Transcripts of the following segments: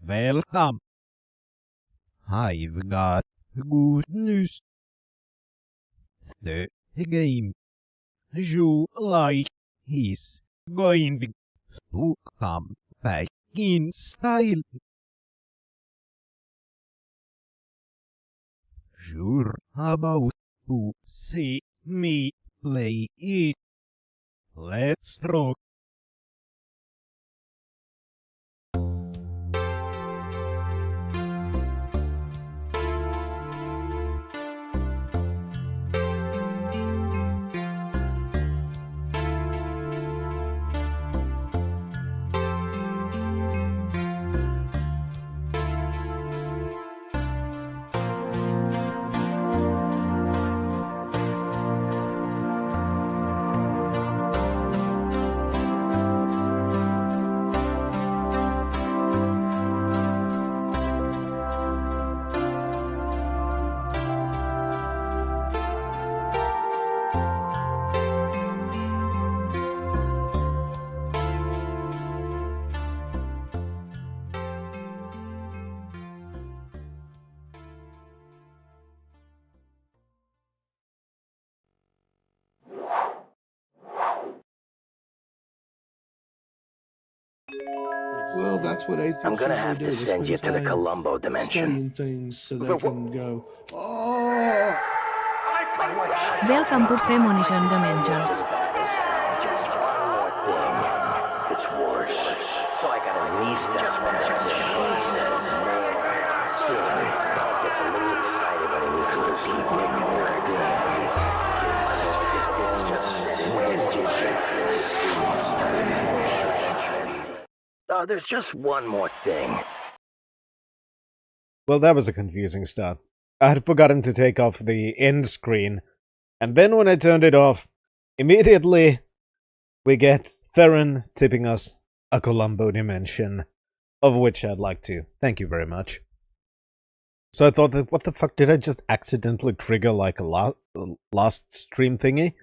Welcome. I've got good news. The game you like is going to come back in style. You're about to see me play it. Let's rock. Well, that's what atheists I'm gonna usually have do. to They send you spend to the time Columbo dimension. studying things so they can go, oh! Welcome to Premonition Dimension. It's as bad as hell. Just one more thing. It's worse. So I gotta restart what I says. See, Paul gets a little excited when he meets new people. It's just Oh, there's just one more thing. Well, that was a confusing start. I had forgotten to take off the end screen, and then when I turned it off, immediately we get Theron tipping us a Columbo dimension, of which I'd like to. Thank you very much. So I thought that, what the fuck, did I just accidentally trigger like a last stream thingy?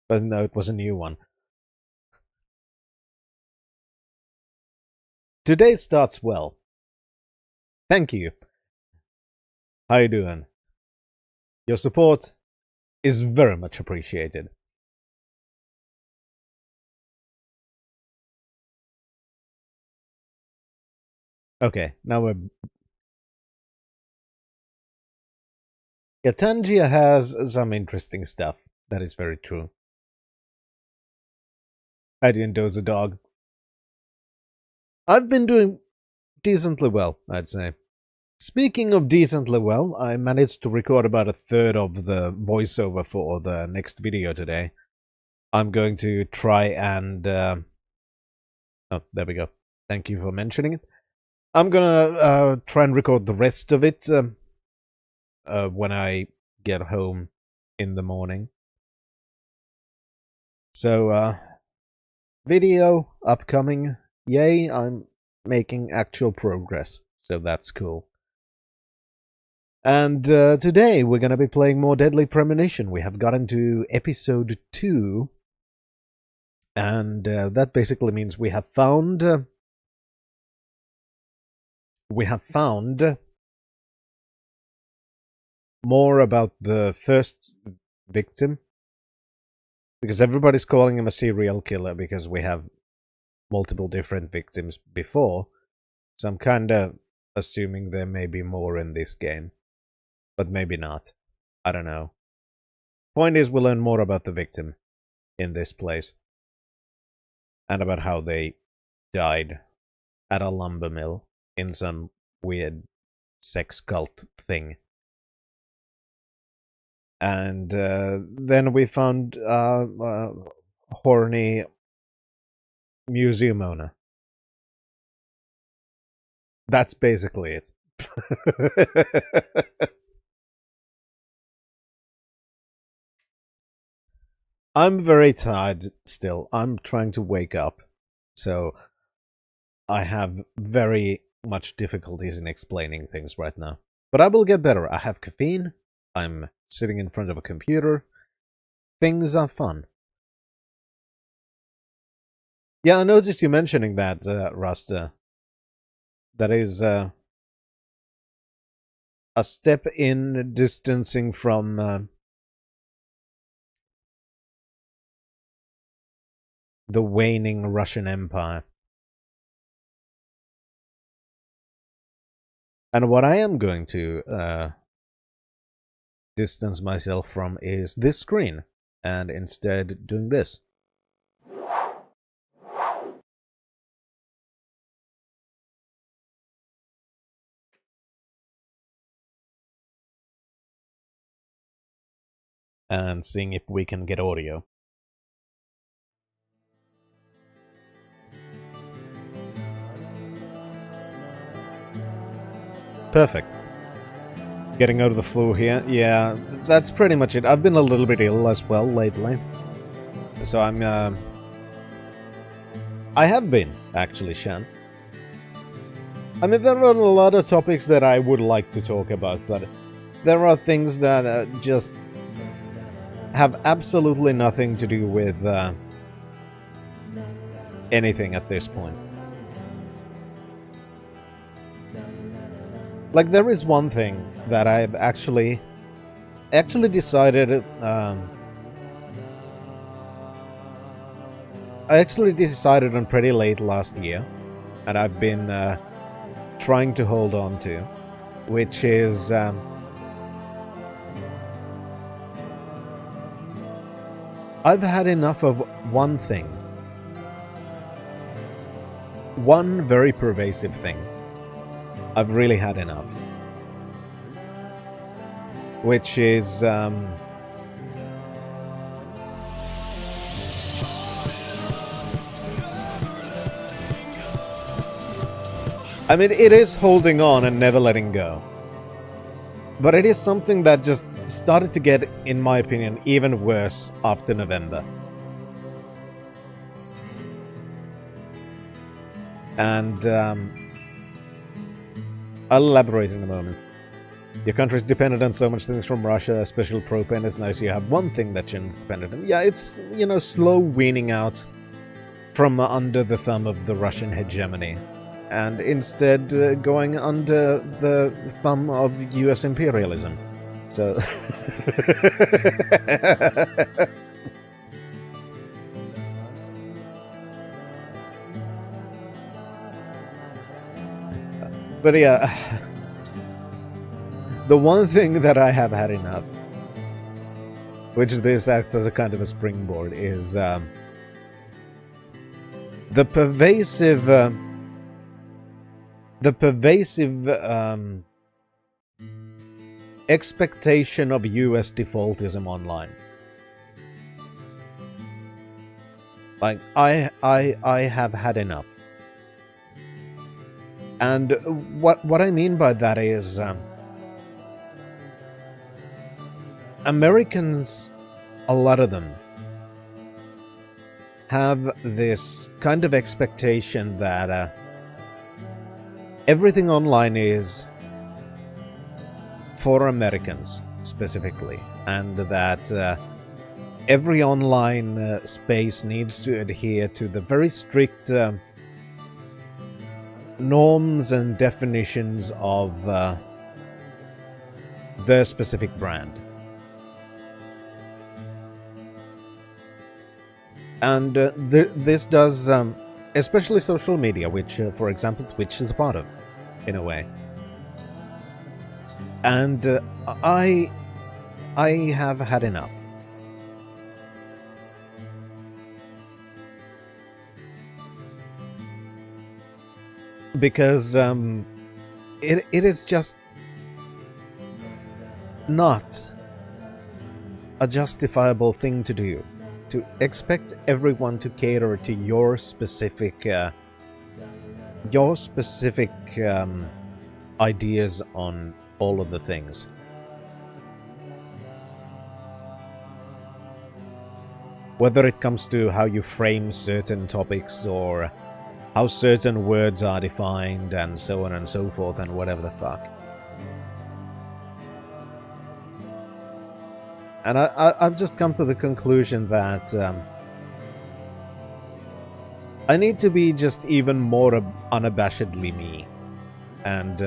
But no, it was a new one. Today starts well. Thank you. How you doing? Your support is very much appreciated. Okay, now we're... Gatangia has some interesting stuff. That is very true. I didn't dose a dog. I've been doing decently well, I'd say. Speaking of decently well, I managed to record about a third of the voiceover for the next video today. I'm going to try and... Oh, there we go. Thank you for mentioning it. I'm gonna try and record the rest of it when I get home in the morning. So, video upcoming. Yay, I'm making actual progress, so that's cool. And today we're going to be playing more Deadly Premonition. We have gotten to episode 2, and that basically means we have found more about the first victim, because everybody's calling him a serial killer because we have multiple different victims before, so I'm kinda assuming there may be more in this game, but maybe not. I don't know. Point is, we'll learn more about the victim in this place, and about how they died at a lumber mill in some weird sex cult thing. And then we found horny museum owner. That's basically it. I'm very tired still. I'm trying to wake up, so I have very much difficulties in explaining things right now. But I will get better. I have caffeine. I'm sitting in front of a computer. Things are fun. Yeah, I noticed you mentioning that, Rasta. that is a step in distancing from the waning Russian Empire. And what I am going to distance myself from is this screen, and instead doing this. And seeing if we can get audio. Perfect. Getting out of the flu here. Yeah, that's pretty much it. I've been a little bit ill as well lately. So I have been, actually, Shan. I mean, there are a lot of topics that I would like to talk about, but there are things that just have absolutely nothing to do with anything at this point. Like, there is one thing that I've actually decided I actually decided on pretty late last year, and I've been trying to hold on to, which is I've had enough of one thing. One very pervasive thing. I've really had enough. Which is I mean, it is holding on and never letting go. But it is something that just started to get, in my opinion, even worse after November. And I'll elaborate in a moment. Your country is dependent on so much things from Russia, especially propane. It's nice you have one thing that you're dependent on. Yeah, it's, you know, slow weaning out from under the thumb of the Russian hegemony, and instead going under the thumb of US imperialism. So... But yeah, the one thing that I have had enough, which this acts as a kind of a springboard, is the pervasive expectation of US defaultism online. Like, I have had enough. And what I mean by that is Americans, a lot of them, have this kind of expectation that everything online is for Americans specifically, and that every online space needs to adhere to the very strict norms and definitions of their specific brand. And this does, especially social media, which, for example, Twitch is a part of, in a way. And I have had enough. Because it is just not a justifiable thing to do, to expect everyone to cater to your specific ideas on all of the things. Whether it comes to how you frame certain topics, or how certain words are defined, and so on and so forth, and whatever the fuck. And I've just come to the conclusion that I need to be just even more unabashedly me. and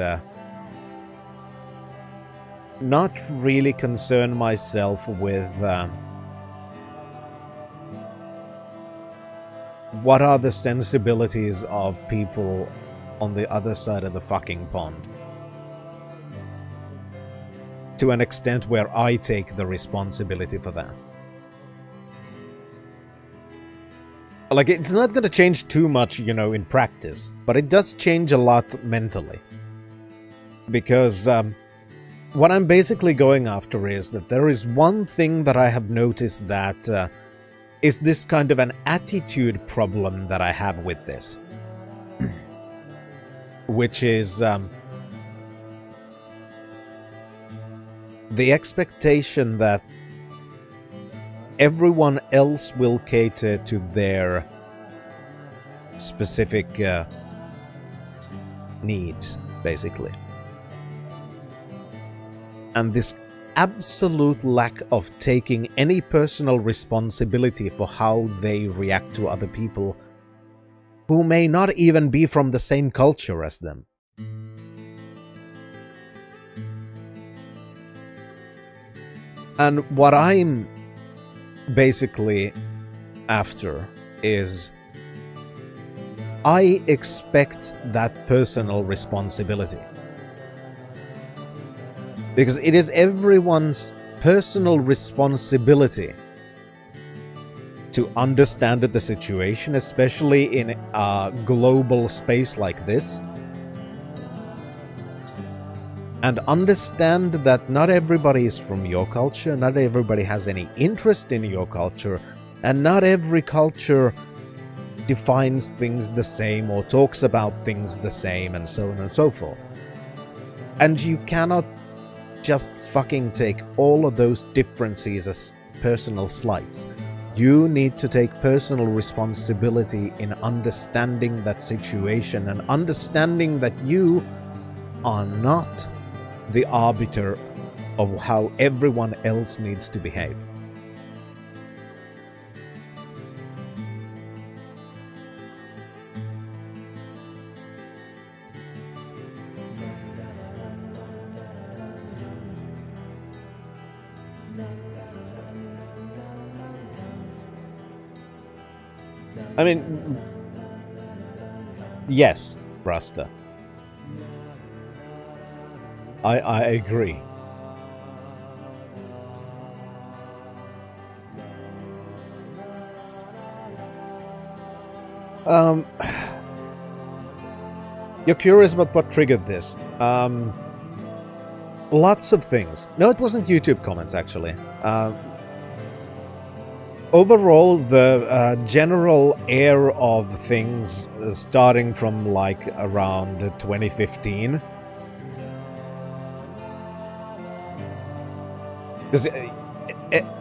not really concern myself with what are the sensibilities of people on the other side of the fucking pond. To an extent where I take the responsibility for that. Like, it's not gonna change too much, you know, in practice, but it does change a lot mentally. Because what I'm basically going after is that there is one thing that I have noticed that is this kind of an attitude problem that I have with this. Which is the expectation that everyone else will cater to their specific needs, basically. And this absolute lack of taking any personal responsibility for how they react to other people who may not even be from the same culture as them. And what I'm basically after is I expect that personal responsibility. Because it is everyone's personal responsibility to understand the situation, especially in a global space like this. And understand that not everybody is from your culture, not everybody has any interest in your culture, and not every culture defines things the same or talks about things the same, and so on and so forth. And you cannot just fucking take all of those differences as personal slights. You need to take personal responsibility in understanding that situation and understanding that you are not the arbiter of how everyone else needs to behave. I mean, yes, Rasta. I agree. You're curious about what triggered this. Lots of things. No, it wasn't YouTube comments, actually. Overall, the general air of things starting from, like, around 2015... Because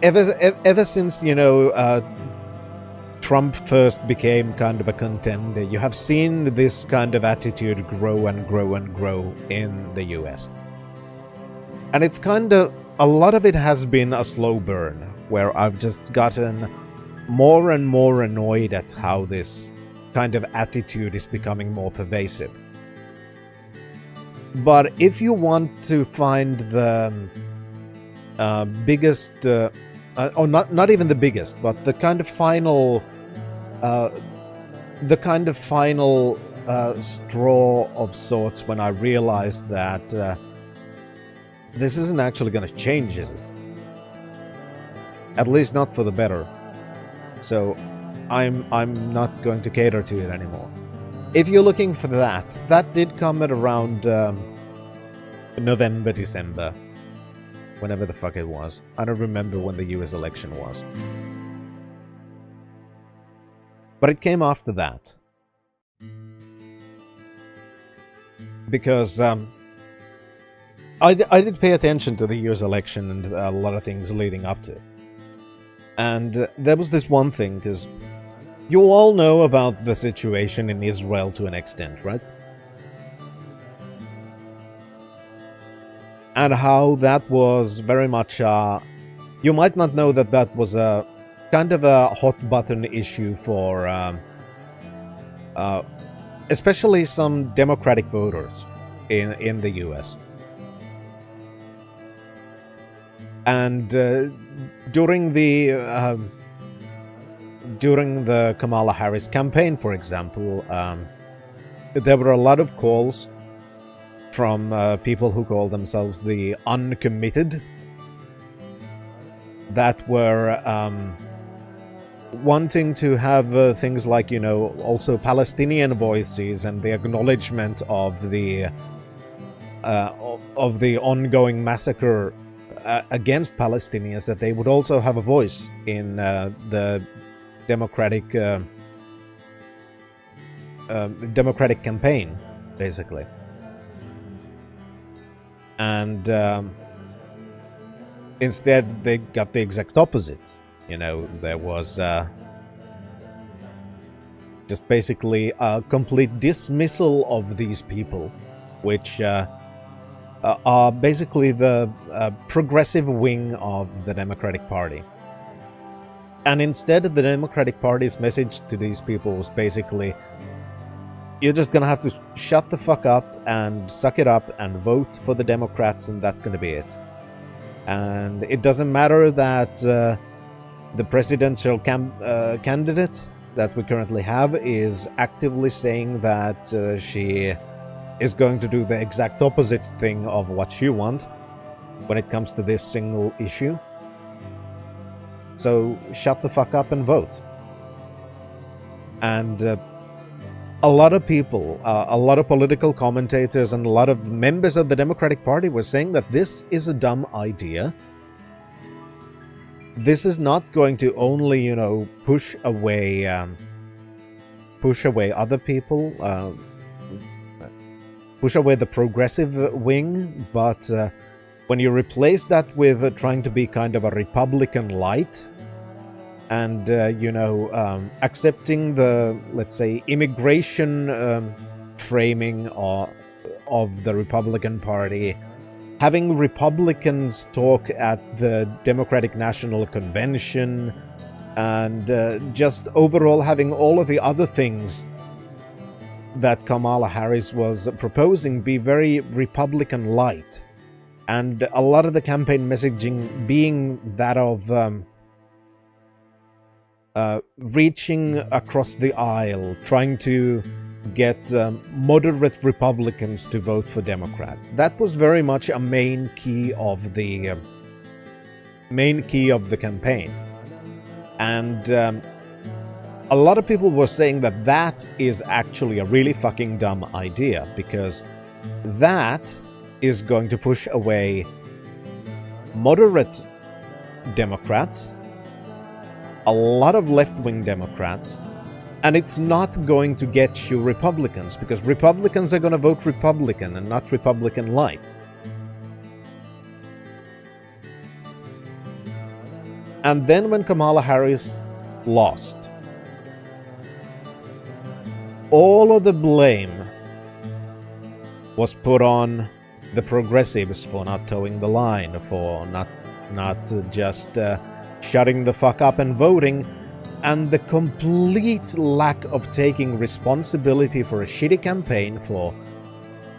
ever since, you know, Trump first became kind of a contender, you have seen this kind of attitude grow and grow and grow in the US. And it's kind of, a lot of it has been a slow burn, where I've just gotten more and more annoyed at how this kind of attitude is becoming more pervasive. But if you want to find the biggest, or not even the biggest, but the kind of final, straw of sorts when I realized that this isn't actually going to change, is it? At least not for the better. So I'm not going to cater to it anymore. If you're looking for that, that did come at around November, December. Whenever the fuck it was. I don't remember when the US election was. But it came after that. Because I did pay attention to the US election and a lot of things leading up to it. And there was this one thing, because you all know about the situation in Israel to an extent, right? And how that was very much you might not know that that was a kind of a hot button issue for especially some Democratic voters. in the US. And during the Kamala Harris campaign, for example, there were a lot of calls from people who call themselves the uncommitted that were wanting to have things like, you know, also Palestinian voices and the acknowledgement of the ongoing massacre against Palestinians, that they would also have a voice in the Democratic campaign, basically. And instead, they got the exact opposite. You know, there was just basically a complete dismissal of these people, which are basically the progressive wing of the Democratic Party. And instead, the Democratic Party's message to these people was basically, you're just gonna have to shut the fuck up and suck it up and vote for the Democrats, and that's gonna be it. And it doesn't matter that the presidential candidate that we currently have is actively saying that she is going to do the exact opposite thing of what you want when it comes to this single issue. So shut the fuck up and vote. And a lot of people, a lot of political commentators and a lot of members of the Democratic Party were saying that this is a dumb idea. This is not going to only, you know, push away other people, push away the progressive wing, but when you replace that with trying to be kind of a Republican light, and you know, accepting the, let's say, immigration framing of the Republican Party, having Republicans talk at the Democratic National Convention, and just overall having all of the other things that Kamala Harris was proposing be very Republican light, and a lot of the campaign messaging being that of reaching across the aisle, trying to get moderate Republicans to vote for Democrats. That was very much a main key of the campaign, and a lot of people were saying that that is actually a really fucking dumb idea, because that is going to push away moderate Democrats, a lot of left-wing Democrats, and it's not going to get you Republicans, because Republicans are going to vote Republican and not Republican light. And then when Kamala Harris lost, all of the blame was put on the progressives for not towing the line, for not just shutting the fuck up and voting, and the complete lack of taking responsibility for a shitty campaign, for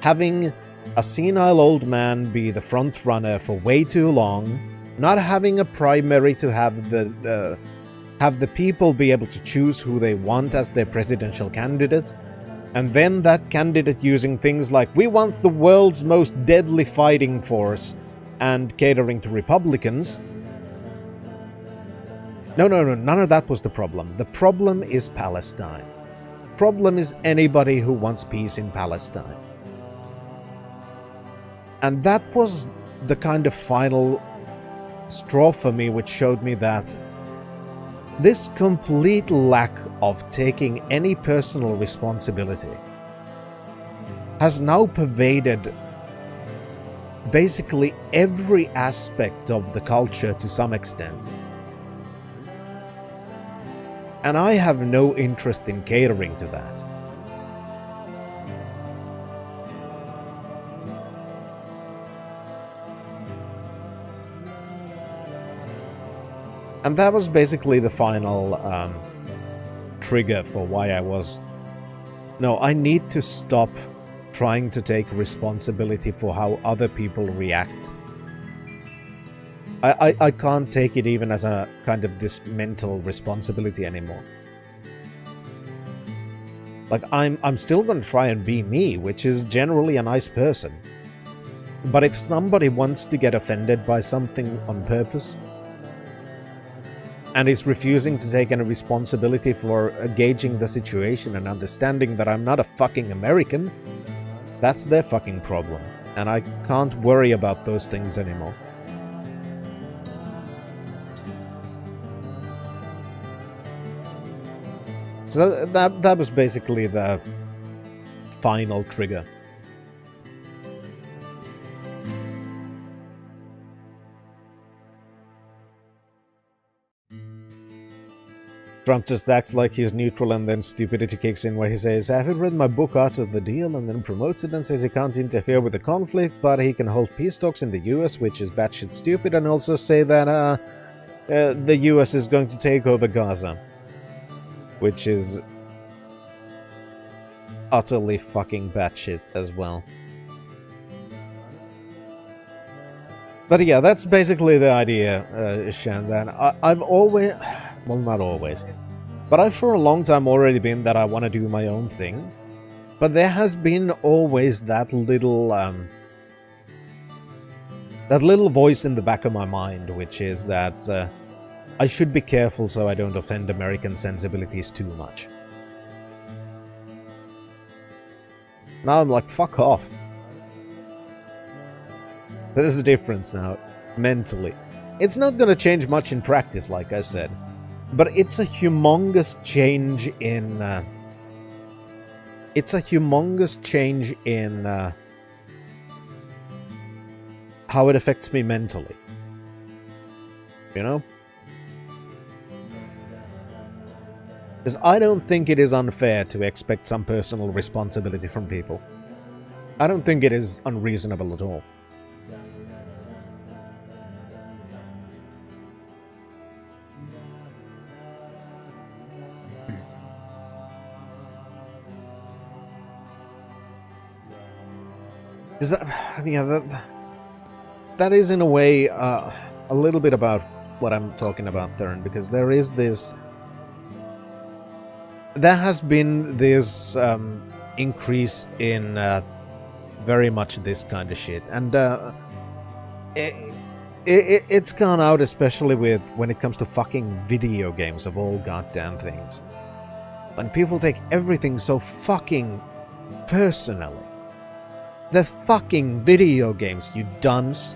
having a senile old man be the front runner for way too long, not having a primary to have the people be able to choose who they want as their presidential candidate, and then that candidate using things like, we want the world's most deadly fighting force, and catering to Republicans. No, none of that was the problem. The problem is Palestine. The problem is anybody who wants peace in Palestine. And that was the kind of final straw for me, which showed me that this complete lack of taking any personal responsibility has now pervaded basically every aspect of the culture to some extent. And I have no interest in catering to that. And that was basically the final trigger for why I was... No, I need to stop trying to take responsibility for how other people react. I can't take it even as a kind of this mental responsibility anymore. Like, I'm still gonna try and be me, which is generally a nice person. But if somebody wants to get offended by something on purpose, and is refusing to take any responsibility for gauging the situation and understanding that I'm not a fucking American, that's their fucking problem. And I can't worry about those things anymore. So that was basically the final trigger. Trump just acts like he's neutral, and then stupidity kicks in where he says, "Have you read my book Art of the Deal?" and then promotes it and says he can't interfere with the conflict, but he can hold peace talks in the US, which is batshit stupid, and also say that the US is going to take over Gaza, which is utterly fucking batshit as well. But yeah, that's basically the idea, Shandan. I've always... well, not always. But I've for a long time already been that I want to do my own thing. But there has been always that little voice in the back of my mind, which is that I should be careful so I don't offend American sensibilities too much. Now I'm like, fuck off. There's a difference now, mentally. It's not gonna change much in practice, like I said. But it's a humongous change in... how it affects me mentally. You know? Because I don't think it is unfair to expect some personal responsibility from people. I don't think it is unreasonable at all. Is that... yeah, that is in a way a little bit about what I'm talking about, Theron, because there is this... there has been this increase in very much this kind of shit, and it's gone out especially when it comes to fucking video games of all goddamn things. When people take everything so fucking personally. The fucking video games, you dunce.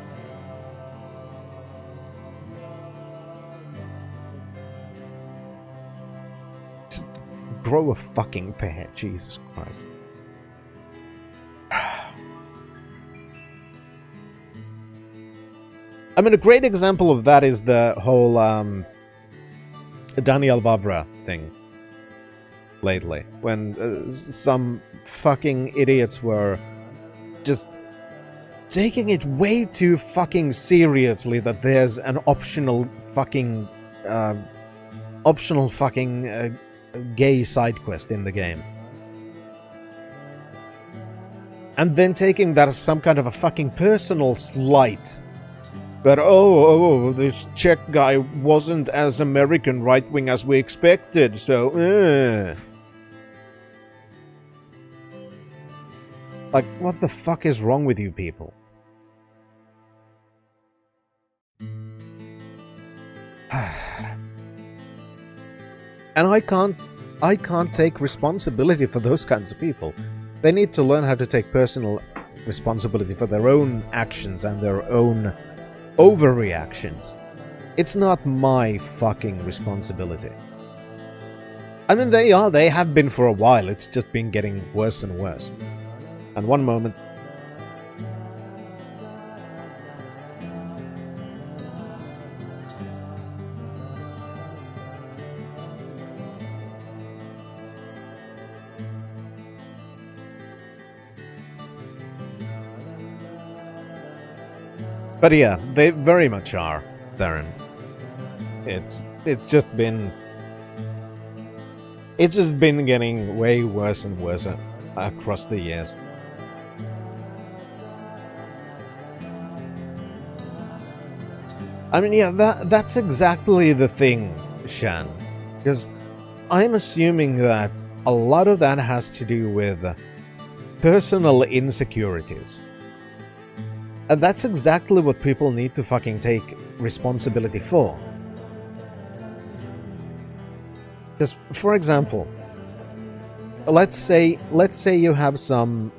Just grow a fucking pair, Jesus Christ. I mean, a great example of that is the whole Daniel Vavra thing lately, when some fucking idiots were just taking it way too fucking seriously that there's an optional fucking gay side quest in the game. And then taking that as some kind of a fucking personal slight. That, oh, this Czech guy wasn't as American right-wing as we expected, so, Like, what the fuck is wrong with you people? And I can't take responsibility for those kinds of people. They need to learn how to take personal responsibility for their own actions and their own overreactions. It's not my fucking responsibility. I mean, they have been for a while, it's just been getting worse and worse. And one moment... But yeah, they very much are, Theron. It's just been getting way worse and worse across the years. I mean, yeah, that's exactly the thing, Shan. Because I'm assuming that a lot of that has to do with personal insecurities. And that's exactly what people need to fucking take responsibility for. Because, for example, let's say you have some,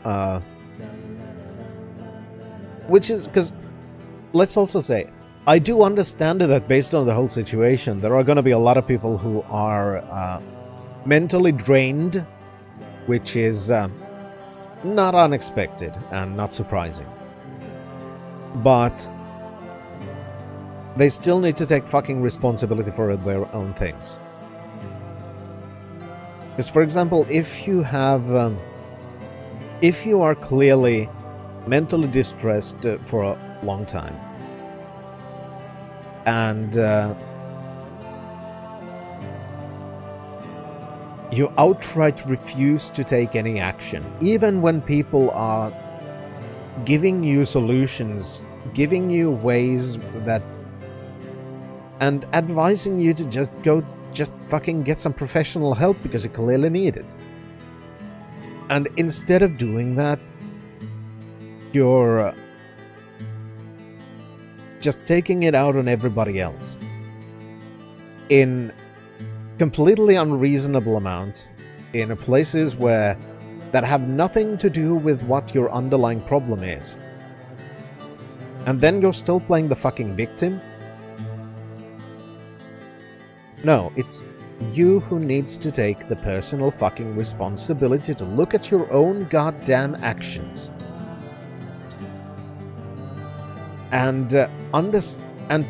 which is, because, let's also say, I do understand that based on the whole situation, there are going to be a lot of people who are mentally drained, which is not unexpected and not surprising. But they still need to take fucking responsibility for their own things. Because, for example, if you have, if you are clearly mentally distressed for a long time, and you outright refuse to take any action, even when people are giving you solutions, giving you ways that, and advising you to just fucking get some professional help because you clearly need it. And instead of doing that, you're just taking it out on everybody else in completely unreasonable amounts in places where that have nothing to do with what your underlying problem is. And then you're still playing the fucking victim? No, it's you who needs to take the personal fucking responsibility to look at your own goddamn actions. And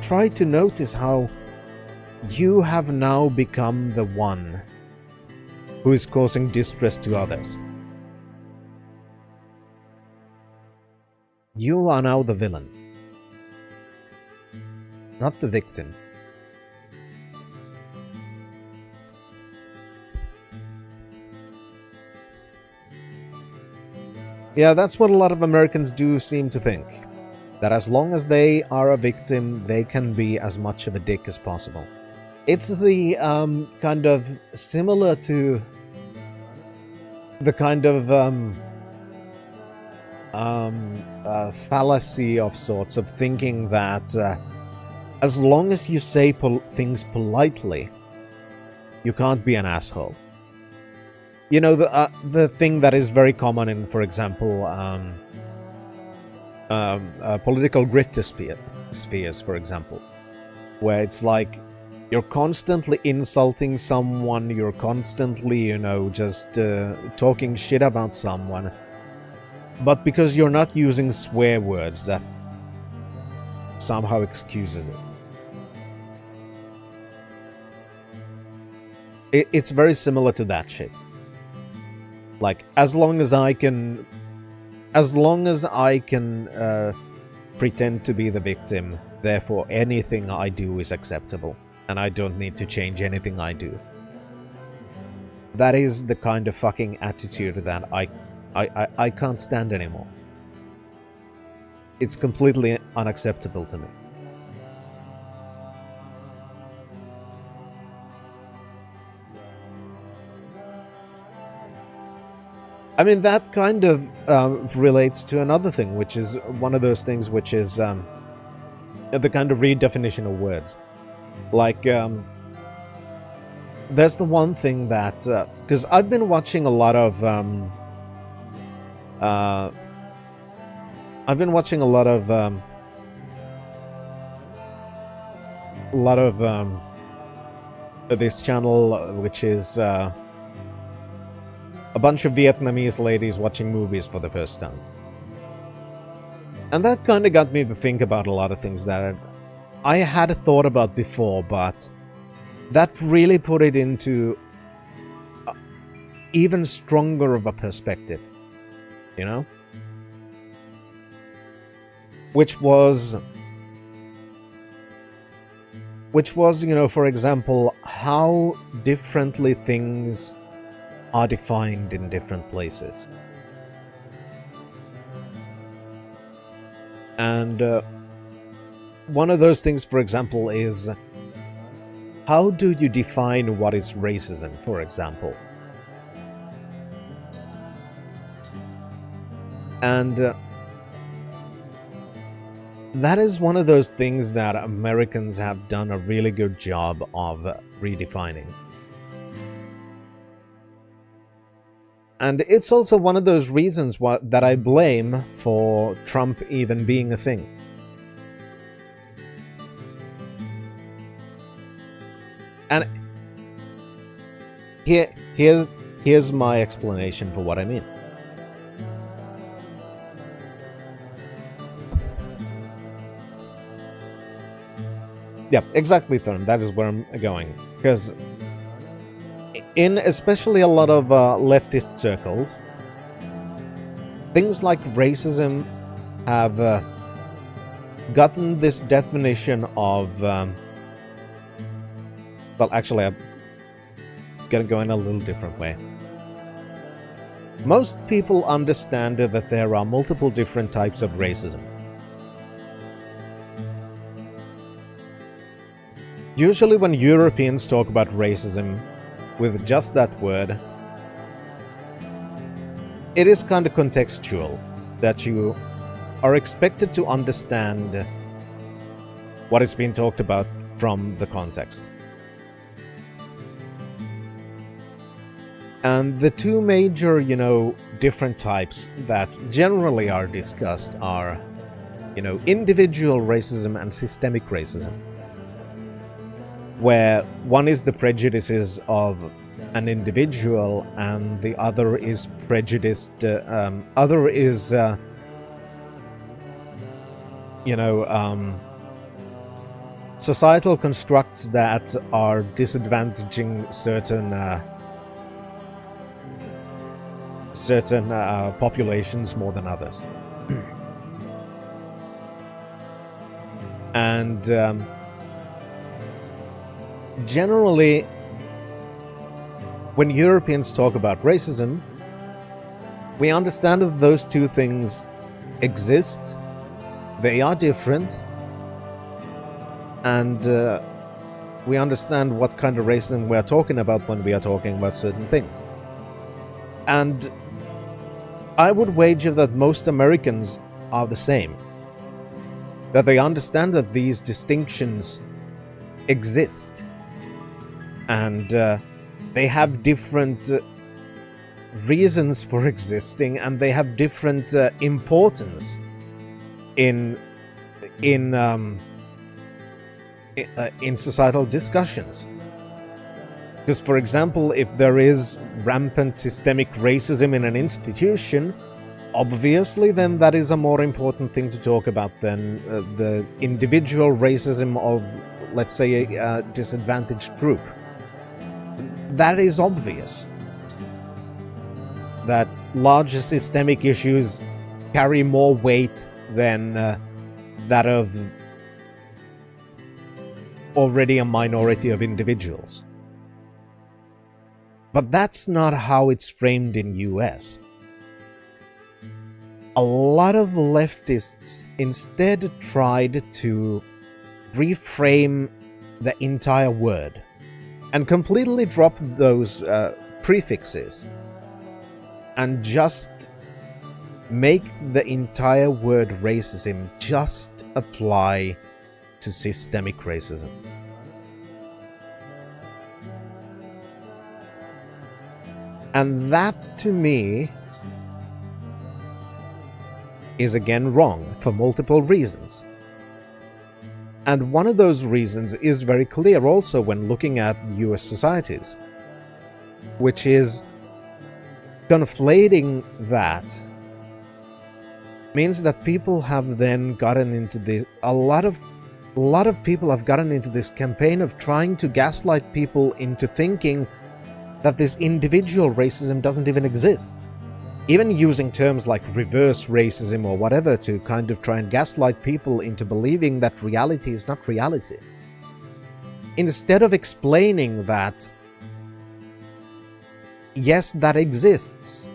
try to notice how you have now become the one who is causing distress to others. You are now the villain, not the victim. Yeah, that's what a lot of Americans do seem to think. That as long as they are a victim, they can be as much of a dick as possible. It's the kind of similar to the kind of fallacy of sorts of thinking that as long as you say things politely, you can't be an asshole. You know, the thing that is very common in, for example, political grifter spheres, for example, where it's like you're constantly insulting someone, you're constantly, you know, just talking shit about someone, but because you're not using swear words, that somehow excuses it. It's very similar to that shit. Like, as long as I can pretend to be the victim, therefore anything I do is acceptable, and I don't need to change anything I do. That is the kind of fucking attitude that I can't stand anymore. It's completely unacceptable to me. I mean, that kind of relates to another thing, which is one of those things which is the kind of redefinition of words. Like, there's the one thing that... because I've been watching a lot of... this channel, which is... a bunch of Vietnamese ladies watching movies for the first time. And that kind of got me to think about a lot of things that I had thought about before, but that really put it into even stronger of a perspective, you know? Which was, you know, for example, how differently things are defined in different places. And one of those things, for example, is how do you define what is racism, for example? And that is one of those things that Americans have done a really good job of redefining. And it's also one of those reasons that I blame for Trump even being a thing. And here's my explanation for what I mean. Yeah, exactly, Thorn. That is where I'm going. Because in especially a lot of leftist circles, things like racism have gotten this definition of... well, actually, I'm gonna go in a little different way. Most people understand that there are multiple different types of racism. Usually when Europeans talk about racism with just that word, it is kind of contextual, that you are expected to understand what is being talked about from the context. And the two major, different types that generally are discussed are, individual racism and systemic racism. Where one is the prejudices of an individual and the other is societal constructs that are disadvantaging certain populations more than others. And generally, when Europeans talk about racism, we understand that those two things exist, they are different, and we understand what kind of racism we are talking about when we are talking about certain things. And I would wager that most Americans are the same. That they understand that these distinctions exist. And they have different reasons for existing, and they have different importance in societal discussions. Because, for example, if there is rampant systemic racism in an institution, obviously then that is a more important thing to talk about than the individual racism of, let's say, a disadvantaged group. That is obvious. That larger systemic issues carry more weight than that of already a minority of individuals. But that's not how it's framed in US. A lot of leftists instead tried to reframe the entire word and completely drop those prefixes and just make the entire word racism just apply to systemic racism. And that, to me, is again wrong for multiple reasons. And one of those reasons is very clear also when looking at US societies, which is conflating that means that people have then gotten into this, a lot of people have gotten into this campaign of trying to gaslight people into thinking that this individual racism doesn't even exist. Even using terms like reverse racism or whatever to kind of try and gaslight people into believing that reality is not reality. Instead of explaining that, yes, that exists.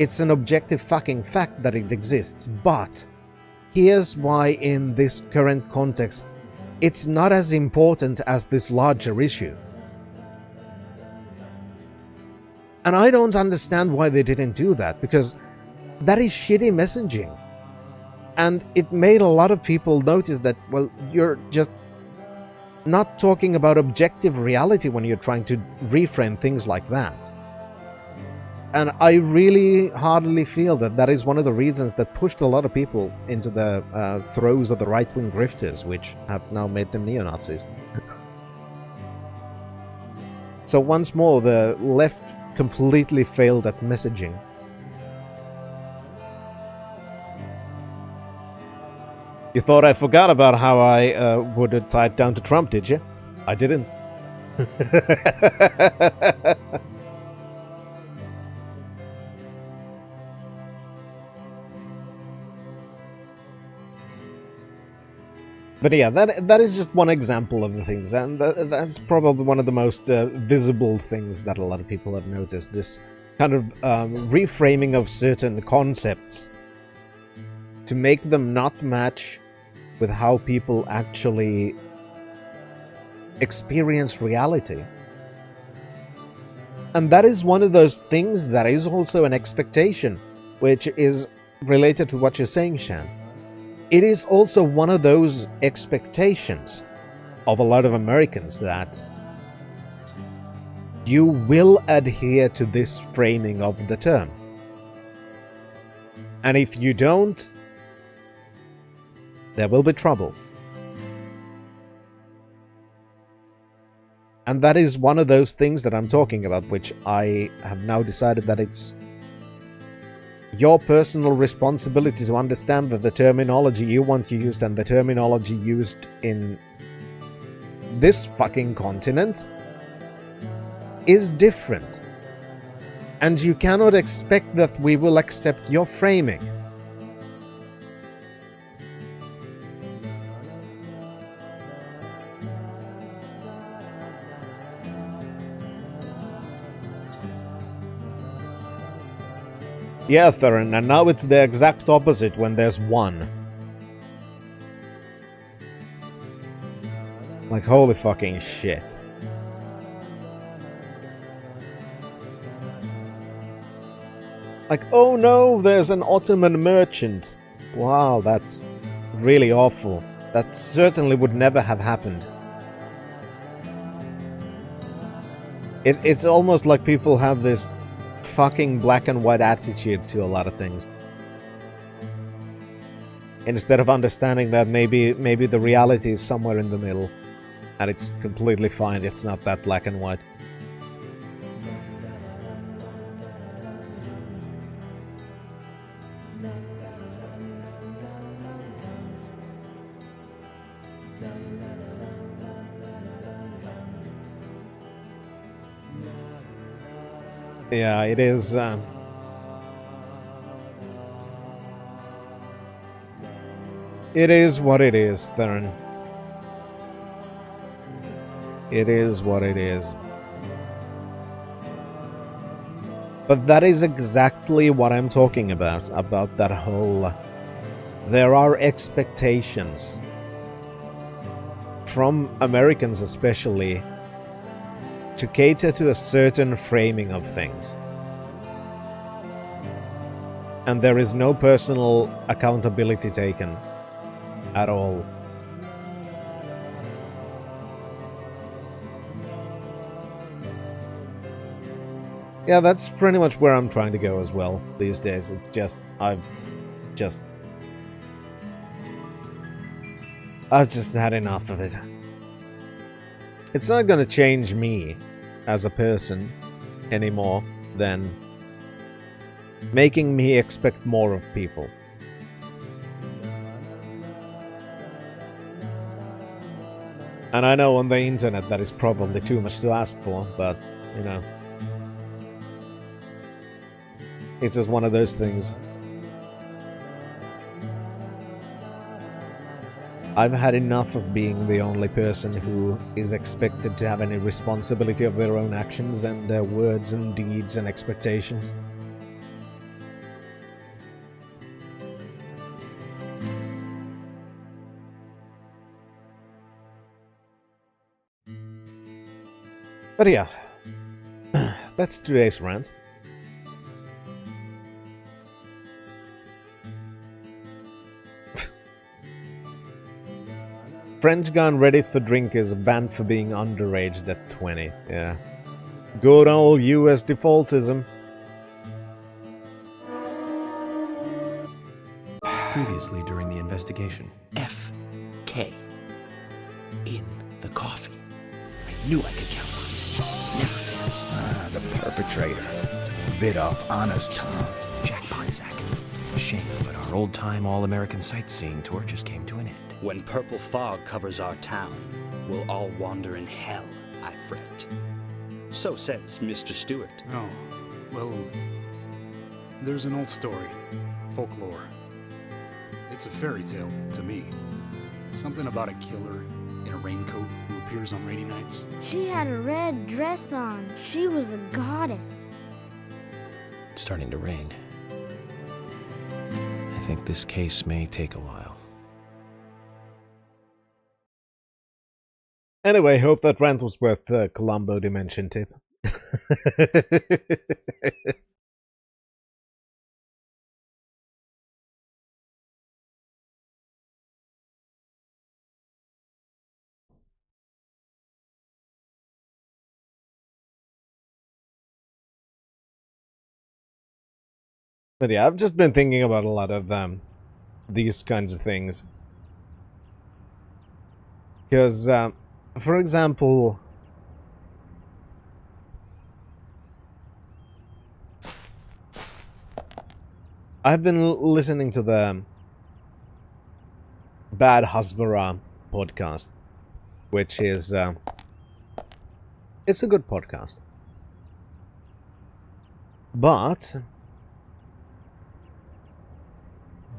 It's an objective fucking fact that it exists, but here's why in this current context it's not as important as this larger issue. And I don't understand why they didn't do that, because that is shitty messaging. And it made a lot of people notice that, well, you're just not talking about objective reality when you're trying to reframe things like that. And I really heartily feel that that is one of the reasons that pushed a lot of people into the throes of the right-wing grifters, which have now made them neo-Nazis. So once more, the left completely failed at messaging. You thought I forgot about how I would have tied down to Trump, did you? I didn't. But yeah, that is just one example of the things, and that's probably one of the most visible things that a lot of people have noticed. This kind of reframing of certain concepts to make them not match with how people actually experience reality. And that is one of those things that is also an expectation, which is related to what you're saying, Shan. It is also one of those expectations of a lot of Americans that you will adhere to this framing of the term. And if you don't, there will be trouble. And that is one of those things that I'm talking about, which I have now decided that it's your personal responsibility to understand that the terminology you want to use and the terminology used in this fucking continent is different. And you cannot expect that we will accept your framing. Yeah, Theron, and now it's the exact opposite when there's one. Like, holy fucking shit. Like, oh no, there's an Ottoman merchant. Wow, that's really awful. That certainly would never have happened. It's almost like people have this fucking black and white attitude to a lot of things, instead of understanding that maybe the reality is somewhere in the middle, and it's completely fine. It's not that black and white. Yeah, it is. It is what it is, Theron. It is what it is. But that is exactly what I'm talking about that whole... There are expectations from Americans especially to cater to a certain framing of things. And there is no personal accountability taken at all. Yeah, that's pretty much where I'm trying to go as well these days. It's just, I've just had enough of it. It's not gonna change me as a person anymore than making me expect more of people. And I know on the internet that is probably too much to ask for, but, you know, it's just one of those things. I've had enough of being the only person who is expected to have any responsibility of their own actions and words and deeds and expectations. But yeah, that's today's rant. French guy on Reddit for drink is banned for being underage at 20. Yeah. Good old US defaultism. Previously during the investigation. F.K. in the coffee. I knew I could count on it. Never fails. Ah, the perpetrator. Bit off honest Tom. Jack Ponsack. A shame, but our old-time all-American sightseeing tour just came to an end. When purple fog covers our town, we'll all wander in hell, I fret. So says Mr. Stewart. Oh, well, there's an old story, folklore. It's a fairy tale to me. Something about a killer in a raincoat who appears on rainy nights. She had a red dress on. She was a goddess. It's starting to rain. I think this case may take a while. Anyway, hope that rant was worth the Columbo Dimension tip. But yeah, I've just been thinking about a lot of these kinds of things. Because, for example, I've been listening to the Bad Hasbara podcast, which is, it's a good podcast. But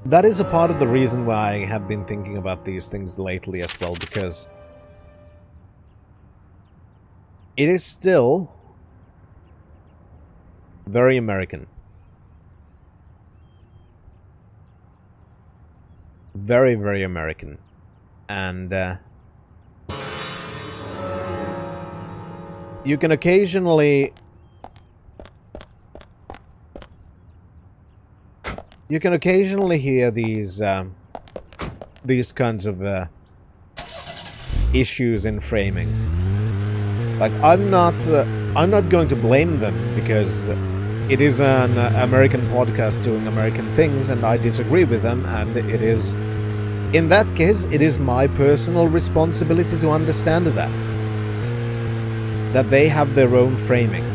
that is a part of the reason why I have been thinking about these things lately as well, because it is still very American. Very, very American. And you can occasionally hear these kinds of issues in framing. Like, I'm not going to blame them, because it is an American podcast doing American things, and I disagree with them, and it is, in that case, it is my personal responsibility to understand that they have their own framing.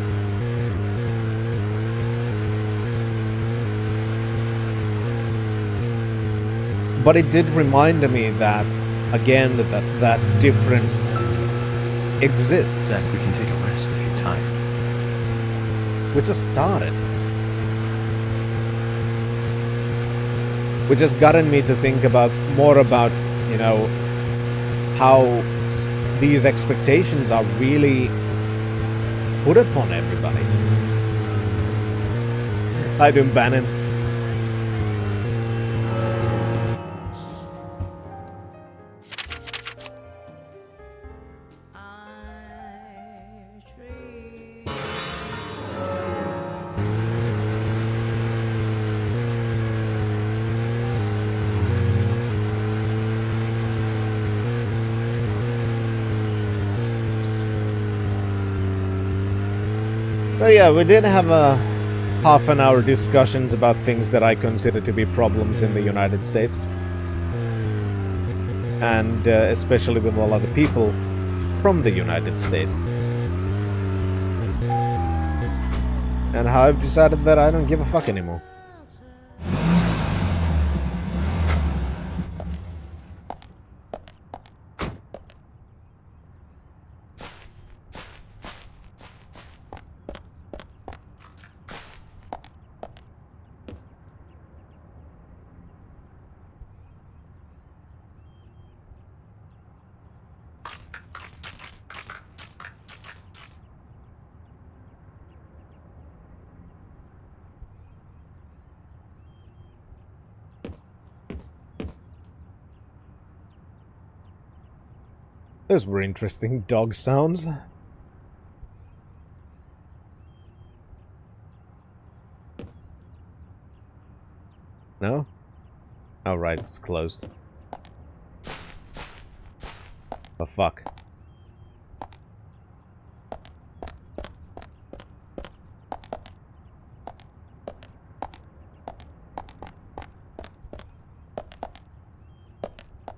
But it did remind me that, again, that difference exists. Zach, we can take a rest if you're tired. We just started. Which has gotten me to think more about, you know, how these expectations are really put upon everybody. How you doing, Bannon? So yeah, we did have a half-an-hour discussions about things that I consider to be problems in the United States. And especially with a lot of people from the United States. And how I've decided that I don't give a fuck anymore. Those were interesting dog sounds. No? Oh, right, it's closed. Oh, fuck.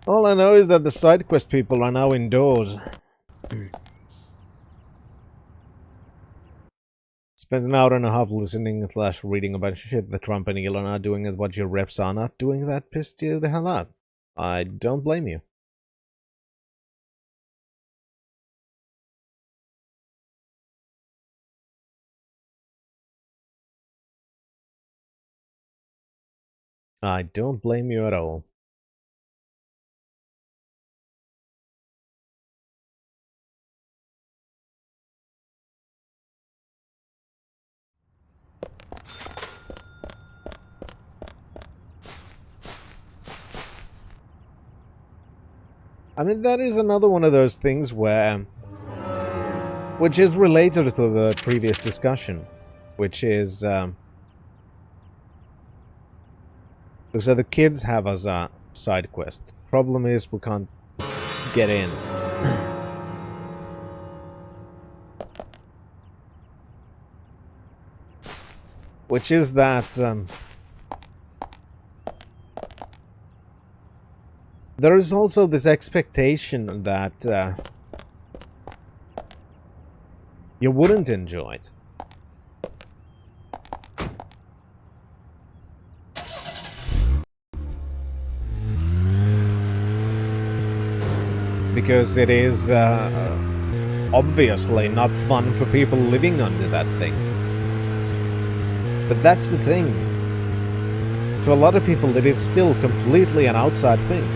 All I know is that the side quest people are now indoors. Spent an hour and a half listening / reading a bunch of shit that Trump and Elon are doing and what your reps are not doing. That pissed you the hell out. I don't blame you. I don't blame you at all. I mean, that is another one of those things where... which is related to the previous discussion. Which is... so the kids have as a side quest. Problem is, we can't get in. Which is that... there is also this expectation that you wouldn't enjoy it. Because it is obviously not fun for people living under that thing. But that's the thing. To a lot of people, it is still completely an outside thing.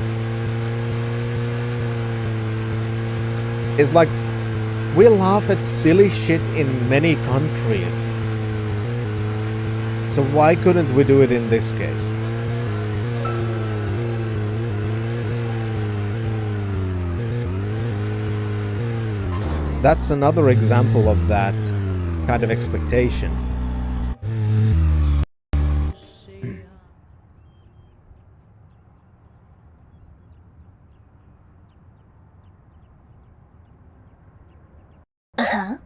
It's like, we laugh at silly shit in many countries. So why couldn't we do it in this case? That's another example of that kind of expectation. Uh-huh.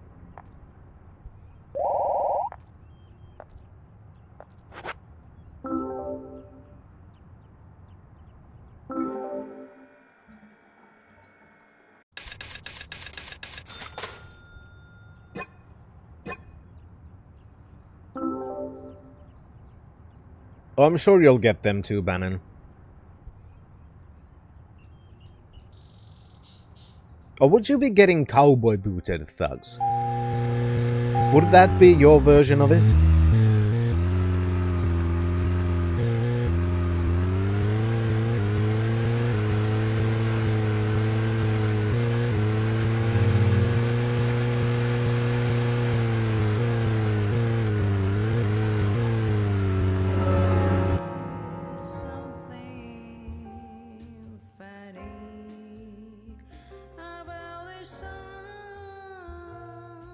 Oh, I'm sure you'll get them too, Bannon. Or would you be getting cowboy booted thugs? Would that be your version of it?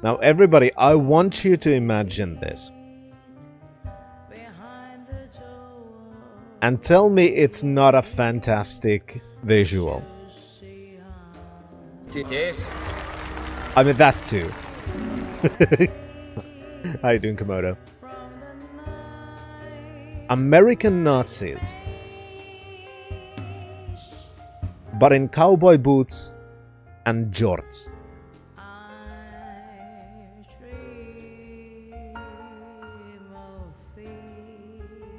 Now everybody, I want you to imagine this. And tell me it's not a fantastic visual. I mean, that too. How you doing, Komodo? American Nazis. But in cowboy boots and jorts.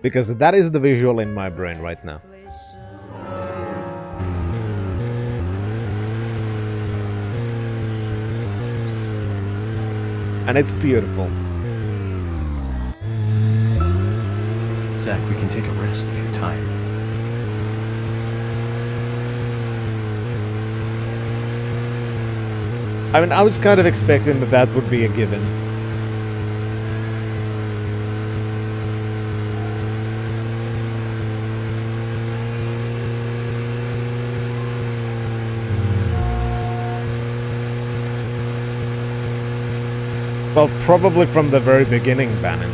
Because that is the visual in my brain right now. And it's beautiful. Zach, we can take a rest if you're tired. I mean, I was kind of expecting that that would be a given. Well, probably from the very beginning, Bannon.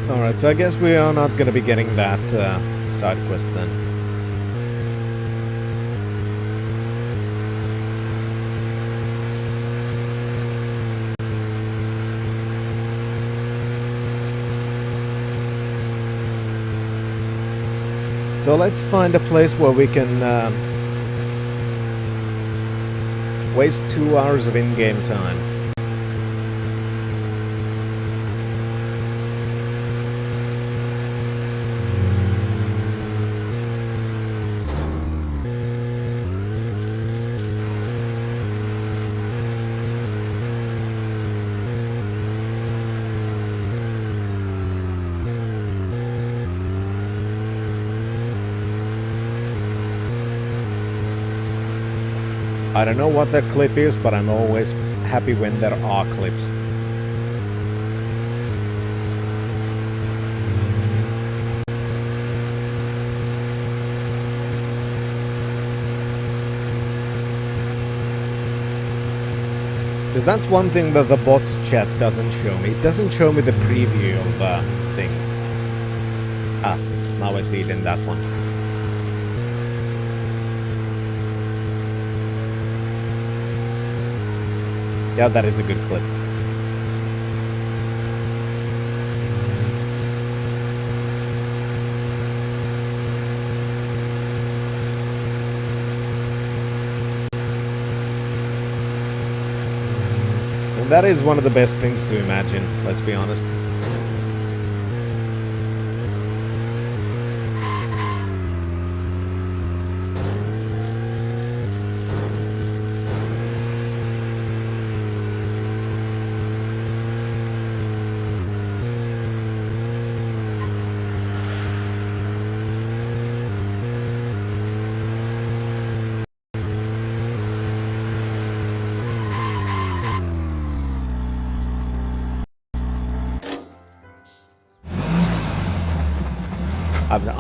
Alright, so I guess we are not gonna be getting that side quest then. So let's find a place where we can waste 2 hours of in-game time. I don't know what that clip is, but I'm always happy when there are clips. Because that's one thing that the bots chat doesn't show me. It doesn't show me the preview of things. Ah, now I see it in that one. Yeah, that is a good clip. And that is one of the best things to imagine, let's be honest.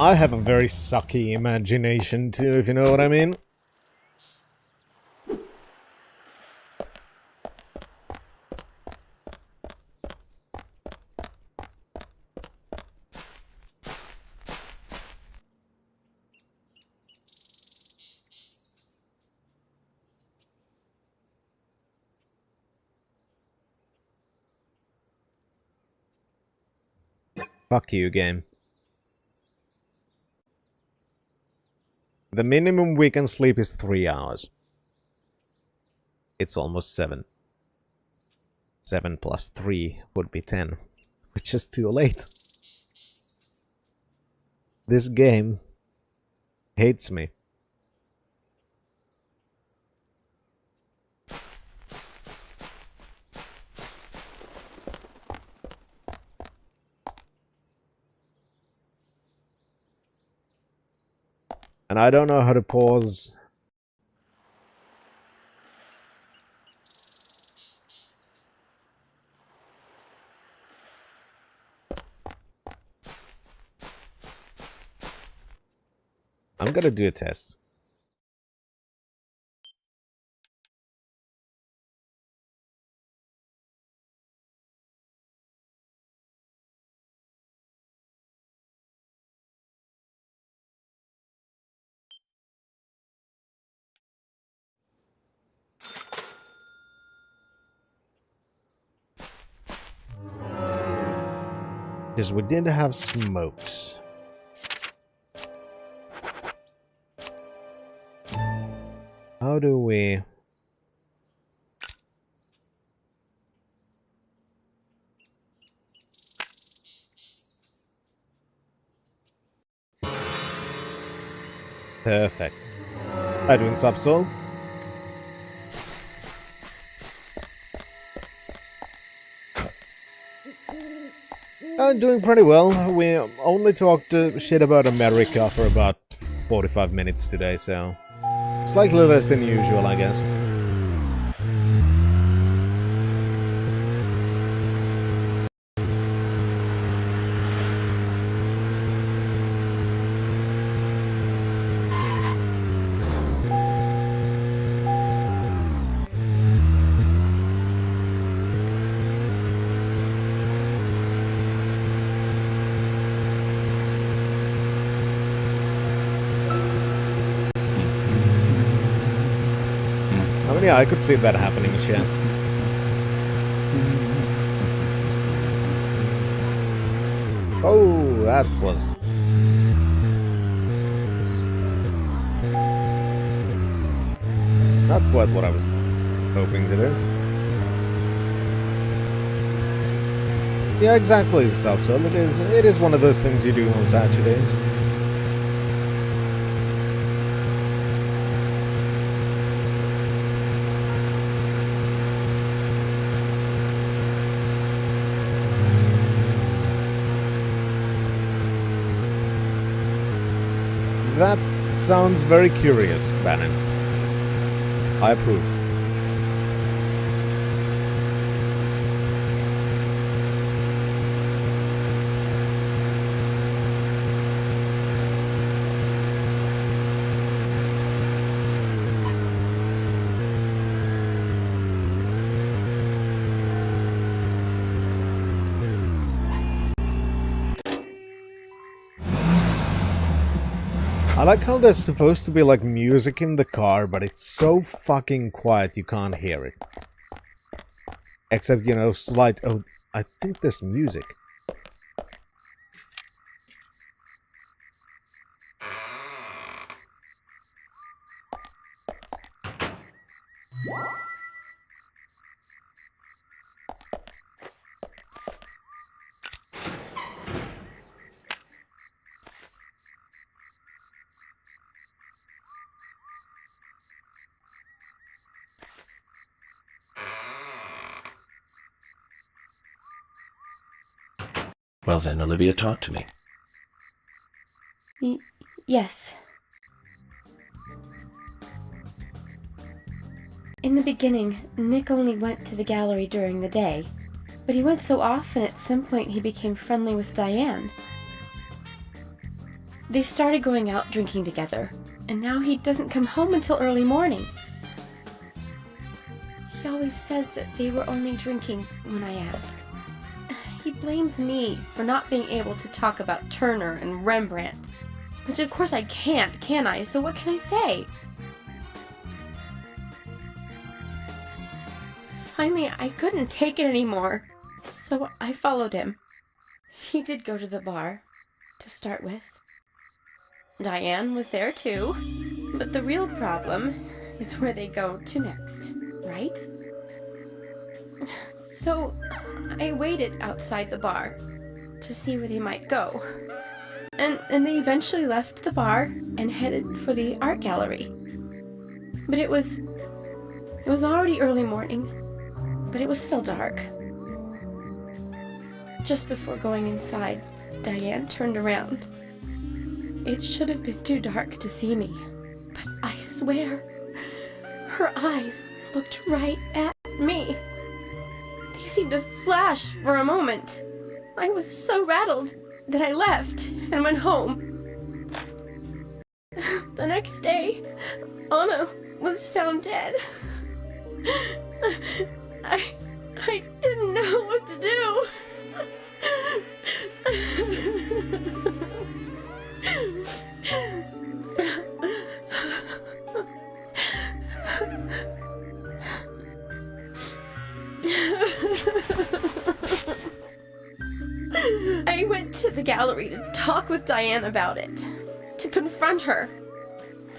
I have a very sucky imagination too, if you know what I mean. Fuck you, game. The minimum we can sleep is 3 hours. It's almost 7. 7 plus 3 would be 10, which is too late. This game hates me. And I don't know how to pause. I'm gonna do a test. Because we did have smokes. How do we... Perfect. How doing, Subsoul? I'm doing pretty well. We only talked shit about America for about 45 minutes today, so... Slightly less than usual, I guess. Yeah, I could see that happening, Shen. Oh, that was... not quite what I was hoping to do. Yeah, exactly, Southsole. It is one of those things you do on Saturdays. That sounds very curious, Bannon. I approve. I like how there's supposed to be like music in the car, but it's so fucking quiet you can't hear it. Except, you know, slight... oh, I think there's music. Well then, Olivia, talk to me. Yes. In the beginning, Nick only went to the gallery during the day, but he went so often at some point he became friendly with Diane. They started going out drinking together, and now he doesn't come home until early morning. He always says that they were only drinking when I ask. He blames me for not being able to talk about Turner and Rembrandt. Which of course I can't, can I? So what can I say? Finally, I couldn't take it anymore, so I followed him. He did go to the bar, to start with. Diane was there too, but the real problem is where they go to next, right? So I waited outside the bar to see where they might go. And they eventually left the bar and headed for the art gallery. But it was already early morning, but it was still dark. Just before going inside, Diane turned around. It should have been too dark to see me, but I swear, her eyes looked right at me. They seemed to flash for a moment. I was so rattled that I left and went home. The next day, Anna was found dead. I didn't know what to do. I went to the gallery to talk with Diane about it, to confront her.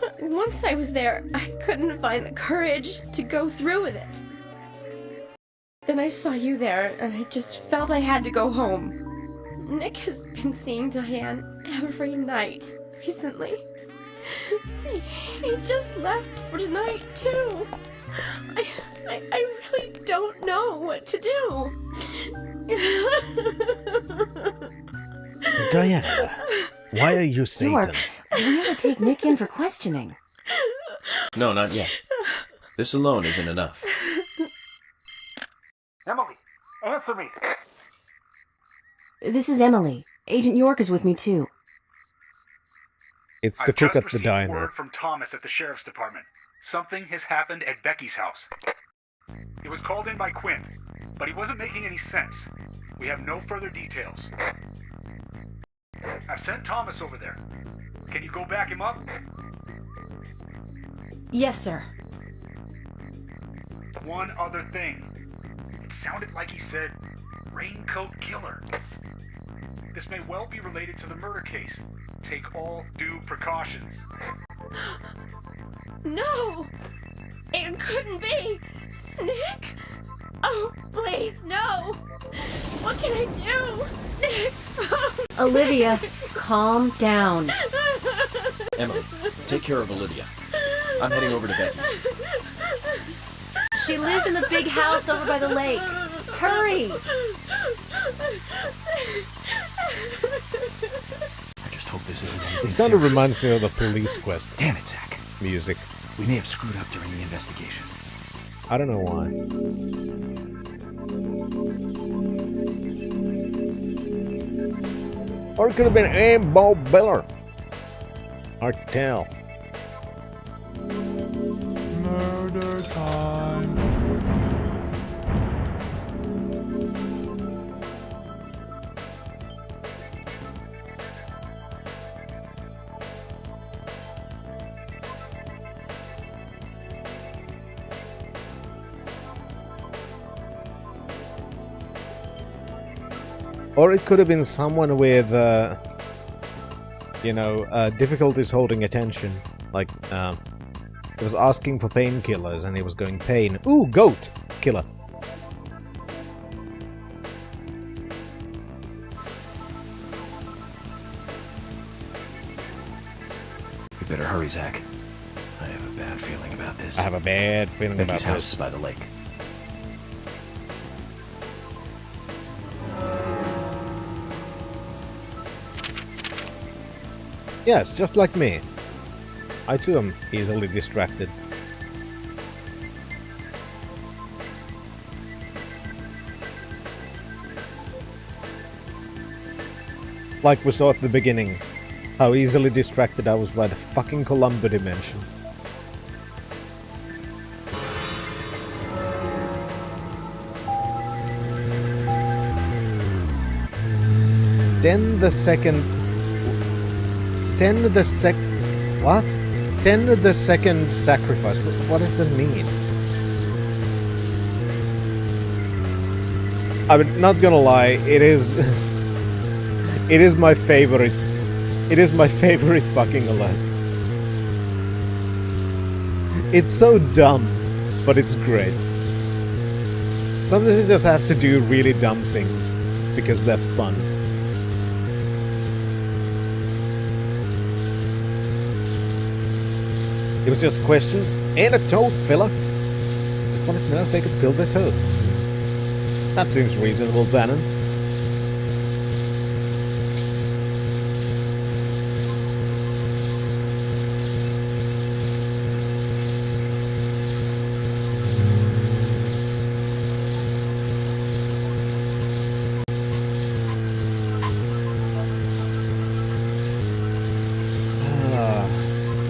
But once I was there, I couldn't find the courage to go through with it. Then I saw you there, and I just felt I had to go home. Nick has been seeing Diane every night recently. He just left for tonight, too. I really don't know what to do. Diana, why are you Satan? York, we ought to take Nick in for questioning. No, not yet. This alone isn't enough. Emily, answer me. This is Emily. Agent York is with me, too. It's the cook at the I've diner. just received word from Thomas at the sheriff's department. Something has happened at Becky's house. It was called in by Quint, but he wasn't making any sense. We have no further details. I've sent Thomas over there. Can you go back him up? Yes, sir. One other thing. It sounded like he said, Raincoat Killer. This may well be related to the murder case. Take all due precautions. No! It couldn't be! Nick? Oh, please, no! What can I do? Nick! Olivia, calm down. Emily, take care of Olivia. I'm heading over to Becky's. She lives in the big house over by the lake. Hurry! I just hope this isn't anything This kind of serious. reminds me of the Police Quest Damn it, Zach. music. We may have screwed up during the investigation. I don't know why. Or it could have been Ambo Biller. Hard to tell. Murder time. Or it could have been someone with, difficulties holding attention. Like, he was asking for painkillers and he was going pain. Ooh, goat! Killer. We better hurry, Zach. I have a bad feeling about this. I have a bad feeling about Becky's house this. is by the lake. Yes, just like me. I too am easily distracted. Like we saw at the beginning, how easily distracted I was by the fucking Columbo dimension. Then the second... What? 10 the second sacrifice. What does that mean? I'm not gonna lie, it is... it is my favorite... It is my favorite fucking alert. It's so dumb, but it's great. Sometimes you just have to do really dumb things, because they're fun. It was just a question and a toad filler. Just wanted to know if they could fill their toad. That seems reasonable, Bannon.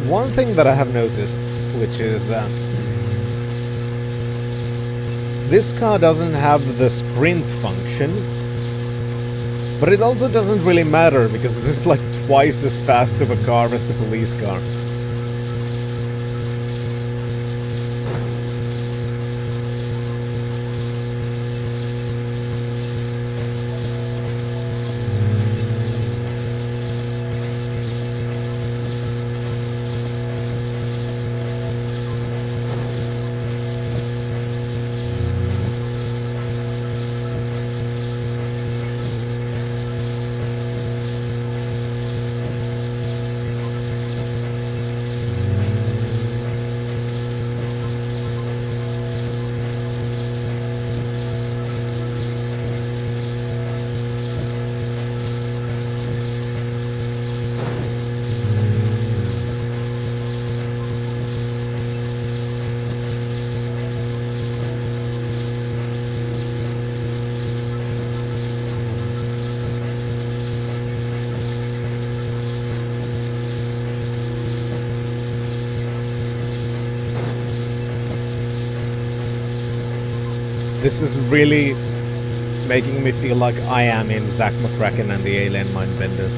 One thing that I have noticed, which is this car doesn't have the sprint function, but it also doesn't really matter because this is like twice as fast of a car as the police car. This is really making me feel like I am in Zack McCracken and the Alien Mindbenders.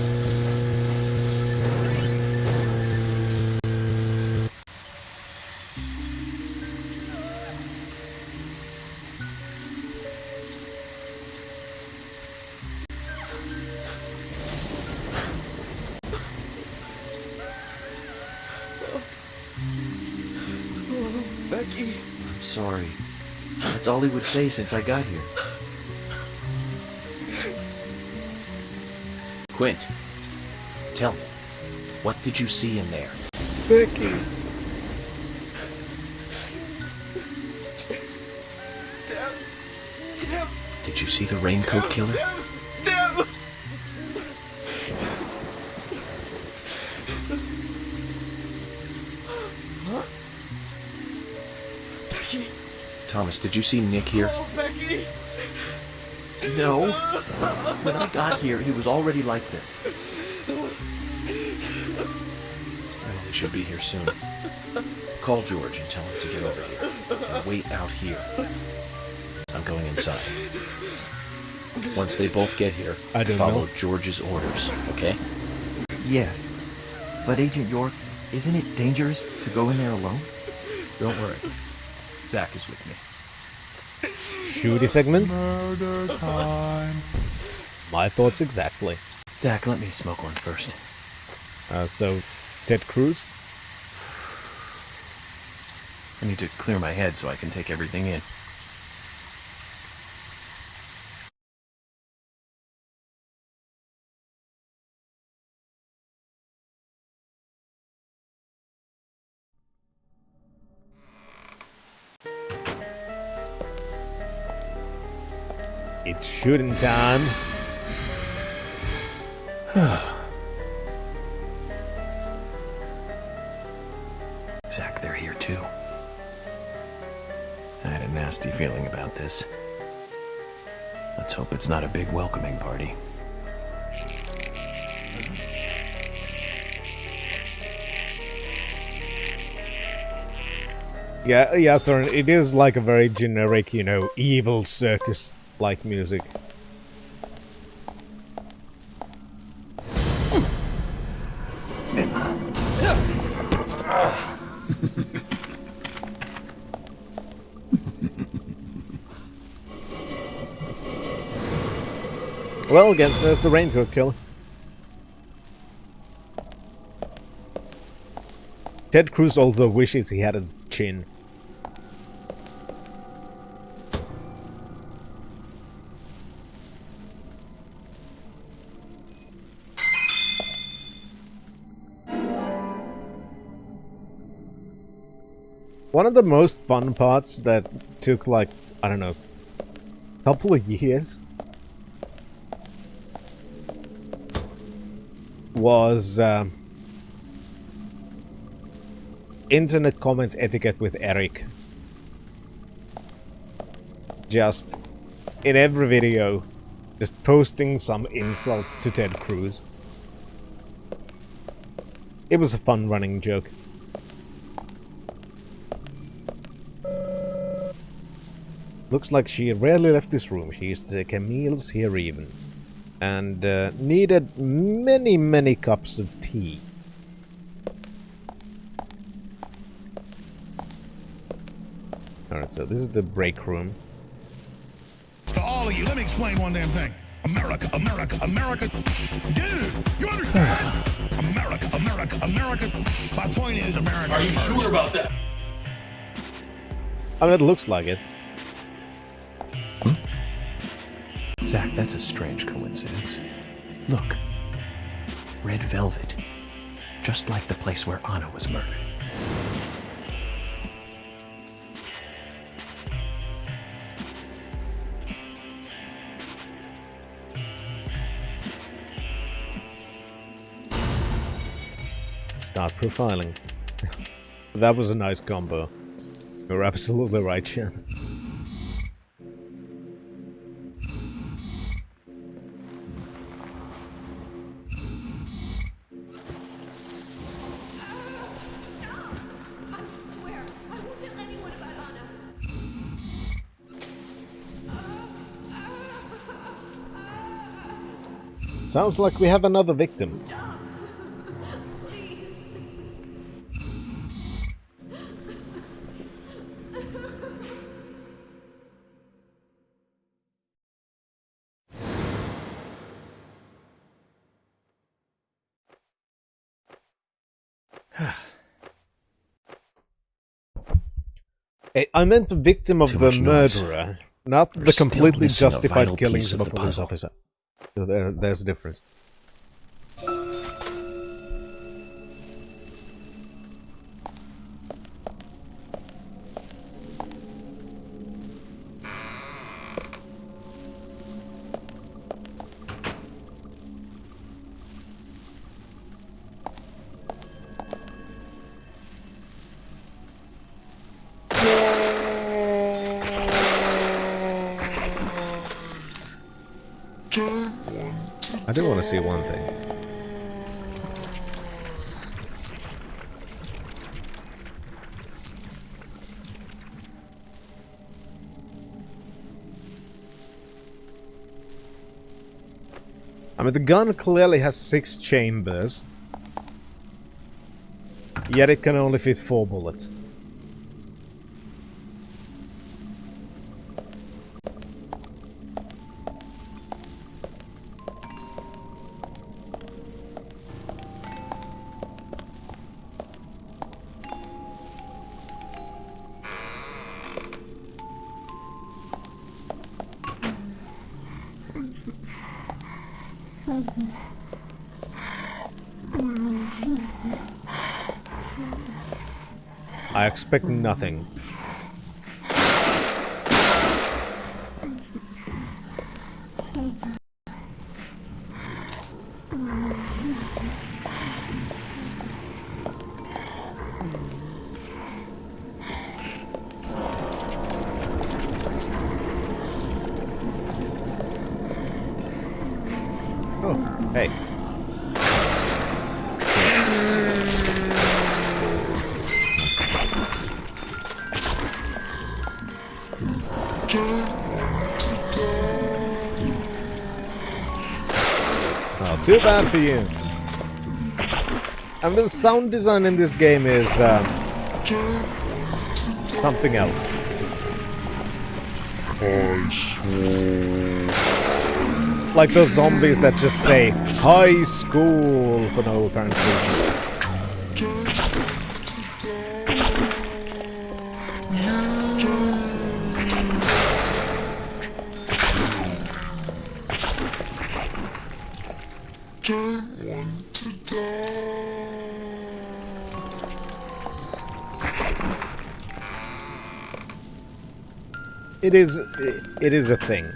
Becky. I'm sorry. That's all he would say since I got here. Quint, tell me, what did you see in there? Becky. Did you see the raincoat killer? Becky. Thomas, did you see Nick here? Oh, Becky. No. When I got here, he was already like this. Well, he should be here soon. Call George and tell him to get over here. And wait out here. I'm going inside. Once they both get here, follow George's orders, okay? Yes. But Agent York, isn't it dangerous to go in there alone? Don't worry. Zach is with me. Shooty segment? Murder time. My thoughts exactly. Zach, let me smoke one first. So, Ted Cruz? I need to clear my head so I can take everything in. It's shooting time. Zach, they're here too. I had a nasty feeling about this. Let's hope it's not a big welcoming party. Yeah, Thorn, it is like a very generic, you know, evil circus-like music. Well, I guess there's the raincoat killer. Ted Cruz also wishes he had his chin. One of the most fun parts that took like, I don't know, a couple of years was internet comment etiquette with Eric. Just in every video, just posting some insults to Ted Cruz. It was a fun running joke. Looks like she rarely left this room. She used to take her meals here even. And needed many, many cups of tea. Alright, so this is the break room. To all of you, let me explain one damn thing. America, America, America. Dude, you understand? America, America, America. My point is America. Are you sure about that? I mean, it looks like it. Zach, that's a strange coincidence. Look. Red velvet. Just like the place where Anna was murdered. Start profiling. That was a nice combo. You're absolutely right, Shan. Sounds like we have another victim. I meant the victim of Too the much noise. murderer, not We're the still completely missing a justified vital killings piece of of a the police puzzle. officer. So there's a difference. I do want to see one thing. I mean, the gun clearly has 6 chambers, yet it can only fit 4 bullets. I expect nothing. Oh, hey. Oh, too bad for you. I mean, the sound design in this game is something else. Like those zombies that just say high school for no apparent reason. It is a thing.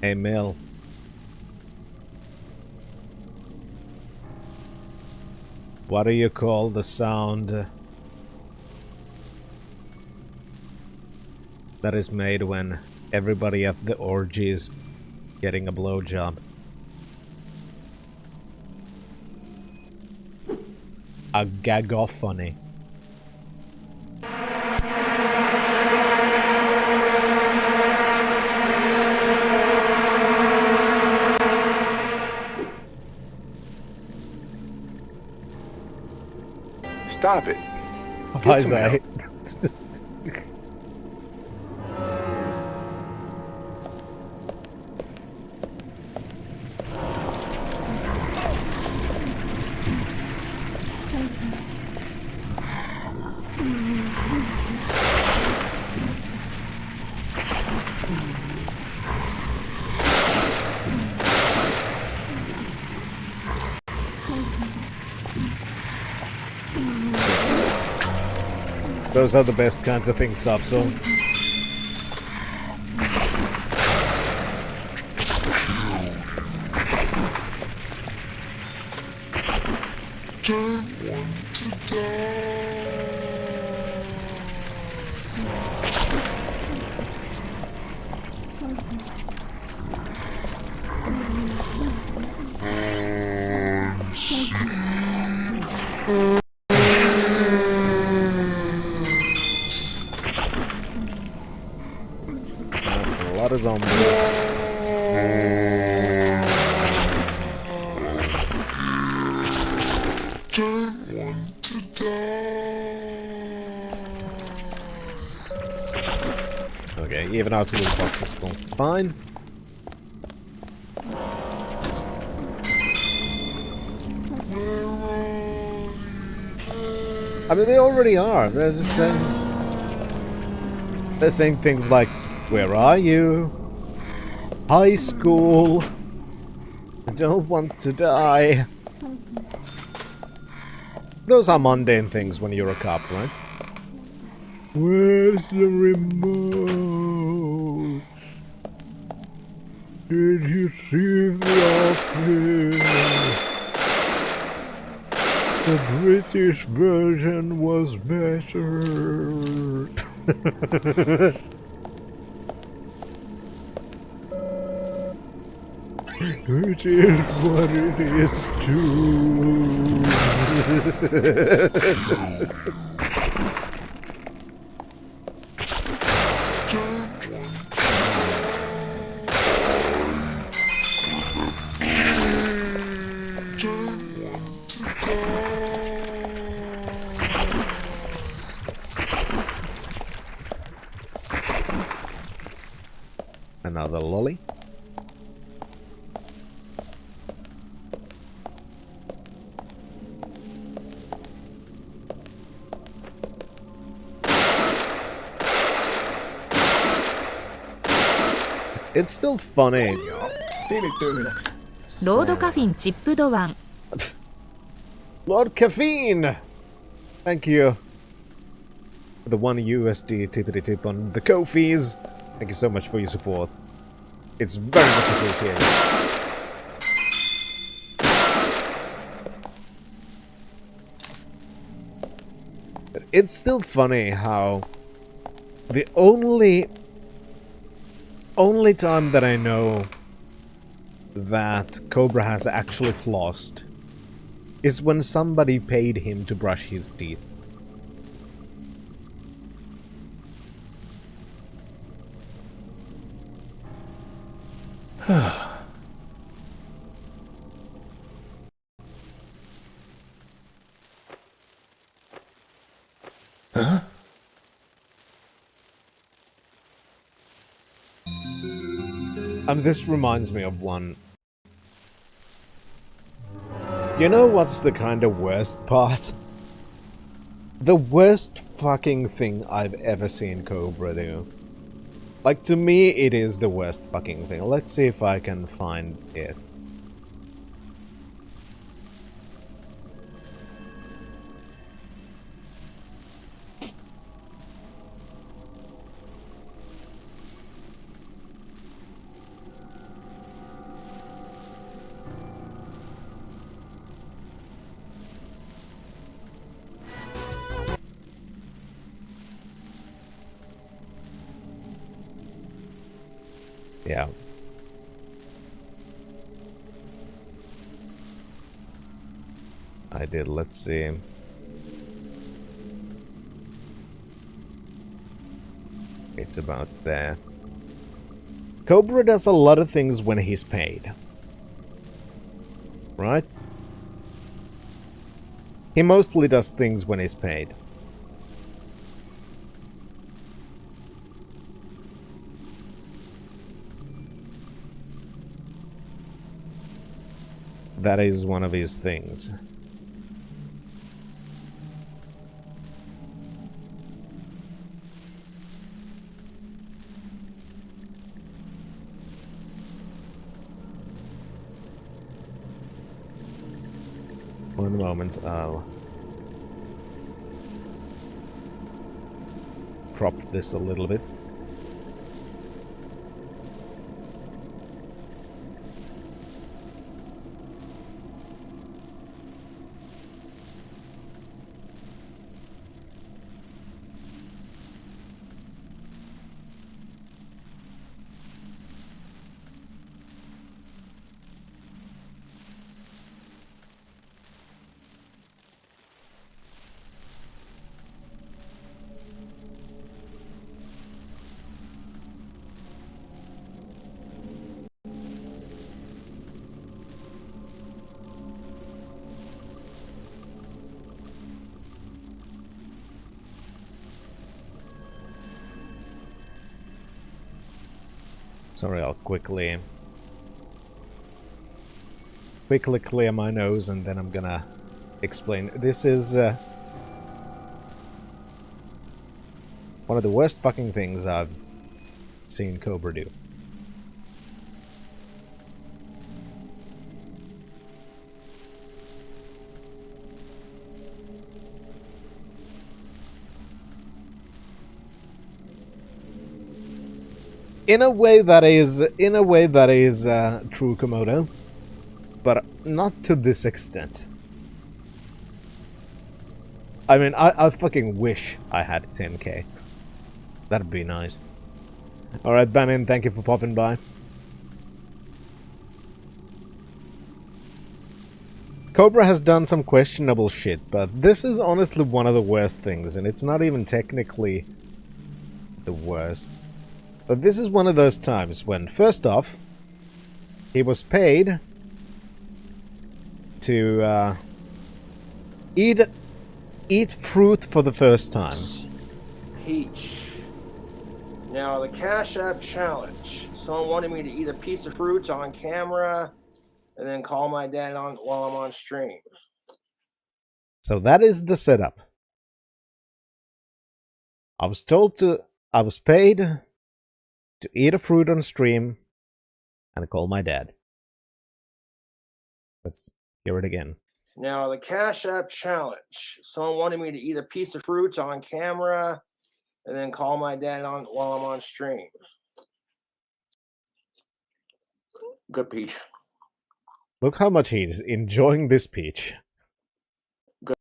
Hey, Mill. What do you call the sound that is made when everybody at the orgy is getting a blowjob? A gagophony. Stop it. Hi, Zai. Those are the best kinds of things, Sapso. That's a lot of zombies. Okay, even out loot boxes will be fine. I mean, they already are. They're saying things like, "Where are you? High school. I don't want to die." Those are mundane things when you're a cop, right? Where's the remote? Did you see the office? The British version was better. It is what it is too. Another lolly. It's still funny. Lord Caffeine Chipped One. Lord Caffeine! Thank you for the 1 USD tippity tip on the Ko-Fi's. Thank you so much for your support. It's very much appreciated. It's still funny how the only time that I know that Cobra has actually flossed is when somebody paid him to brush his teeth. Huh? This reminds me of one. You know what's the kind of worst part? The worst fucking thing I've ever seen Cobra do. Like, to me, it is the worst fucking thing. Let's see if I can find it. Yeah. I did, let's see. It's about there. Cobra does a lot of things when he's paid. Right? He mostly does things when he's paid. That is one of his things. One moment, I'll crop this a little bit. Sorry, I'll quickly clear my nose and then I'm gonna explain. This is one of the worst fucking things I've seen Cobra do. In a way that is true, Komodo, but not to this extent. I mean, I fucking wish I had 10k. That'd be nice. Alright, Bannon, thank you for popping by. Cobra has done some questionable shit, but this is honestly one of the worst things, and it's not even technically the worst. But this is one of those times when, first off, he was paid to eat fruit for the first time. Peach. Now, the Cash App Challenge. Someone wanted me to eat a piece of fruit on camera and then call my dad on while I'm on stream. So that is the setup. I was paid to eat a fruit on stream and call my dad. Let's hear it again. Now, the Cash App Challenge. Someone wanted me to eat a piece of fruit on camera and then call my dad on while I'm on stream. Good peach. Look how much he's enjoying this peach. Good.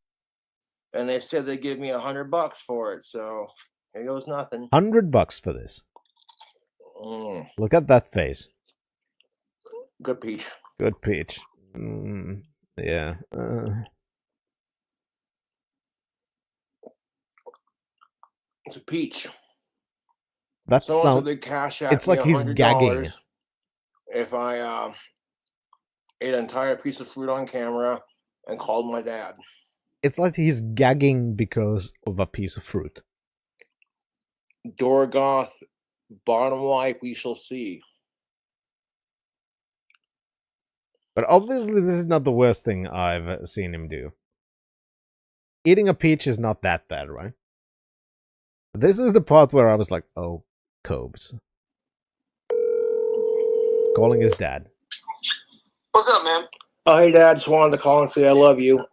And they said they'd give me $100 for it, so here goes nothing. $100 for this. Look at that face. Good peach. Good peach. Yeah. It's a peach. That sounds. It's like he's gagging. If I ate an entire piece of fruit on camera and called my dad. It's like he's gagging because of a piece of fruit. Dorgoth, bottom wipe, we shall see. But obviously this is not the worst thing I've seen him do. Eating a peach is not that bad, right? This is the part where I was like, oh, Cobes. Calling his dad. What's up, man? Oh, hey, Dad. Just wanted to call and say I love you.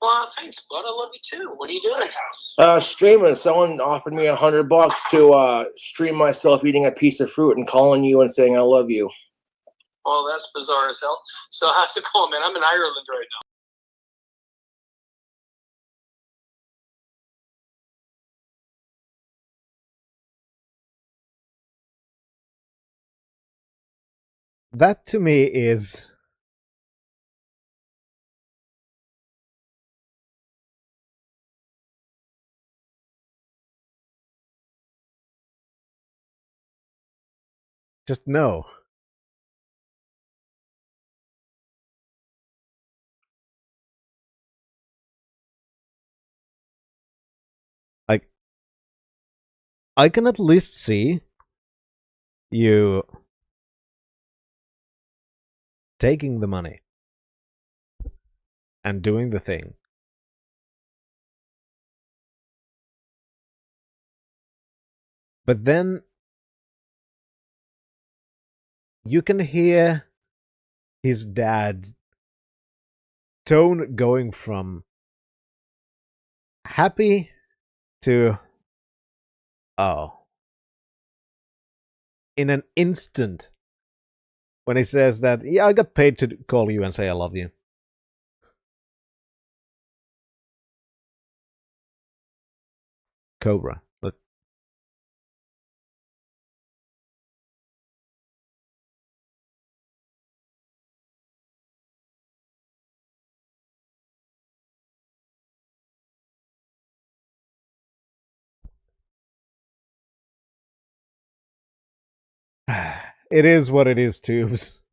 Well, thanks, bud. I love you too. What are you doing? Streaming. Someone offered me $100 to stream myself eating a piece of fruit and calling you and saying I love you. Well, that's bizarre as hell. So how's it going, man? I'm in Ireland right now. That to me is just no. Like, I can at least see you taking the money and doing the thing. But then you can hear his dad's tone going from happy to, oh, in an instant. When he says that, yeah, I got paid to call you and say I love you. Cobra. It is what it is, Tubes.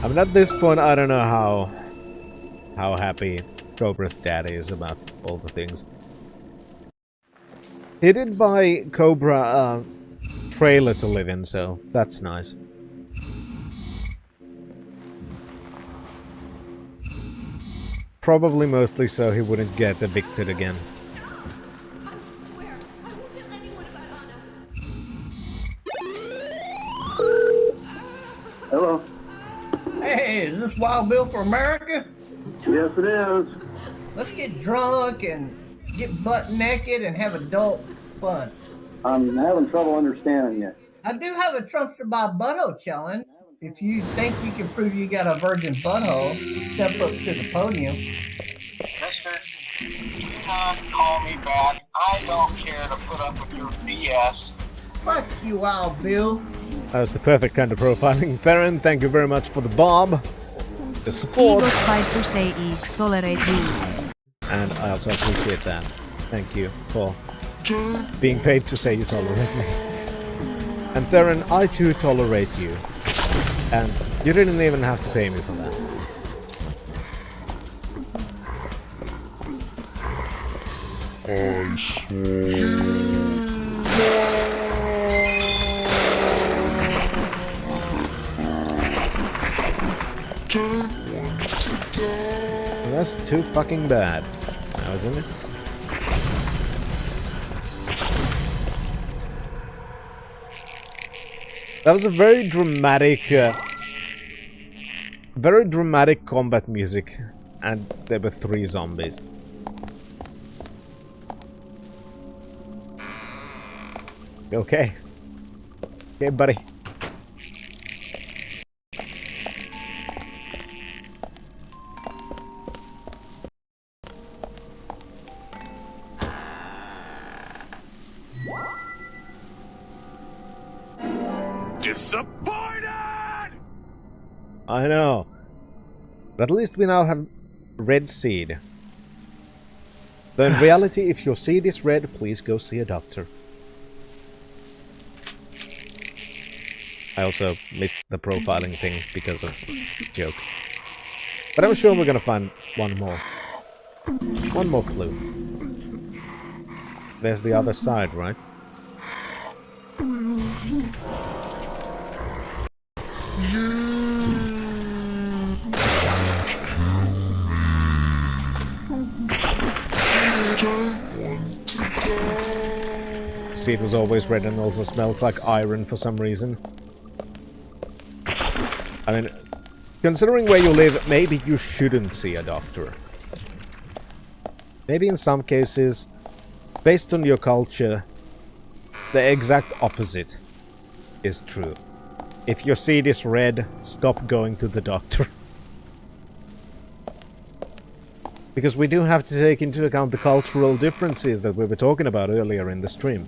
I mean, at this point, I don't know how happy Cobra's dad is about all the things. He did buy Cobra a trailer to live in, so that's nice. Probably mostly so he wouldn't get evicted again. Hello. Hey, is this Wild Bill for America? Yes, it is. Let's get drunk and get butt naked and have adult fun. I'm having trouble understanding you. I do have a Trumpster by Butthole challenge. If you think you can prove you got a virgin butthole, step up to the podium. Mister, do not call me back. I don't care to put up with your BS. Fuck you, Wild Bill. That was the perfect kind of profiling. Theron, thank you very much for the bob. The support. And I also appreciate that. Thank you for being paid to say you tolerate me. And Theron, I too tolerate you. And you didn't even have to pay me for that. I swear. That's too fucking bad. Now, isn't it? That was a very dramatic combat music, and there were 3 zombies. Okay. Okay, buddy. Disappointed! I know. But at least we now have red seed. Though in reality, if your seed is red, please go see a doctor. I also missed the profiling thing because of joke. But I'm sure we're gonna find one more. One more clue. There's the other side, right? Seed was always red and also smells like iron for some reason. I mean, considering where you live, maybe you shouldn't see a doctor. Maybe in some cases, based on your culture, the exact opposite is true. If your seed is red, stop going to the doctor. Because we do have to take into account the cultural differences that we were talking about earlier in the stream.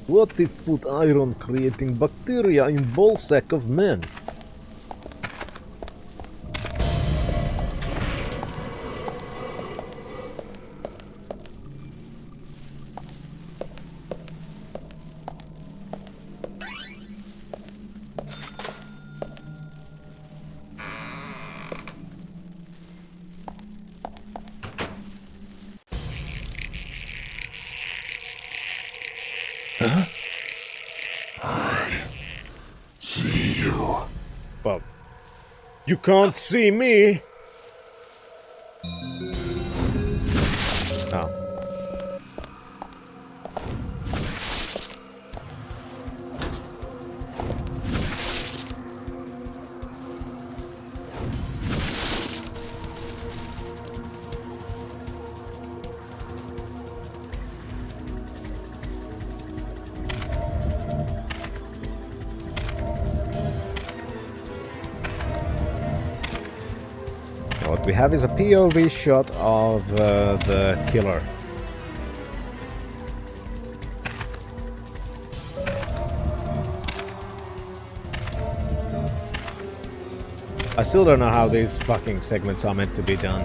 What if put iron creating bacteria in ballsack of men? Huh? I see you. Well, you can't see me. Oh. What we have is a POV shot of the killer. I still don't know how these fucking segments are meant to be done.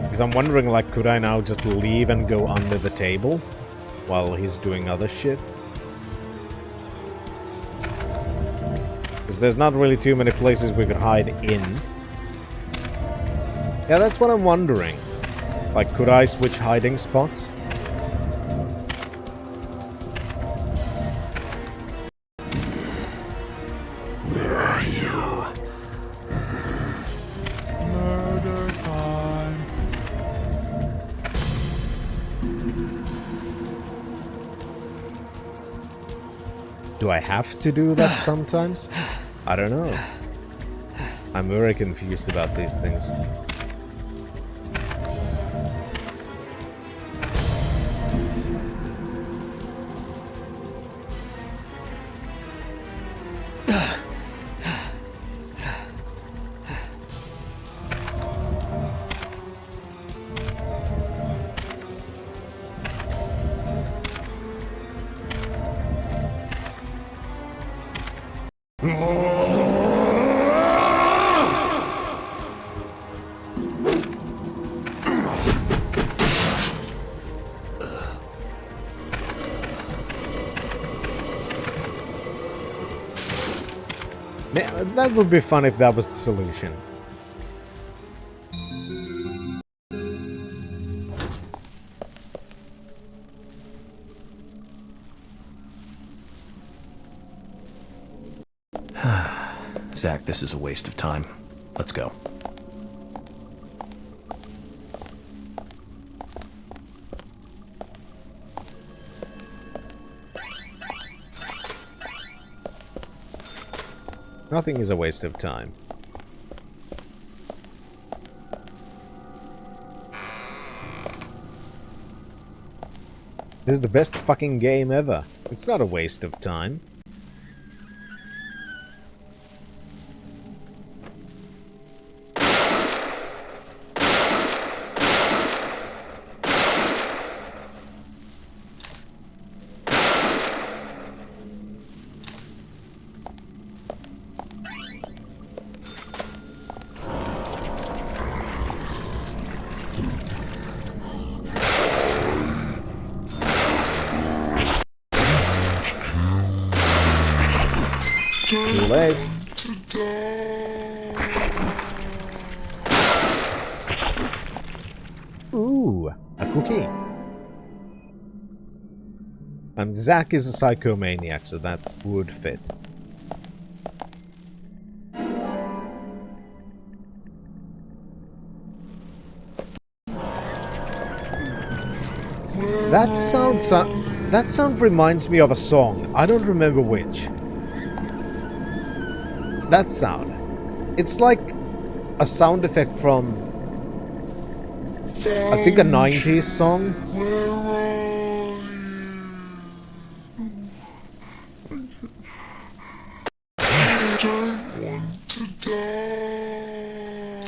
Because I'm wondering, like, could I now just leave and go under the table while he's doing other shit? Because there's not really too many places we could hide in. Yeah, that's what I'm wondering. Like, could I switch hiding spots? Where are you? Murder time. Do I have to do that sometimes? I don't know. I'm very confused about these things. That would be fun if that was the solution. Zach, this is a waste of time. Let's go. Nothing is a waste of time. This is the best fucking game ever. It's not a waste of time. Too late. Ooh, a cookie. And Zack is a psychomaniac, so that would fit. That sound reminds me of a song. I don't remember which. That sound. It's like a sound effect from, I think, a 90s song.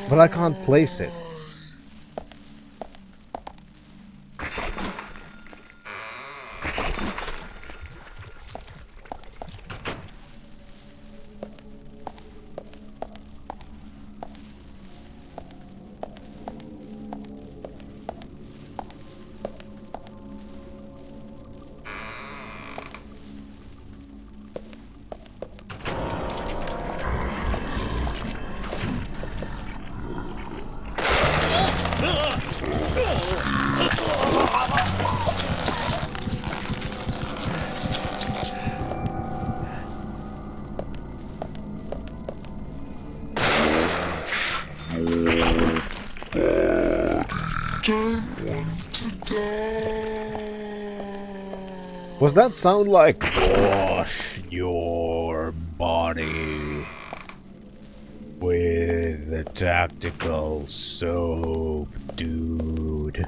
But I can't place it. Was that sound like wash your body with a tactical soap, dude?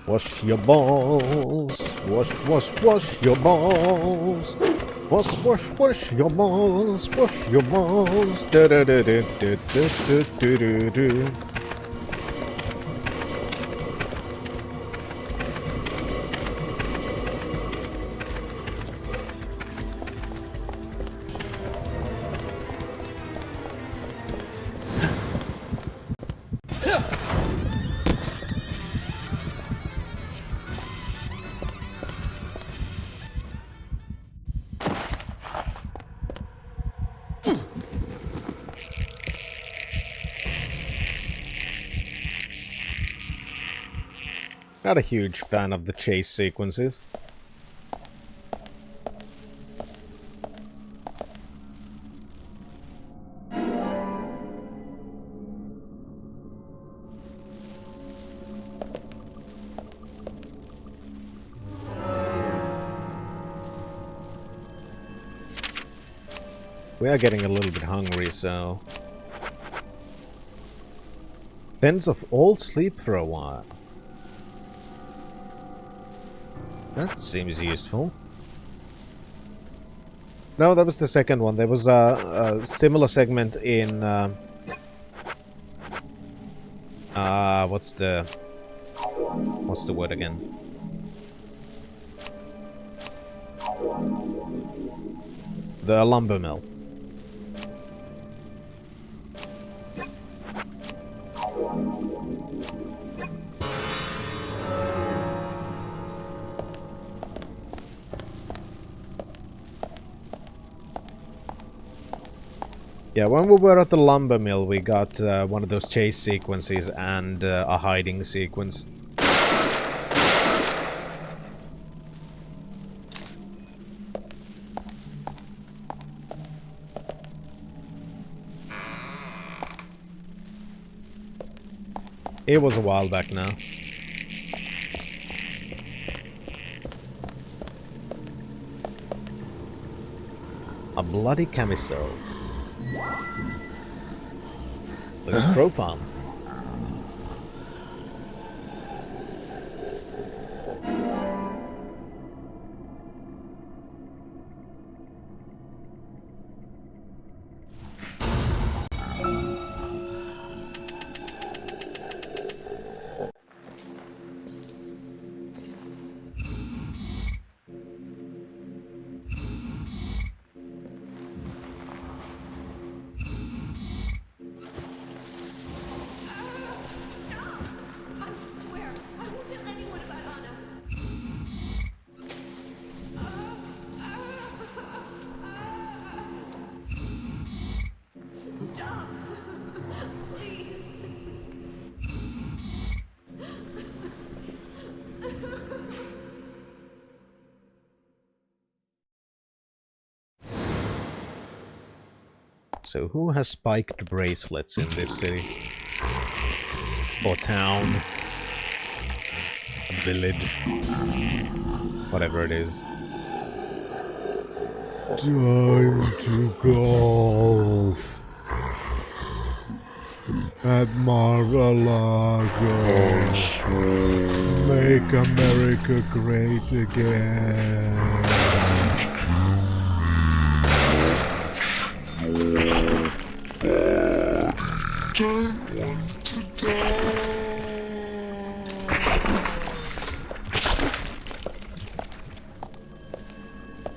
Wash your balls. Wash your balls. Wash your balls. Wash your balls. Da da da da da da da da da. Not a huge fan of the chase sequences. We are getting a little bit hungry, so... Fends of all sleep for a while. That seems useful. No, that was the second one. There was a similar segment in... what's the word again? The lumber mill. Yeah, when we were at the lumber mill, we got one of those chase sequences and a hiding sequence. It was a while back now. A bloody camisole. Looks profile. So who has spiked bracelets in this city? Or town? Village? Whatever it is. Time to golf at Mar-a-Lago. Make America great again.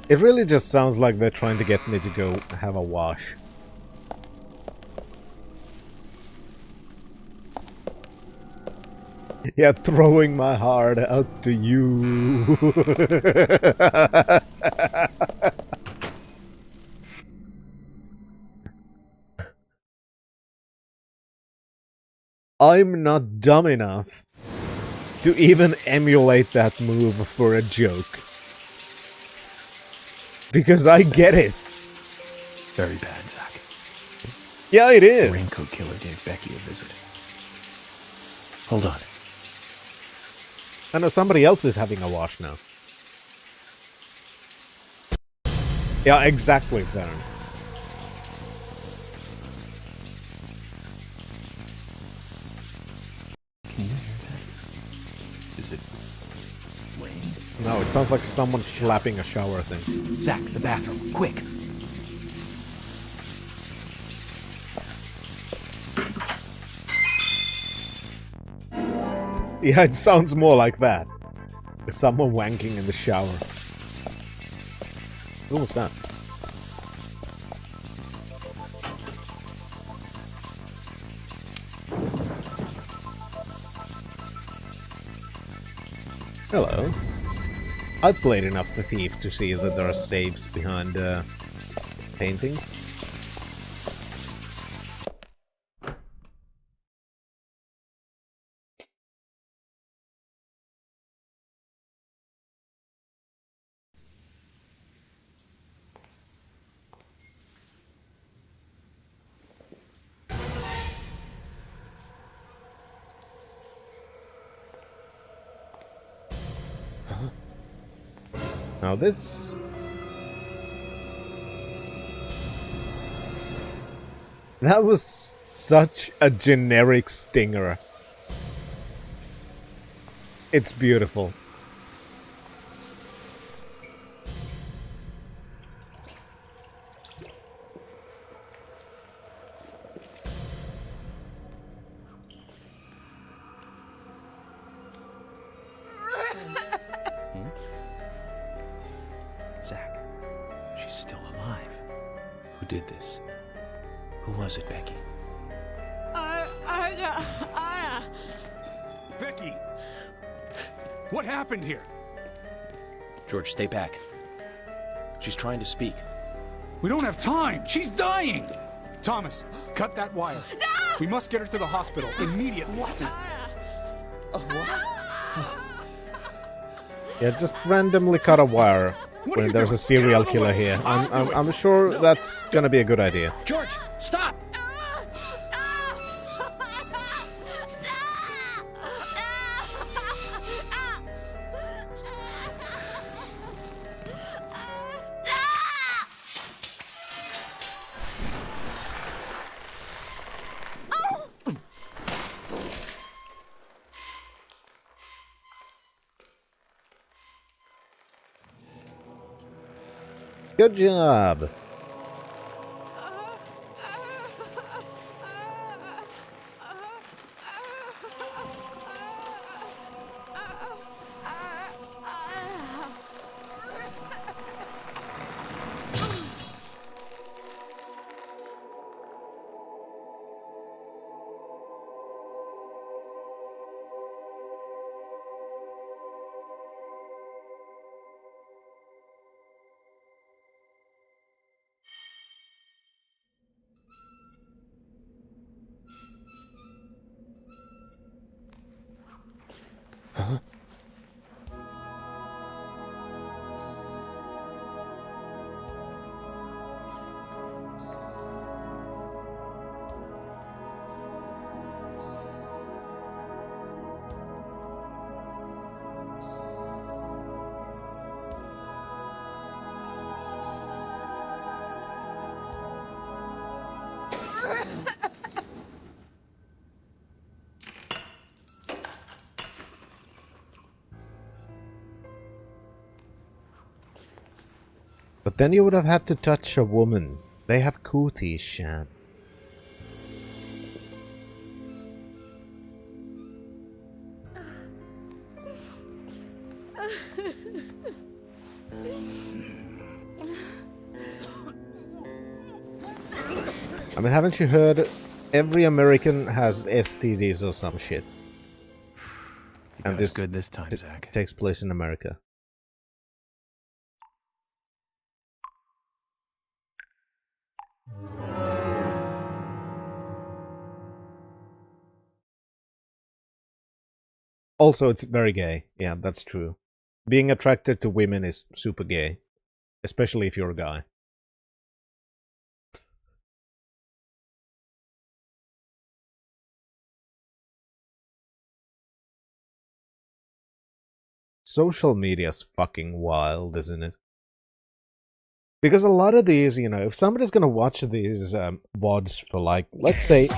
It really just sounds like they're trying to get me to go have a wash. Yeah, throwing my heart out to you. I'm not dumb enough to even emulate that move for a joke. Because I get it. Very bad, Zach. Yeah, it is. The raincoat killer gave Becky a visit. Hold on. I know somebody else is having a wash now. Yeah, exactly, Theron. Can you hear that? Is Is it rain? No, it sounds like someone slapping a shower thing. Zach, the bathroom, quick! Yeah, it sounds more like that. Someone wanking in the shower. What was that? Hello. I've played enough The Thief to see that there are saves behind paintings. Now this... That was such a generic stinger. It's beautiful. Zach, she's still alive. Who did this? Who was it, Becky? Becky! What happened here? George, stay back. She's trying to speak. We don't have time! She's dying! Thomas, cut that wire. No! We must get her to the hospital immediately. What? Yeah, just randomly cut a wire when there's a serial killer here. I'm sure that's gonna be a good idea. George, stop! Good job. Huh? But then you would have had to touch a woman. They have cooties, Shan. I mean, haven't you heard every American has STDs or some shit? And this good this time, Zach. Takes place in America. Also, it's very gay. Yeah, that's true. Being attracted to women is super gay. Especially if you're a guy. Social media's fucking wild, isn't it? Because a lot of these, you know, if somebody's gonna watch these VODs for like, let's say,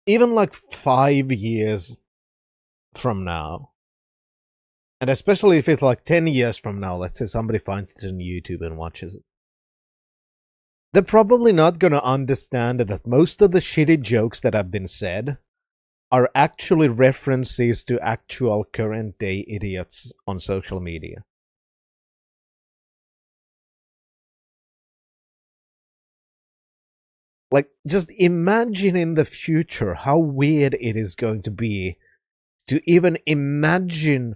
even like 5 years from now, and especially if it's like 10 years from now, let's say somebody finds this on YouTube and watches it, they're probably not gonna understand that most of the shitty jokes that have been said are actually references to actual current day idiots on social media. Like, just imagine in the future how weird it is going to be to even imagine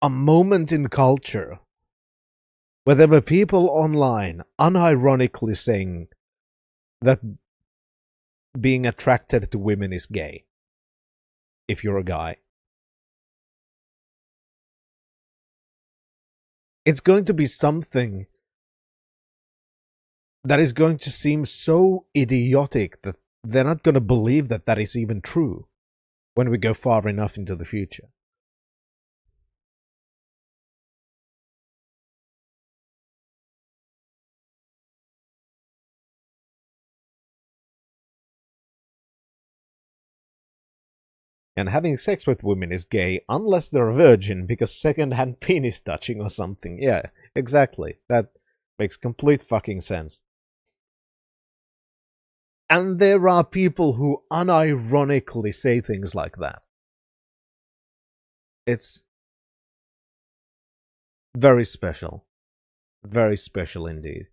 a moment in culture where there were people online unironically saying that being attracted to women is gay, if you're a guy. It's going to be something that is going to seem so idiotic that they're not going to believe that that is even true when we go far enough into the future. And having sex with women is gay unless they're a virgin, because second-hand penis touching or something. Yeah, exactly. That makes complete fucking sense. And there are people who unironically say things like that. It's very special. Very special indeed.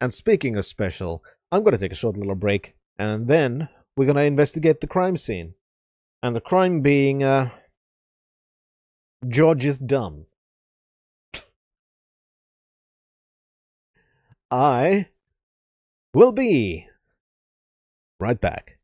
And speaking of special, I'm going to take a short little break, and then we're going to investigate the crime scene. And the crime being, George is dumb. I will be right back.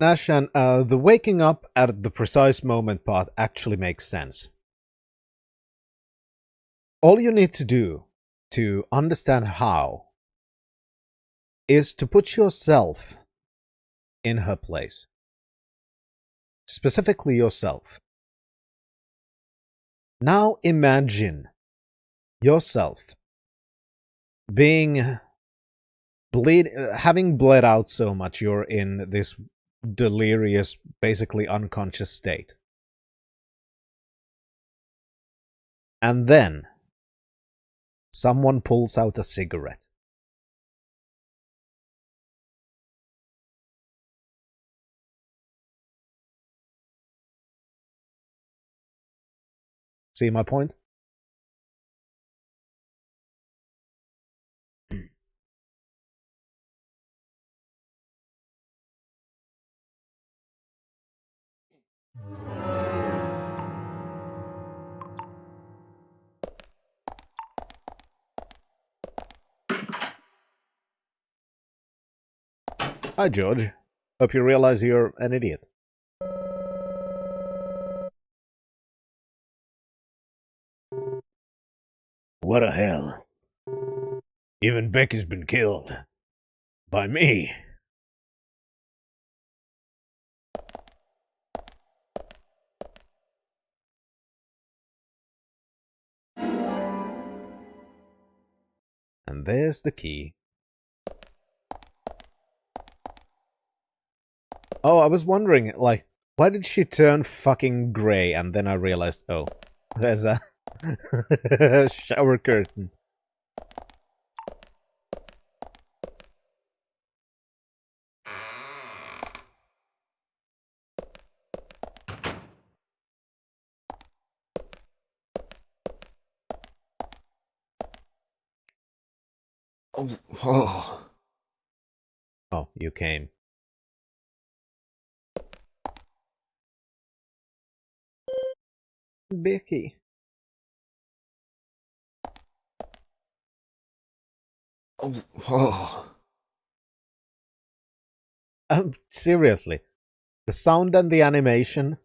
Nashan, the waking up at the precise moment part actually makes sense. All you need to do to understand how is to put yourself in her place. Specifically yourself. Now imagine yourself being having bled out so much you're in this delirious, basically unconscious state. And then someone pulls out a cigarette. See my point? Hi, George. Hope you realize you're an idiot. What a hell. Even Becky's been killed. By me. And there's the key. Oh, I was wondering, like, why did she turn fucking grey? And then I realized, oh, there's a shower curtain. Oh, oh, you came. Becky. Oh. Seriously. The sound and the animation.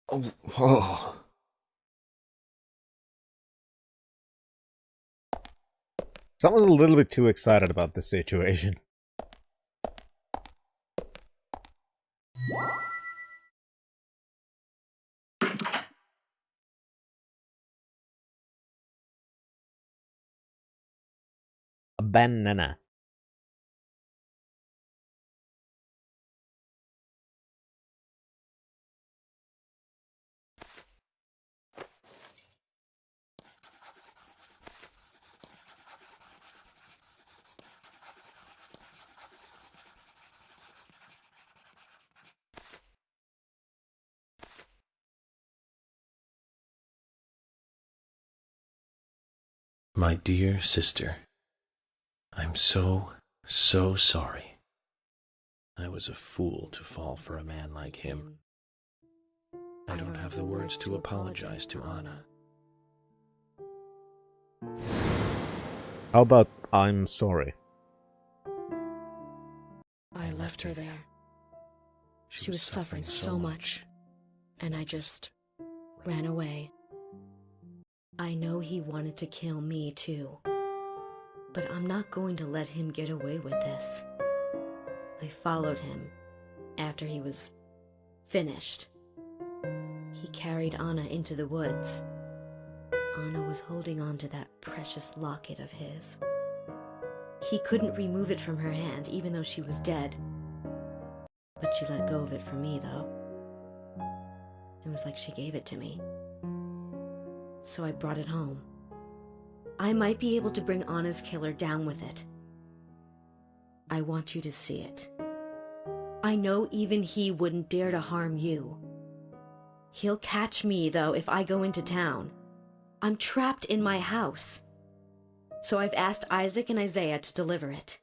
Oh. Someone's a little bit too excited about this situation. A banana. My dear sister, I'm so sorry. I was a fool to fall for a man like him. I don't have the words to apologize to Anna. How about I'm sorry? I left her there. She was suffering so much, and I just ran away. I know he wanted to kill me too, but I'm not going to let him get away with this. I followed him after he was finished. He carried Anna into the woods. Anna was holding on to that precious locket of his. He couldn't remove it from her hand, even though she was dead. But she let go of it for me, though. It was like she gave it to me. So I brought it home. I might be able to bring Anna's killer down with it. I want you to see it. I know even he wouldn't dare to harm you. He'll catch me, though, if I go into town. I'm trapped in my house. So I've asked Isaac and Isaiah to deliver it.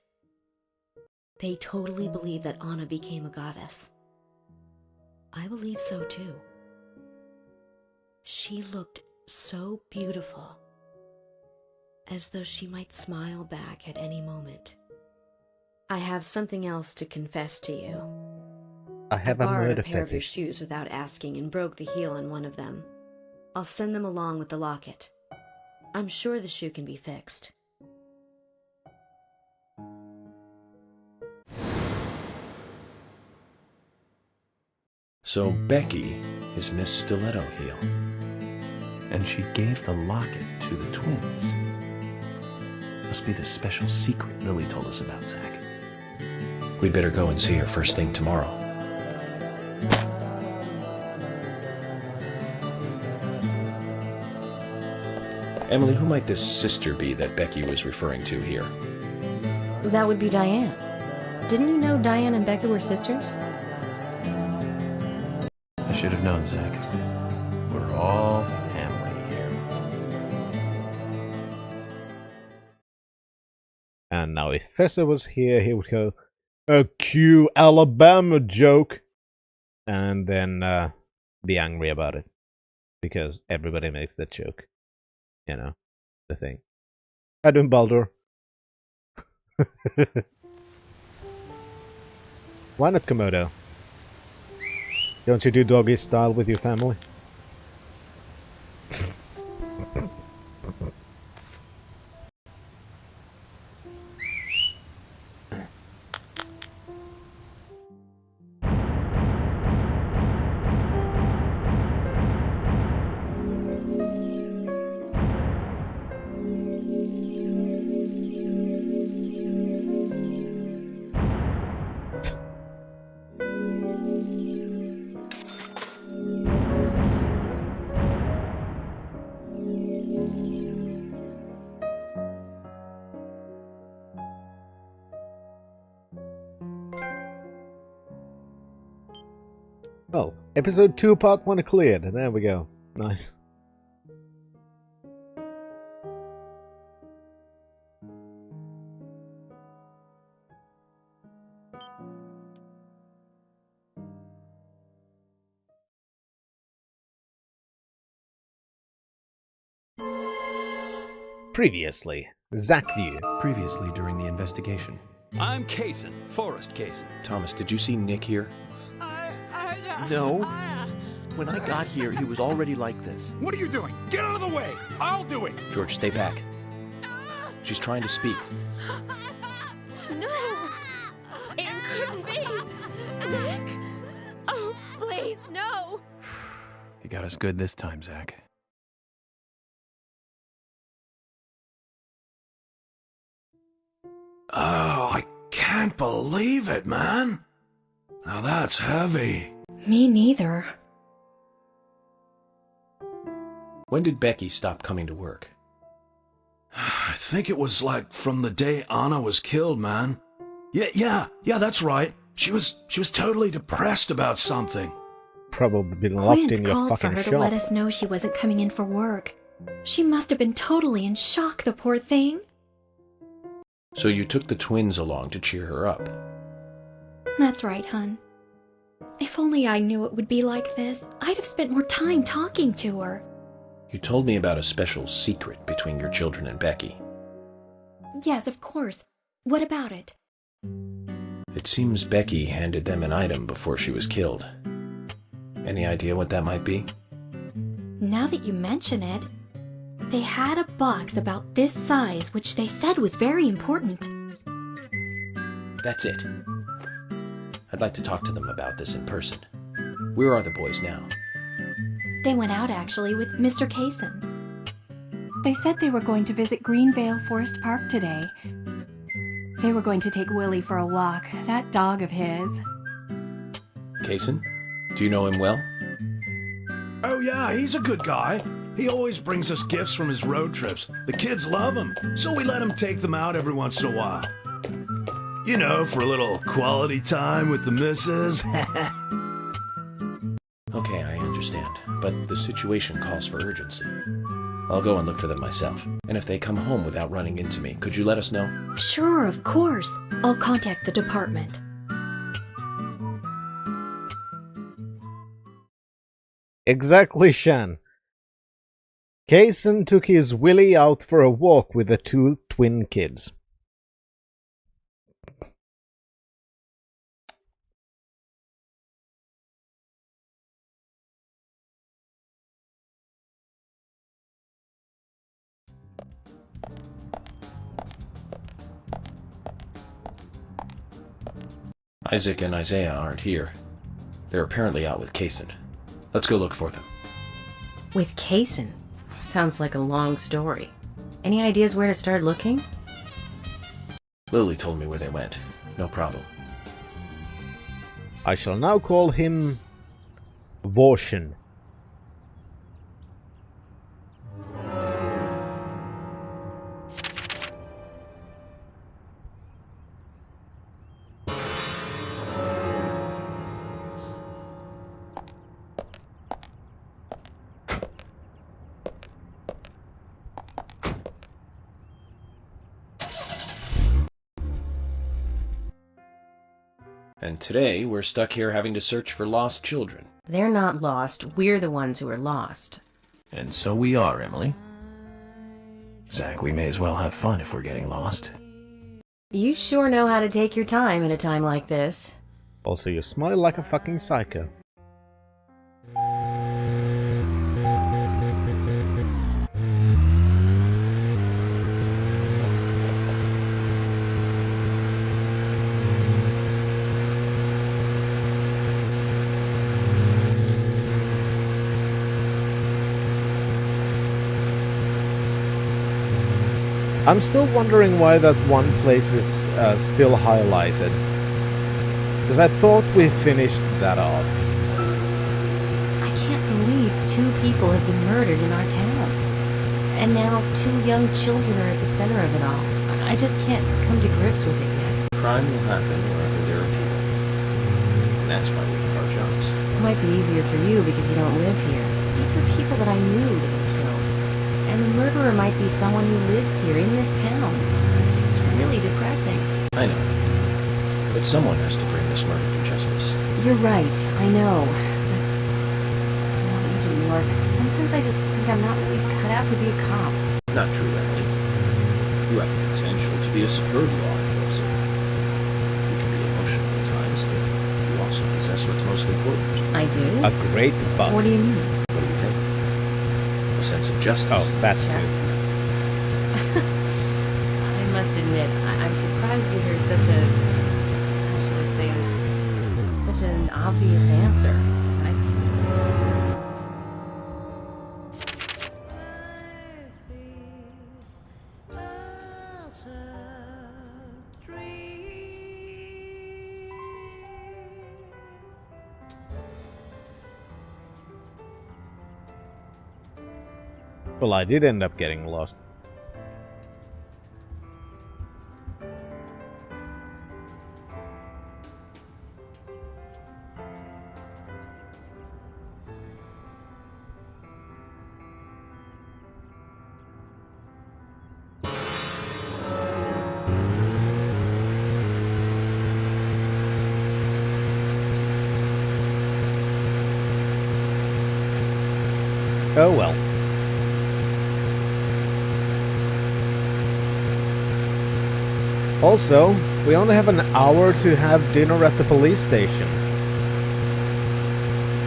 They totally believe that Anna became a goddess. I believe so, too. She looked so beautiful, as though she might smile back at any moment. I have something else to confess to you. I have a borrowed murder a pair of your fetish. shoes without asking and broke the heel on one of them. I'll send them along with the locket. I'm sure the shoe can be fixed. So Becky is Miss Stiletto Heel. And she gave the locket to the twins. Must be the special secret Lily told us about, Zach. We'd better go and see her first thing tomorrow. Emily, who might this sister be that Becky was referring to here? That would be Diane. Didn't you know Diane and Becca were sisters? I should have known, Zach. We're all family here. And now if Fessa was here, he would go, a cue Alabama joke. And then be angry about it. Because everybody makes that joke. You know, the thing. How doing, Baldur? Why not Komodo? Don't you do doggy style with your family? Oh, episode 2, part 1 cleared. There we go. Nice. Previously, Zach View. Previously during the investigation. I'm Kaysen, Forrest Kaysen. Thomas, did you see Nick here? No. When I got here, he was already like this. What are you doing? Get out of the way! I'll do it! George, stay back. She's trying to speak. No! It couldn't be! Nick! Oh, please, no! You got us good this time, Zach. Oh, I can't believe it, man. Now that's heavy. Me neither. When did Becky stop coming to work? I think it was like from the day Anna was killed, man. Yeah, that's right. She was totally depressed about something. Probably been locked Quint in your called for fucking her shop. to let us know she wasn't coming in for work. She must have been totally in shock, the poor thing. So you took the twins along to cheer her up. That's right, hun. If only I knew it would be like this, I'd have spent more time talking to her. You told me about a special secret between your children and Becky. Yes, of course. What about it? It seems Becky handed them an item before she was killed. Any idea what that might be? Now that you mention it, they had a box about this size which they said was very important. That's it. I'd like to talk to them about this in person. Where are the boys now? They went out, actually, with Mr. Kaysen. They said they were going to visit Greenvale Forest Park today. They were going to take Willie for a walk, that dog of his. Kaysen? Do you know him well? Oh yeah, he's a good guy. He always brings us gifts from his road trips. The kids love him, so we let him take them out every once in a while. You know, for a little quality time with the missus. Okay, I understand, but the situation calls for urgency. I'll go and look for them myself. And if they come home without running into me, could you let us know? Sure, of course. I'll contact the department. Exactly, Shan. Kaysen took his Willie out for a walk with the two twin kids. Isaac and Isaiah aren't here. They're apparently out with Kaysen. Let's go look for them. With Kaysen? Sounds like a long story. Any ideas where to start looking? Lily told me where they went. No problem. I shall now call him Vorshin. And today, we're stuck here having to search for lost children. They're not lost. We're the ones who are lost. And so we are, Emily. Zach, we may as well have fun if we're getting lost. You sure know how to take your time at a time like this. Also, you smile like a fucking psycho. I'm still wondering why that one place is still highlighted. Because I thought we finished that off. I can't believe 2 people have been murdered in our town. And now 2 young children are at the center of it all. I just can't come to grips with it yet. Crime will happen wherever there are people. And that's why we have our jobs. It might be easier for you because you don't live here. These were people that I knew that were killed. And the murderer might be someone who lives here in this town. It's really depressing. I know. But someone has to bring this murder to justice. You're right, I know. But, Agent York, sometimes I just think I'm not really cut out to be a cop. Not true, Emily. You have the potential to be a superb law enforcer. You can be emotional at times, but you also possess what's most important. I do? A great butt. What do you mean? What do you think? A sense of justice. Oh, that's too. I must admit, I'm surprised to hear such a, how should I say this, such an obvious answer. Well, I did end up getting lost. Oh well. Also, we only have an hour to have dinner at the police station.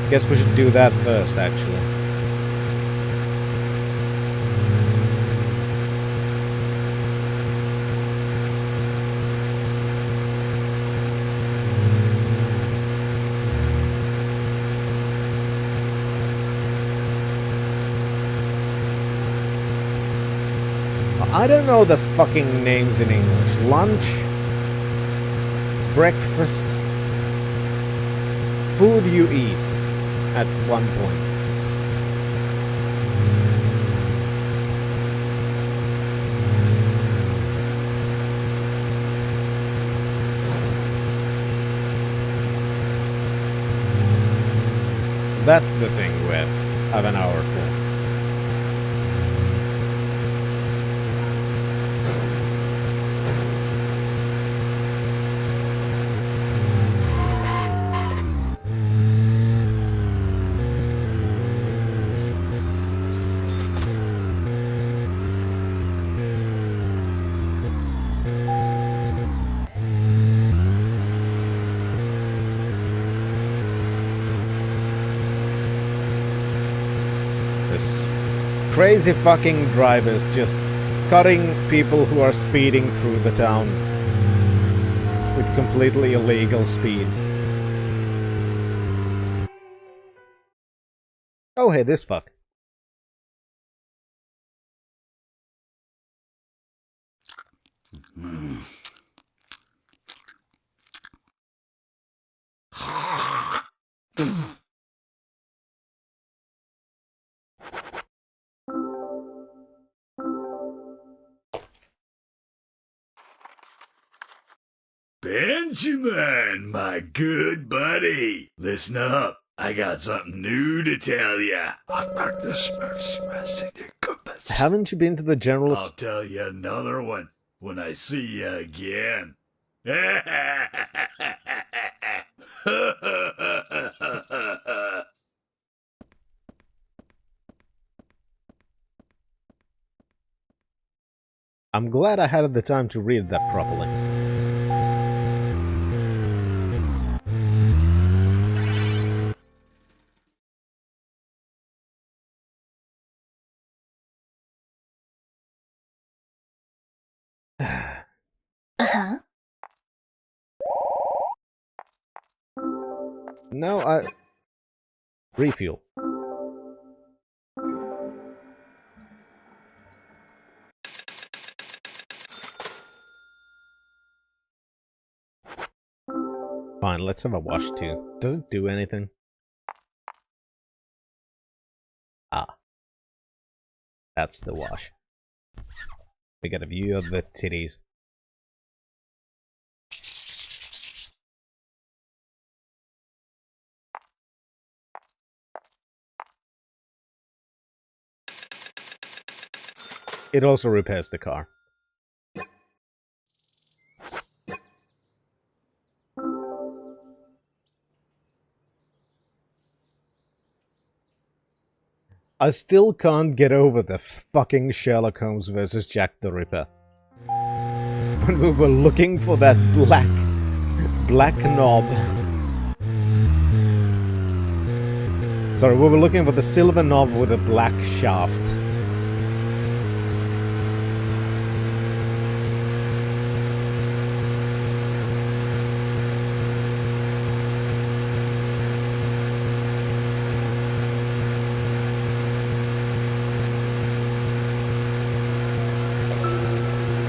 Guess we should do that first, actually. I don't know the fucking names in English. Lunch, breakfast, food you eat at one point. That's the thing we have an hour for. Crazy fucking drivers just cutting people who are speeding through the town. with completely illegal speeds. Oh, hey, this fuck. Benjamin, my good buddy. Listen up. I got something new to tell ya. Haven't you been to the general... I'll tell you another one when I see you again. I'm glad I had the time to read that properly. Uh-huh. No, I... Refuel. Fine, let's have a wash too. Does it do anything? Ah. That's the wash. We get a view of the titties. It also repairs the car. I still can't get over the fucking Sherlock Holmes versus Jack the Ripper. When we were looking for that black knob. Sorry, we were looking for the silver knob with a black shaft.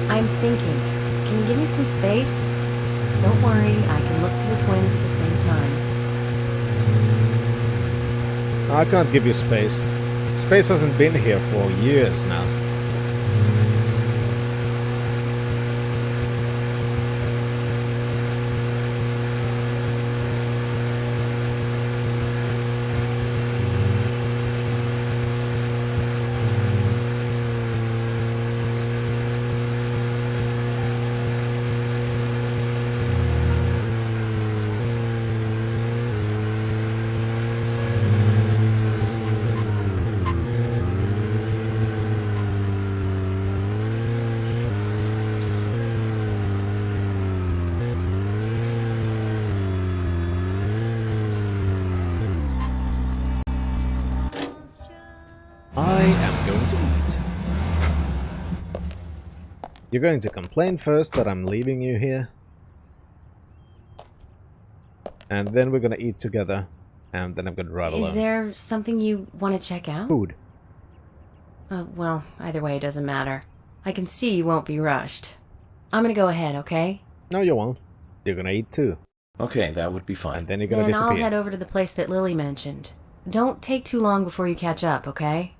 I'm thinking. Can you give me some space? Don't worry, I can look for the twins at the same time. I can't give you space. Space hasn't been here for years now. I am going to eat. You're going to complain first that I'm leaving you here. And then we're gonna eat together. And then I'm gonna drive alone. Is there something you want to check out? Food. Well, either way, it doesn't matter. I can see you won't be rushed. I'm gonna go ahead, okay? No, you won't. You're gonna eat too. Okay, that would be fine. And then you're gonna Then disappear. I'll head over to the place that Lily mentioned. Don't take too long before you catch up, okay?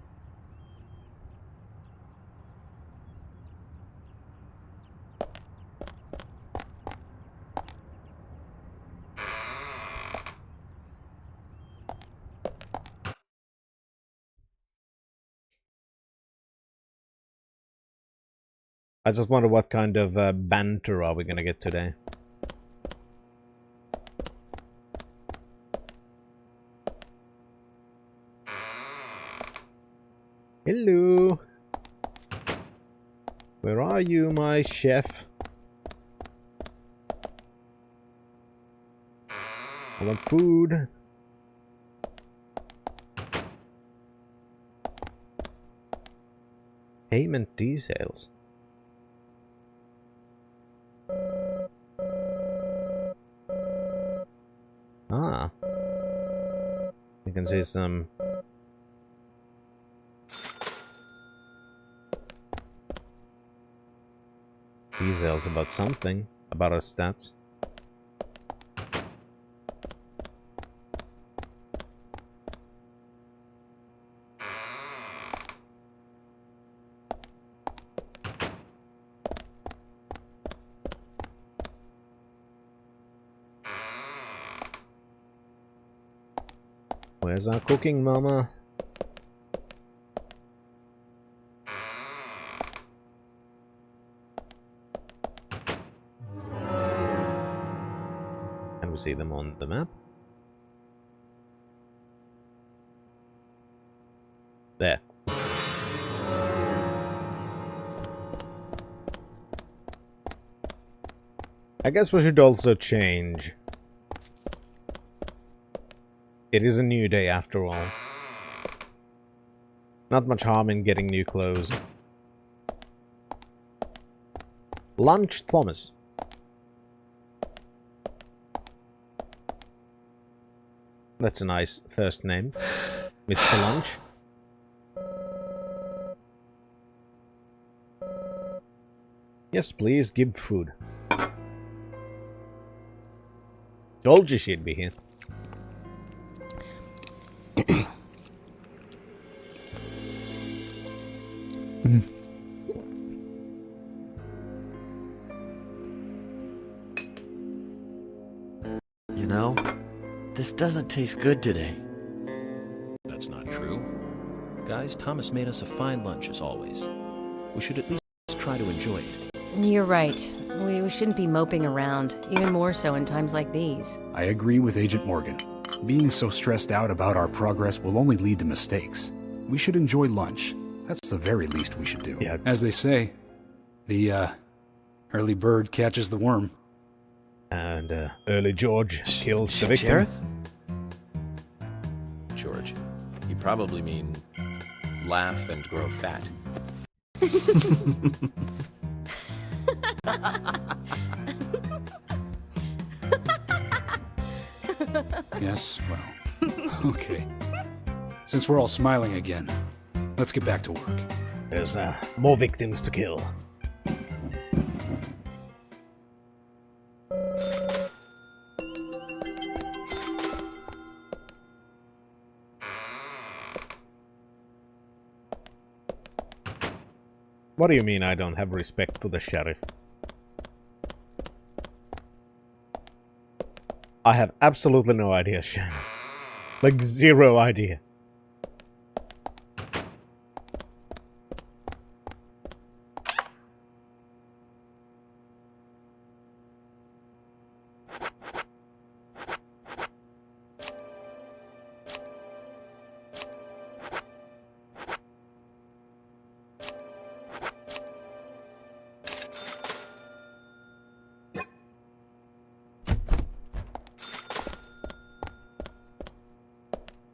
I just wonder what kind of banter are we gonna get today. Hello. Where are you, my chef? I want food. Payment details. can see some... details about something, about our stats. Where's our cooking, mama? Can we see them on the map? There. I guess we should also change. It is a new day after all. Not much harm in getting new clothes. Lunch Thomas. That's a nice first name. Mr. Lunch. Yes, please, give food. Told you she'd be here. You know, this doesn't taste good today. That's not true. Guys, Thomas made us a fine lunch as always. We should at least try to enjoy it. You're right. We shouldn't be moping around, even more so in times like these. I agree with Agent Morgan. Being so stressed out about our progress will only lead to mistakes. We should enjoy lunch. That's the very least we should do. Yeah. As they say, the early bird catches the worm. And early George kills the victim. Sheriff? George, you probably mean laugh and grow fat. Yes, well, okay. Since we're all smiling again, let's get back to work. There's more victims to kill. What do you mean I don't have respect for the sheriff? I have absolutely no idea, Shannon. Like, zero idea.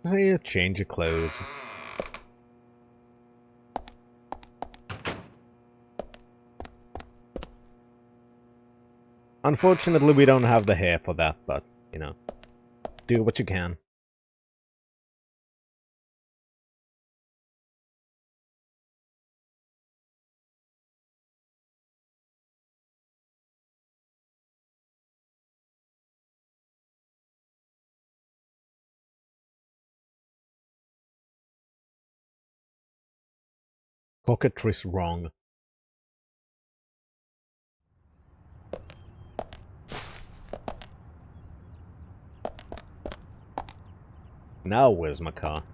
Say a change of clothes. Unfortunately, we don't have the hair for that, but, you know, do what you can. Cockatrice wrong. Now where's my car?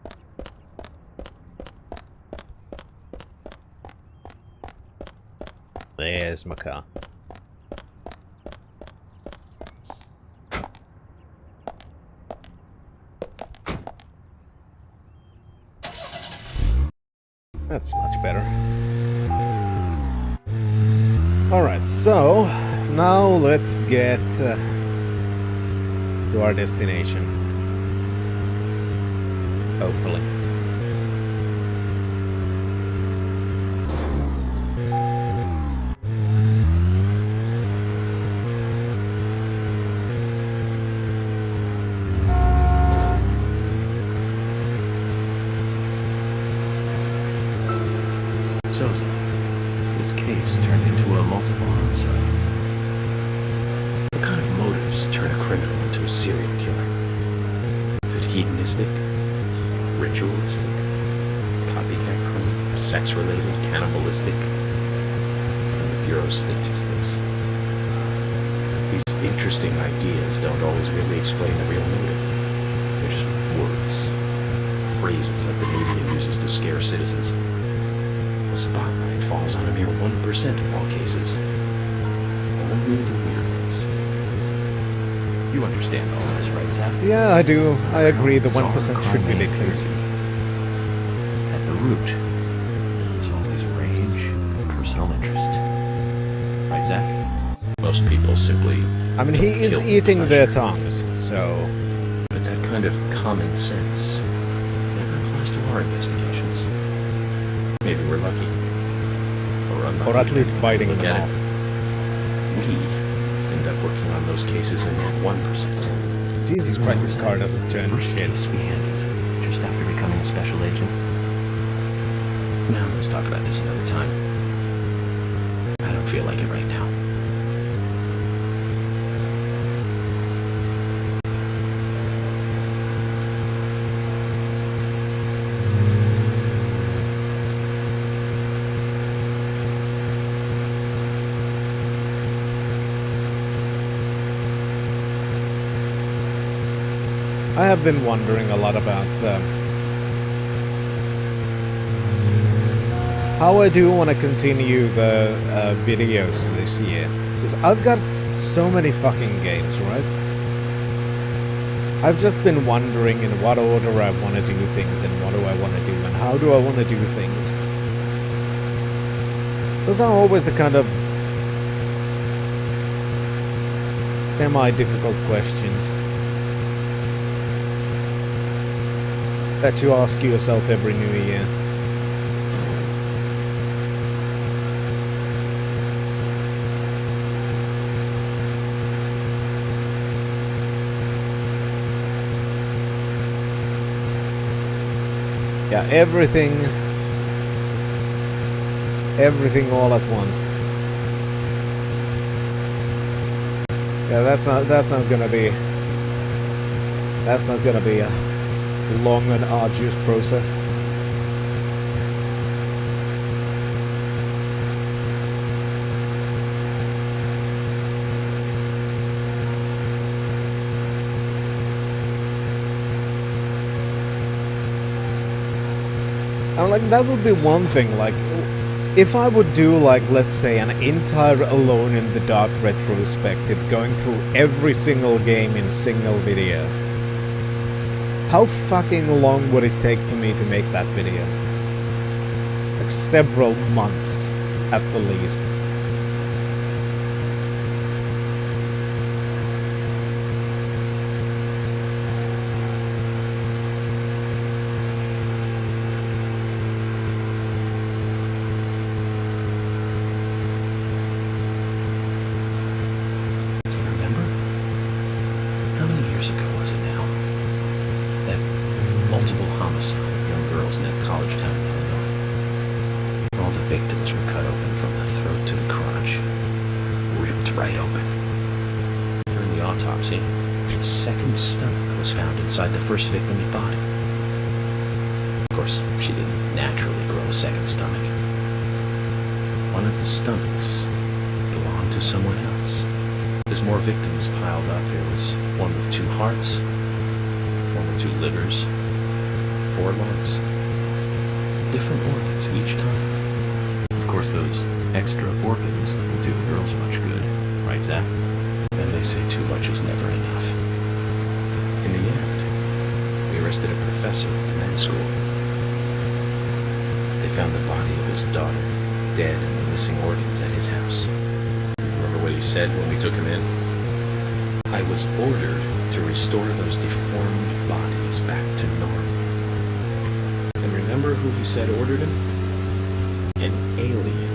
There's my car. That's much better. Alright, so now let's get to our destination. Hopefully. a serial killer? Is it hedonistic? Ritualistic? Copycat crime? Sex-related? Cannibalistic? From the Bureau's statistics. These interesting ideas don't always really explain the real motive. They're just words. Phrases that the media uses to scare citizens. The spotlight falls on a mere 1% of all cases. Only the weird ones. You understand all this, right, Zach? Yeah, I do. I agree the 1% should be victims. At the root, there's always rage and personal interest. Right, Zach? Most people simply... I mean, he is eating their tongues, so... But that kind of common sense never applies to our investigations. Maybe we're lucky. Or unlucky. Or at least biting them off. We end up working on those cases in that 1%. Jesus Christ, this car doesn't turn First shit. case we handled just after becoming a special agent. Now, let's talk about this another time. I don't feel like it right now. I have been wondering a lot about how I do want to continue the videos this year. Because I've got so many fucking games, right? I've just been wondering in what order I want to do things and what do I want to do and how do I want to do things. Those are always the kind of semi-difficult questions that you ask yourself every new year. Yeah, everything all at once. Yeah, that's not gonna be a long and arduous process. I'm like, that would be one thing, like, if I would do, like, let's say, an entire Alone in the Dark retrospective, going through every single game in single video. How fucking long would it take for me to make that video? Like several months, at the least. Inside the first victim's body. Of course, she didn't naturally grow a second stomach. One of the stomachs belonged to someone else. As more victims piled up, there was one with 2 hearts, one with 2 livers, 4 lungs. Different organs each time. Of course, those extra organs didn't do the girls much good, right, Zach? And they say too much is never enough. In the end, we arrested a professor at the men's school. They found the body of his daughter, dead and the missing organs at his house. Remember what he said when we took him in? I was ordered to restore those deformed bodies back to normal. And remember who he said ordered him? An alien.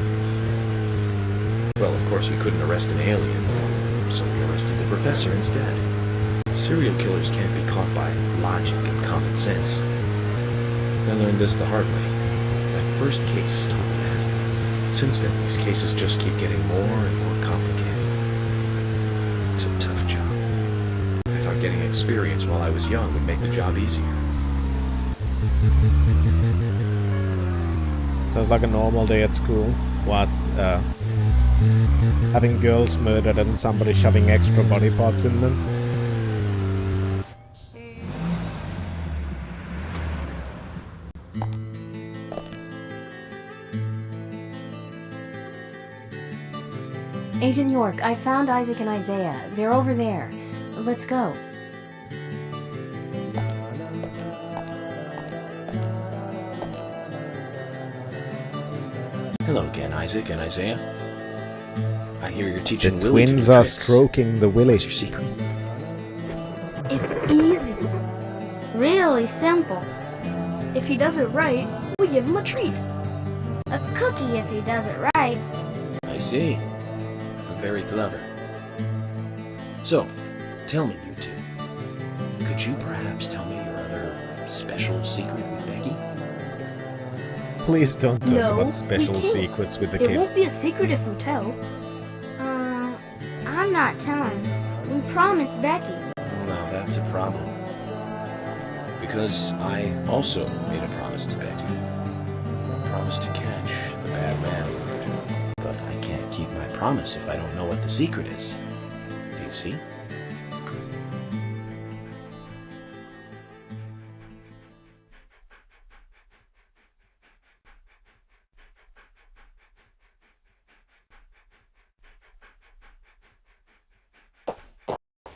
Well, of course we couldn't arrest an alien, so we arrested the professor instead. Serial killers can't be caught by logic and common sense. I learned this the hard way. That first case taught me that. Since then, these cases just keep getting more and more complicated. It's a tough job. I thought getting experience while I was young would make the job easier. Sounds like a normal day at school. What? Having girls murdered and somebody shoving extra body parts in them? Agent York, I found Isaac and Isaiah. They're over there. Let's go. Hello again, Isaac and Isaiah. I hear you're teaching The Willie twins to do are tricks. stroking the willy. What's your secret? It's easy. Really simple. If he does it right, we give him a treat. A cookie if he does it right. I see. Very clever. So, tell me, you two. Could you perhaps tell me your other special secret with Becky? Please don't talk No, about special we can't. secrets with the It kids. won't be a secret if we tell. I'm not telling. We promised Becky. Now that's a problem. Because I also made a promise to Becky. A promise to catch the bad man. But I can't keep my promise if I don't know what the secret is. Do you see?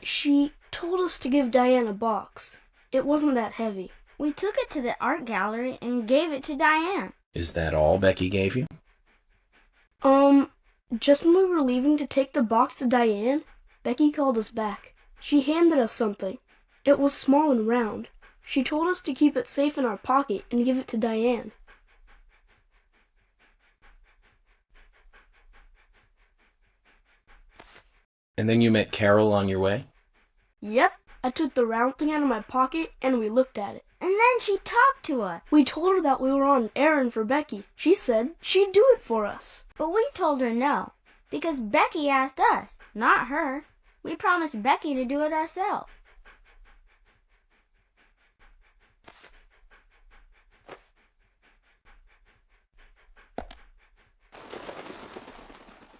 She told us to give Diane a box. It wasn't that heavy. We took it to the art gallery and gave it to Diane. Is that all Becky gave you? Just when we were leaving to take the box to Diane, Becky called us back. She handed us something. It was small and round. She told us to keep it safe in our pocket and give it to Diane. And then you met Carol on your way? Yep, I took the round thing out of my pocket and we looked at it. And then she talked to us. We told her that we were on an errand for Becky. She said she'd do it for us. But we told her no, because Becky asked us, not her. We promised Becky to do it ourselves.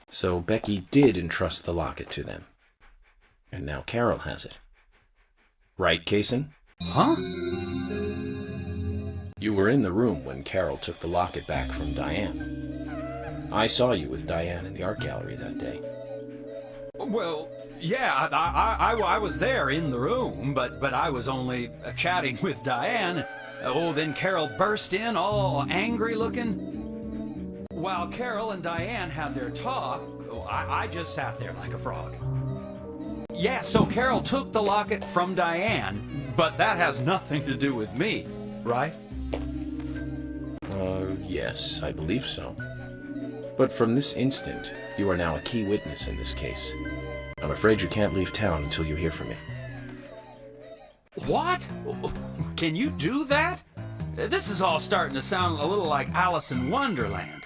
So Becky did entrust the locket to them. And now Carol has it. Right, Kaysen? Huh? You were in the room when Carol took the locket back from Diane. I saw you with Diane in the art gallery that day. Well, yeah, I was there in the room, but I was only chatting with Diane. Oh, then Carol burst in, all angry looking. While Carol and Diane had their talk, I just sat there like a frog. Yeah, so Carol took the locket from Diane, but that has nothing to do with me, right? Yes, I believe so. But from this instant, you are now a key witness in this case. I'm afraid you can't leave town until you hear from me. What? Can you do that? This is all starting to sound a little like Alice in Wonderland.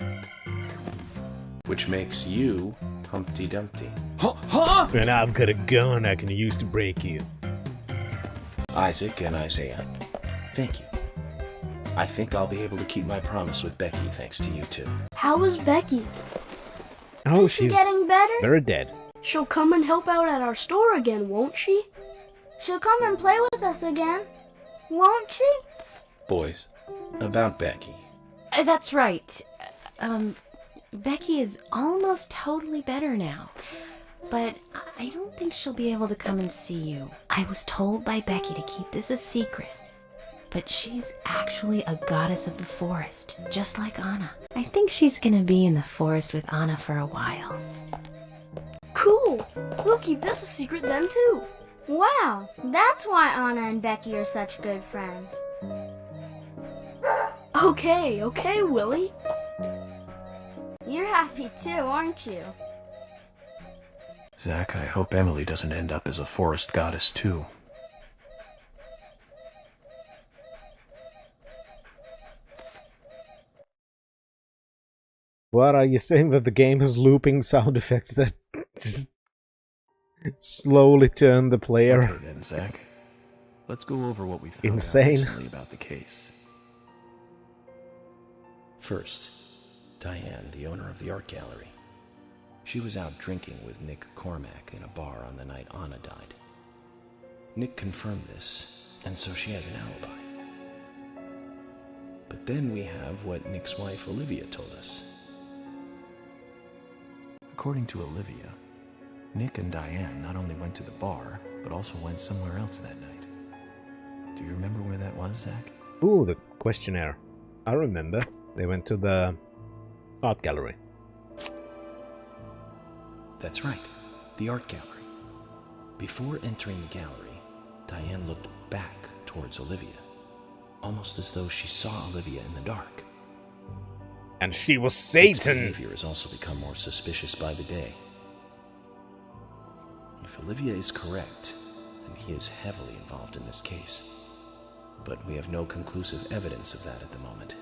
Which makes you Humpty Dumpty. Huh? And I've got a gun I can use to break you. Isaac and Isaiah, thank you. I think I'll be able to keep my promise with Becky thanks to you two. How is Becky? Oh, Is she getting better? Very dead. She'll come and help out at our store again, won't she? She'll come and play with us again, won't she? Boys, about Becky. That's right. Becky is almost totally better now. But I don't think she'll be able to come and see you. I was told by Becky to keep this a secret. But she's actually a goddess of the forest, just like Anna. I think she's gonna be in the forest with Anna for a while. Cool. We'll keep this a secret then, too. Wow, that's why Anna and Becky are such good friends. Okay, Willie. You're happy too, aren't you? Zach, I hope Emily doesn't end up as a forest goddess too. What are you saying, that the game has looping sound effects that just Slowly turn the player. Okay then, Zach. Let's go over what we found Insane. out recently about the case. First, Diane, the owner of the art gallery. She was out drinking with Nick Cormack in a bar on the night Anna died. Nick confirmed this, and so she has an alibi. But then we have what Nick's wife Olivia told us. According to Olivia, Nick and Diane not only went to the bar, but also went somewhere else that night. Do you remember where that was, Zach? Ooh, the questionnaire. I remember. They went to the art gallery. That's right, the art gallery. Before entering the gallery, Diane looked back towards Olivia, almost as though she saw Olivia in the dark. And she was Nick's Satan! behavior has also become more suspicious by the day. If Olivia is correct, then he is heavily involved in this case. But we have no conclusive evidence of that at the moment.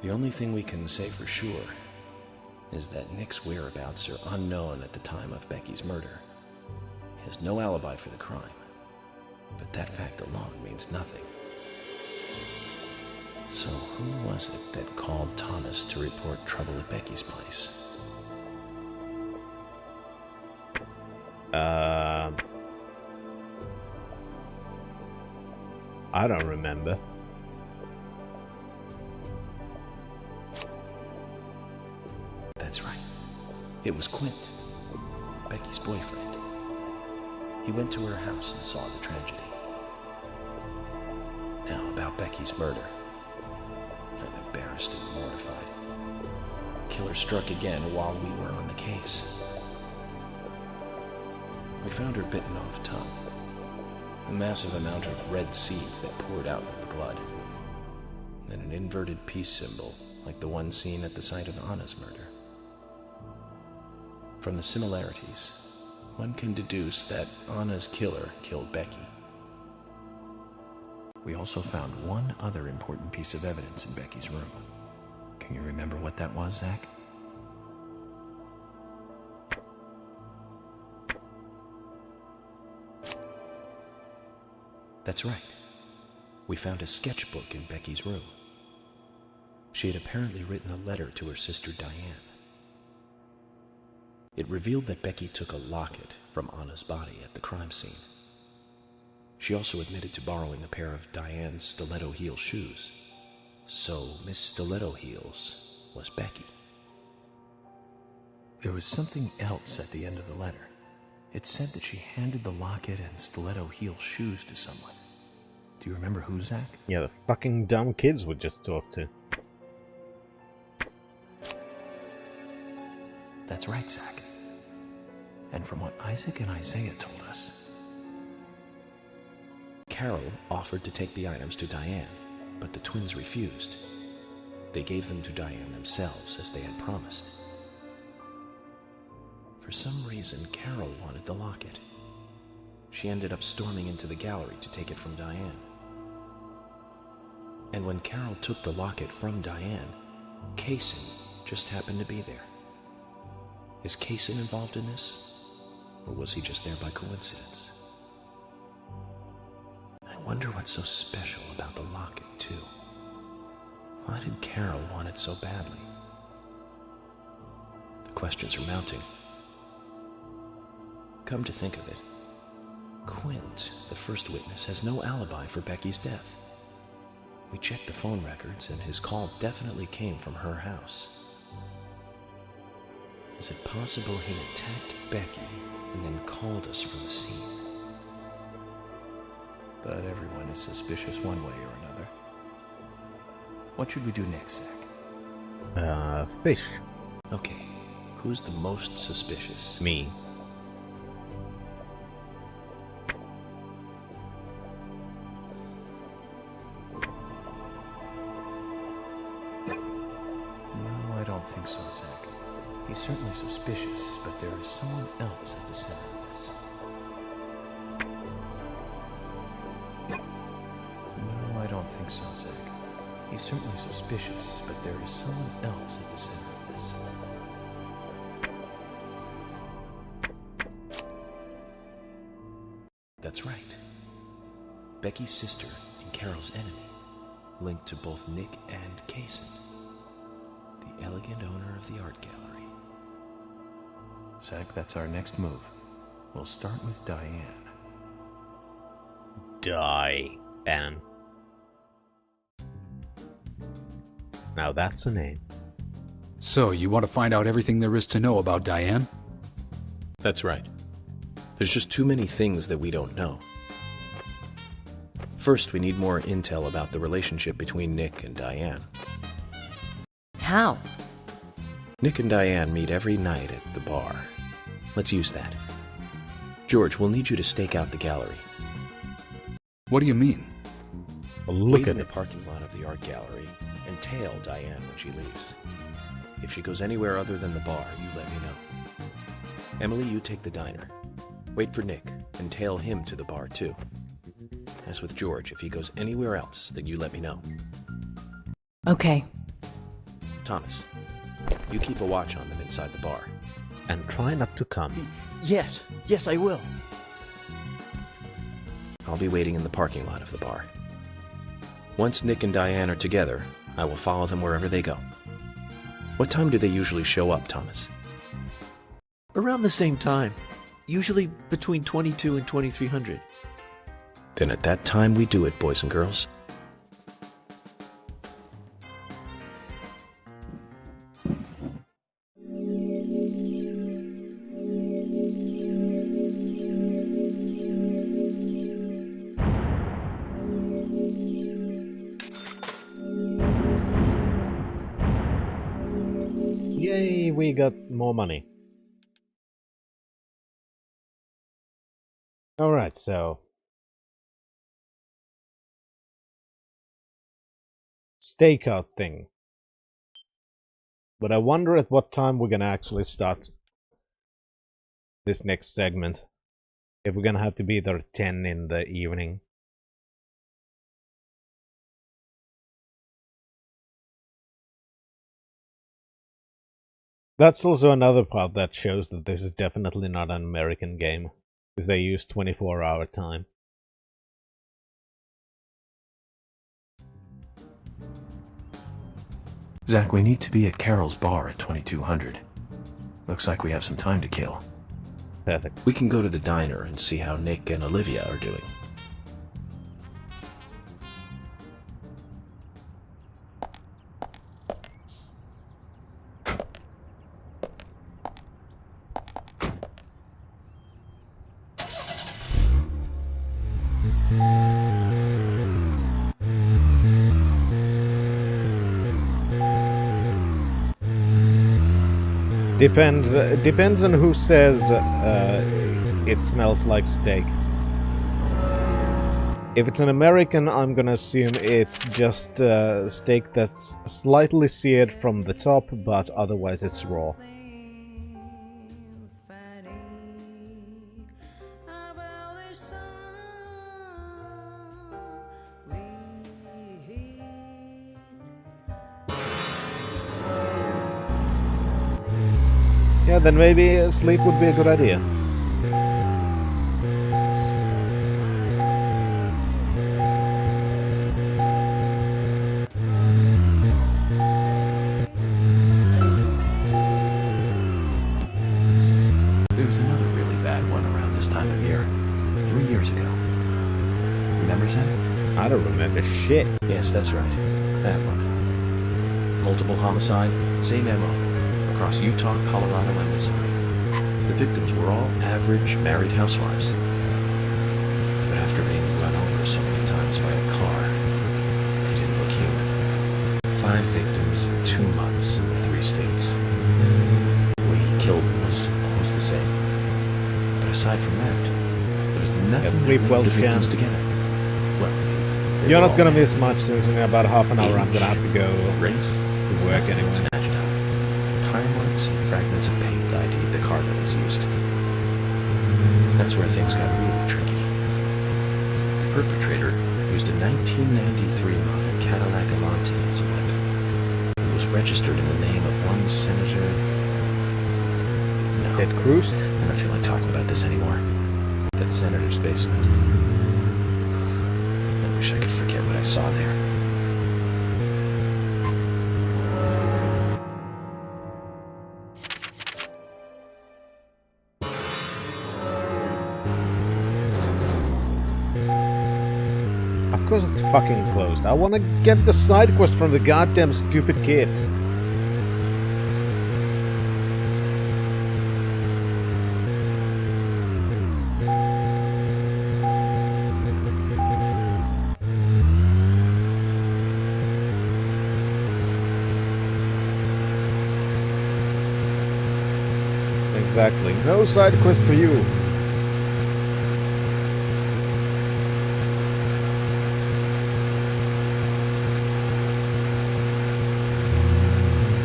The only thing we can say for sure is that Nick's whereabouts are unknown at the time of Becky's murder. He has no alibi for the crime, but that fact alone means nothing. So who was it that called Thomas to report trouble at Becky's place? I don't remember. That's right. It was Quint, Becky's boyfriend. He went to her house and saw the tragedy. Now, about Becky's murder. I'm embarrassed and mortified. The killer struck again while we were on the case. We found her bitten off tongue. A massive amount of red seeds that poured out with the blood. And an inverted peace symbol, like the one seen at the site of Anna's murder. From the similarities, one can deduce that Anna's killer killed Becky. We also found one other important piece of evidence in Becky's room. Can you remember what that was, Zach? That's right. We found a sketchbook in Becky's room. She had apparently written a letter to her sister Diane. It revealed that Becky took a locket from Anna's body at the crime scene. She also admitted to borrowing a pair of Diane's stiletto heel shoes. So Miss Stiletto Heels was Becky. There was something else at the end of the letter. It said that she handed the locket and stiletto heel shoes to someone. Do you remember who, Zach? Yeah, the fucking dumb kids we just talked to. That's right, Zach. And from what Isaac and Isaiah told us, Carol offered to take the items to Diane, but the twins refused. They gave them to Diane themselves, as they had promised. For some reason, Carol wanted the locket. She ended up storming into the gallery to take it from Diane. And when Carol took the locket from Diane, Kaysen just happened to be there. Is Kaysen involved in this? Or was he just there by coincidence? I wonder what's so special about the locket, too. Why did Carol want it so badly? The questions are mounting. Come to think of it, Quint, the first witness, has no alibi for Becky's death. We checked the phone records, and his call definitely came from her house. Is it possible he attacked Becky and then called us from the scene? But everyone is suspicious one way or another. What should we do next, Zach? Fish. Okay, who's the most suspicious? Me. No, I don't think so, Zach. He's certainly suspicious, but there is someone else at the center of this. No, I don't think so, Zach. He's certainly suspicious, but there is someone else at the center of this. That's right. Becky's sister and Carol's enemy, linked to both Nick and Kaysen, the elegant owner of the art gallery. Zach, that's our next move. We'll start with Diane. Diane. Now that's a name. So, you want to find out everything there is to know about Diane? That's right. There's just too many things that we don't know. First, we need more intel about the relationship between Nick and Diane. How? Nick and Diane meet every night at the bar. Let's use that. George, we'll need you to stake out the gallery. What do you mean? Well, look Wait at in the it. parking lot of the art gallery and tail Diane when she leaves. If she goes anywhere other than the bar, you let me know. Emily, you take the diner. Wait for Nick and tail him to the bar too. As with George, if he goes anywhere else, then you let me know. Okay. Thomas, you keep a watch on them inside the bar. And try not to come. Yes, I will. I'll be waiting in the parking lot of the bar. Once Nick and Diane are together, I will follow them wherever they go. What time do they usually show up, Thomas? Around the same time. Usually between 22 and 2300. Then at that time we do it, boys and girls. Yay, we got more money. Alright, so... stakeout thing. But I wonder at what time we're gonna actually start this next segment. If we're gonna have to be there at 10 in the evening. That's also another part that shows that this is definitely not an American game, because they use 24-hour time. Zach, we need to be at Carol's bar at 2200. Looks like we have some time to kill. Perfect. We can go to the diner and see how Nick and Olivia are doing. Depends on who says it smells like steak. If it's an American, I'm gonna assume it's just steak that's slightly seared from the top, but otherwise it's raw. Yeah, then maybe sleep would be a good idea. There was another really bad one around this time of year. 3 years ago. Remember, Zach? I don't remember shit. Yes, that's right. That one. Multiple homicide, same MO. Across Utah, Colorado, and Missouri. The victims were all average married housewives. But after being run over so many times by a car, they didn't look human. 5 victims in 2 months in the 3 states. The way he killed them was always the same. But aside from that, there was nothing sleep that well, linked the victims Shan. together. Well, they You're were not all gonna men. miss much since in about half an hour I'm gonna have to go Race, to work nothing was anyway. matched up. Tire marks and fragments of paint ID'd the car that was used. That's where things got really tricky. The perpetrator used a 1993 model Cadillac Elante as a weapon. It was registered in the name of one Senator... No. Ted Cruz? I don't feel like talking about this anymore. That senator's basement. I wish I could forget what I saw there. Of course it's fucking closed. I wanna get the side quest from the goddamn stupid kids. Exactly. No side quest for you.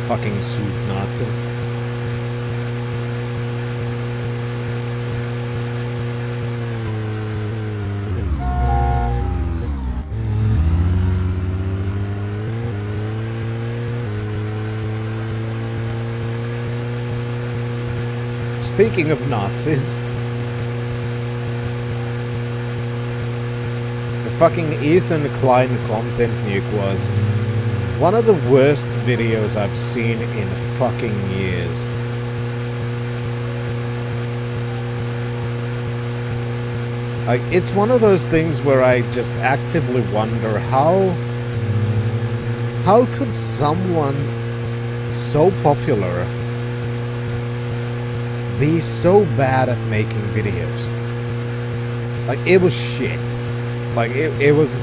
Fucking suit Nazi. Speaking of Nazis, the fucking Ethan Klein content nuke was one of the worst videos I've seen in fucking years. Like, it's one of those things where I just actively wonder how could someone so popular be so bad at making videos? Like, it was shit. Like, it was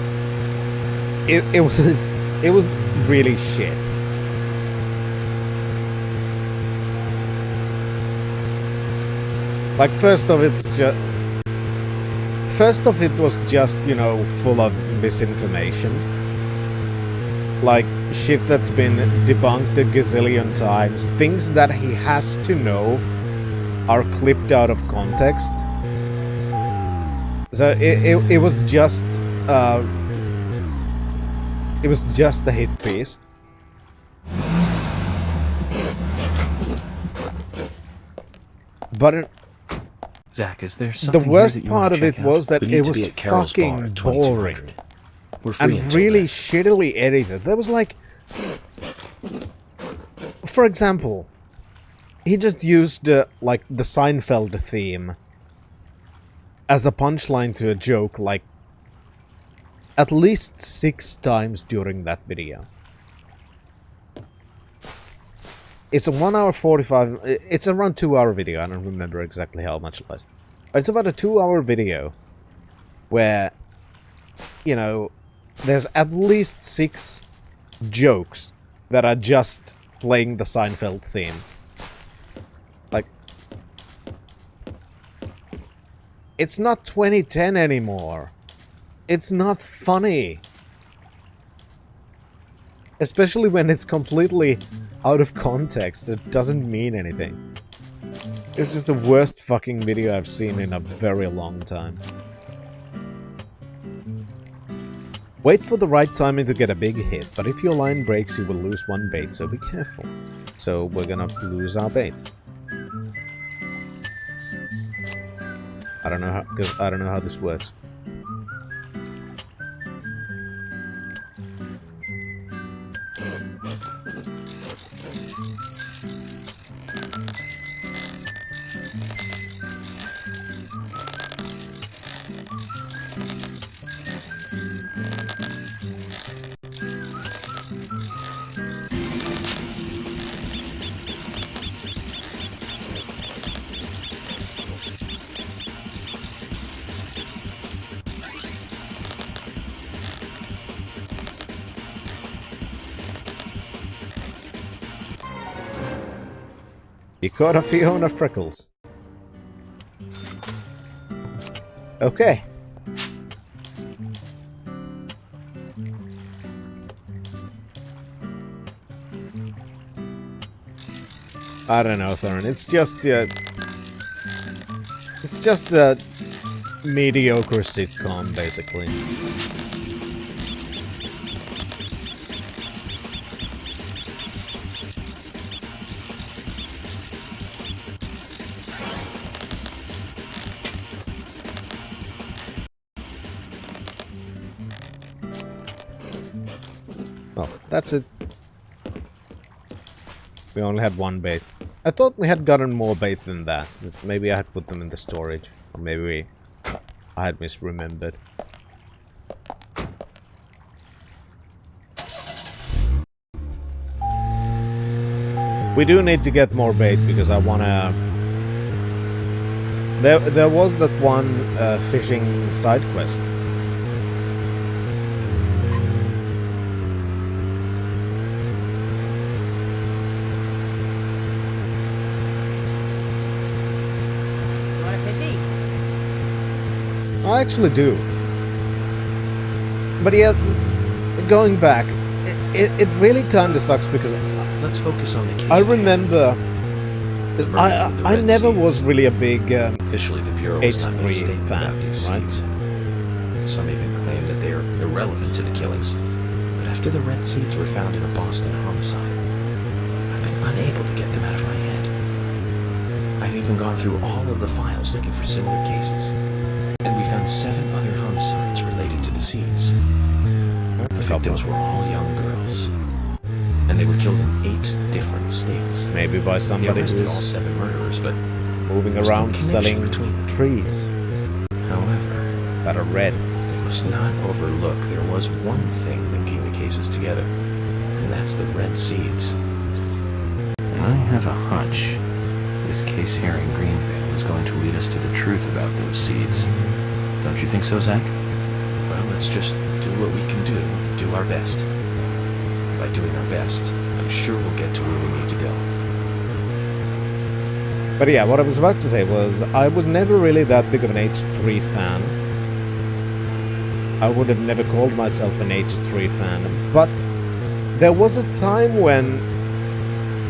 really shit. Like, first off, it was just, you know, full of misinformation. Like, shit that's been debunked a gazillion times. Things that he has to know are clipped out of context. So it was just a hit piece. But Zach, is there something the worst here that you part wanna of it check was out? that We need it to was be at Carol's bar fucking at 2200. boring We're free and until really then. shittily edited. There was like, for example, he just used like the Seinfeld theme as a punchline to a joke like at least 6 times during that video. It's a 1 hour 45, it's around 2 hour video, I don't remember exactly how much less. But it's about a 2 hour video where, you know, there's at least 6 jokes that are just playing the Seinfeld theme. Like, it's not 2010 anymore. It's not funny. Especially when it's completely out of context. It doesn't mean anything. It's just the worst fucking video I've seen in a very long time. Wait for the right timing to get a big hit, but if your line breaks you will lose 1 bait, so be careful. So we're gonna lose our bait. I don't know how this works. You caught a Fiona Freckles. Okay. I don't know, Theron. It's just a mediocre sitcom, basically. Oh, that's it. We only had one bait. I thought we had gotten more bait than that. Maybe I had put them in the storage. Or maybe I had misremembered. We do need to get more bait because I wanna... There was that one fishing side quest. I actually do. But yeah, going back, it really kind of sucks because... Let's focus on the case. I remember... I never was really a big Officially, the Bureau is not H3 mistaken fan, about these right? seeds. Some even claim that they are irrelevant to the killings. But after the red seeds were found in a Boston homicide, I've been unable to get them out of my head. I've even gone through all of the files looking for similar cases. And we found 7 other homicides related to the seeds. That's the a couple. victims were all young girls. And they were killed in 8 different states. Maybe by somebody They arrested all who's 7 murderers, but moving there's no around connection selling between them. trees However, that are red. we must not overlook there was one thing linking the cases together, and that's the red seeds. I have a hunch this case here in Greenvale is going to lead us to the truth about those seeds. Don't you think so, Zach? Well, let's just do what we can do our best. By doing our best, I'm sure we'll get to where we need to go. But yeah, what I was about to say was, I was never really that big of an H3 fan. I would have never called myself an H3 fan, but there was a time when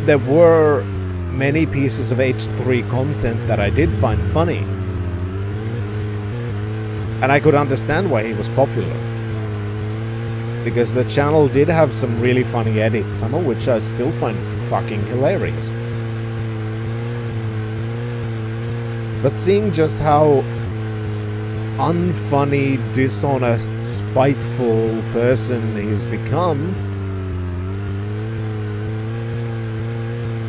there were many pieces of H3 content that I did find funny. And I could understand why he was popular. Because the channel did have some really funny edits, some of which I still find fucking hilarious. But seeing just how unfunny, dishonest, spiteful person he's become,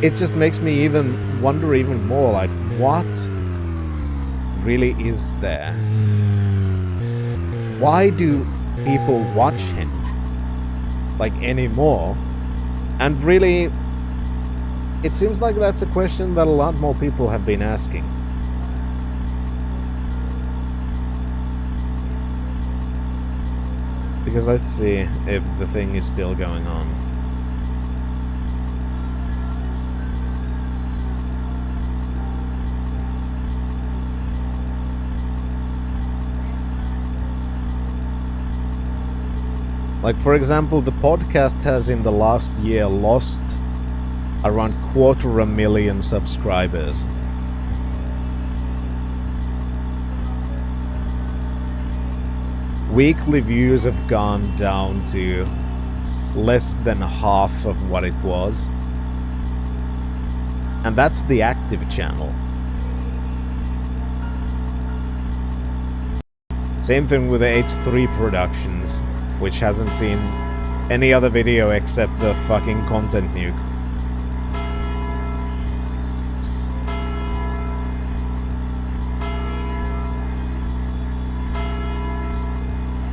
it just makes me even wonder even more, like, what really is there? Why do people watch him? Like, anymore? And really, it seems like that's a question that a lot more people have been asking. Because let's see if the thing is still going on. Like, for example, the podcast has in the last year lost around 250,000 subscribers. Weekly views have gone down to less than half of what it was. And that's the active channel. Same thing with the H3 Productions, which hasn't seen any other video except the fucking content nuke.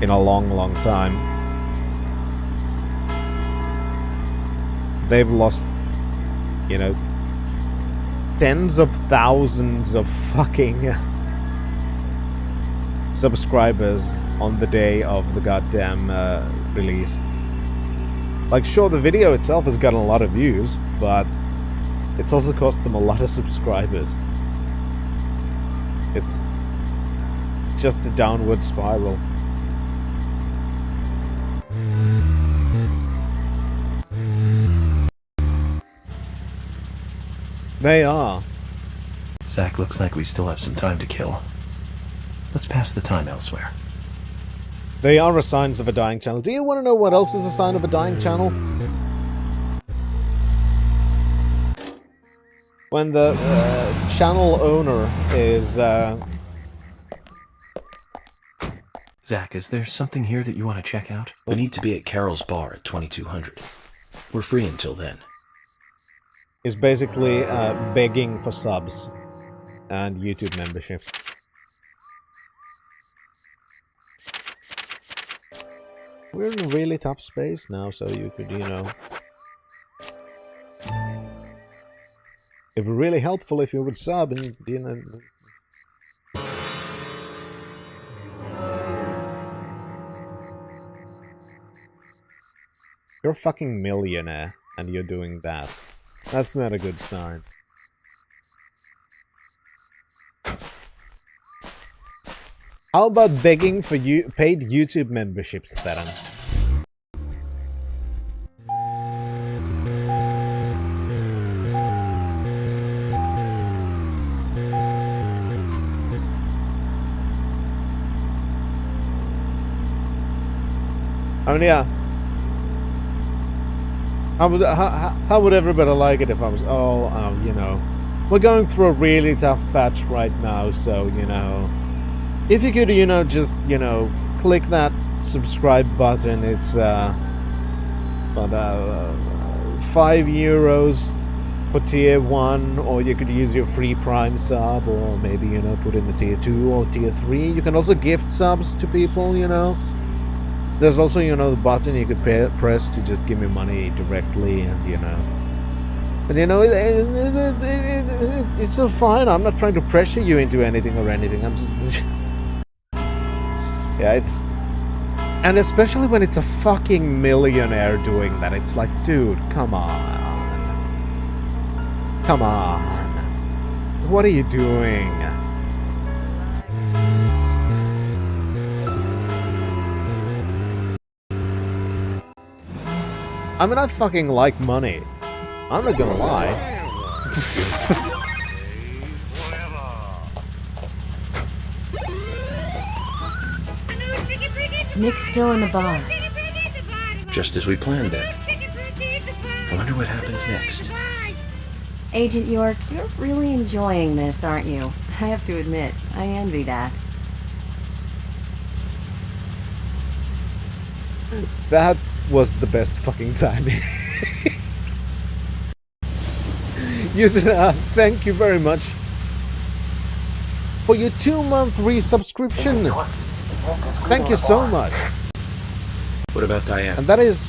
In a long, long time. They've lost, you know, tens of thousands of fucking subscribers on the day of the goddamn release. Like, sure, the video itself has gotten a lot of views, but it's also cost them a lot of subscribers. It's just a downward spiral. They are. Zach, looks like we still have some time to kill. Let's pass the time elsewhere. They are a signs of a dying channel. Do you want to know what else is a sign of a dying channel? When the channel owner is Zach, is there something here that you want to check out? We need to be at Carol's bar at 2200. We're free until then. He's basically begging for subs and YouTube membership. We're in a really tough space now, so you could, you know... It'd be really helpful if you would sub and, you know... You're a fucking millionaire, and you're doing that. That's not a good sign. How about begging for paid YouTube memberships, Theron? I mean, yeah. How would everybody like it if I was, you know, we're going through a really tough patch right now, so, you know, if you could, you know, just, you know, click that subscribe button, it's, €5 for tier 1, or you could use your free Prime sub, or maybe, you know, put in the tier 2 or tier 3. You can also gift subs to people, you know. There's also, you know, the button you could press to just give me money directly, and, you know. But, you know, it's so fine. I'm not trying to pressure you into anything or anything. I'm just... Yeah, it's... And especially when it's a fucking millionaire doing that. It's like, dude, come on. Come on. What are you doing? I mean, I fucking like money. I'm not gonna lie. Nick's still in the bar. Just as we planned then. I wonder what happens next. Agent York, you're really enjoying this, aren't you? I have to admit, I envy that. That was the best fucking timing. Thank you very much for your 2-month resubscription. Thank you so much. What about Diane? And that is...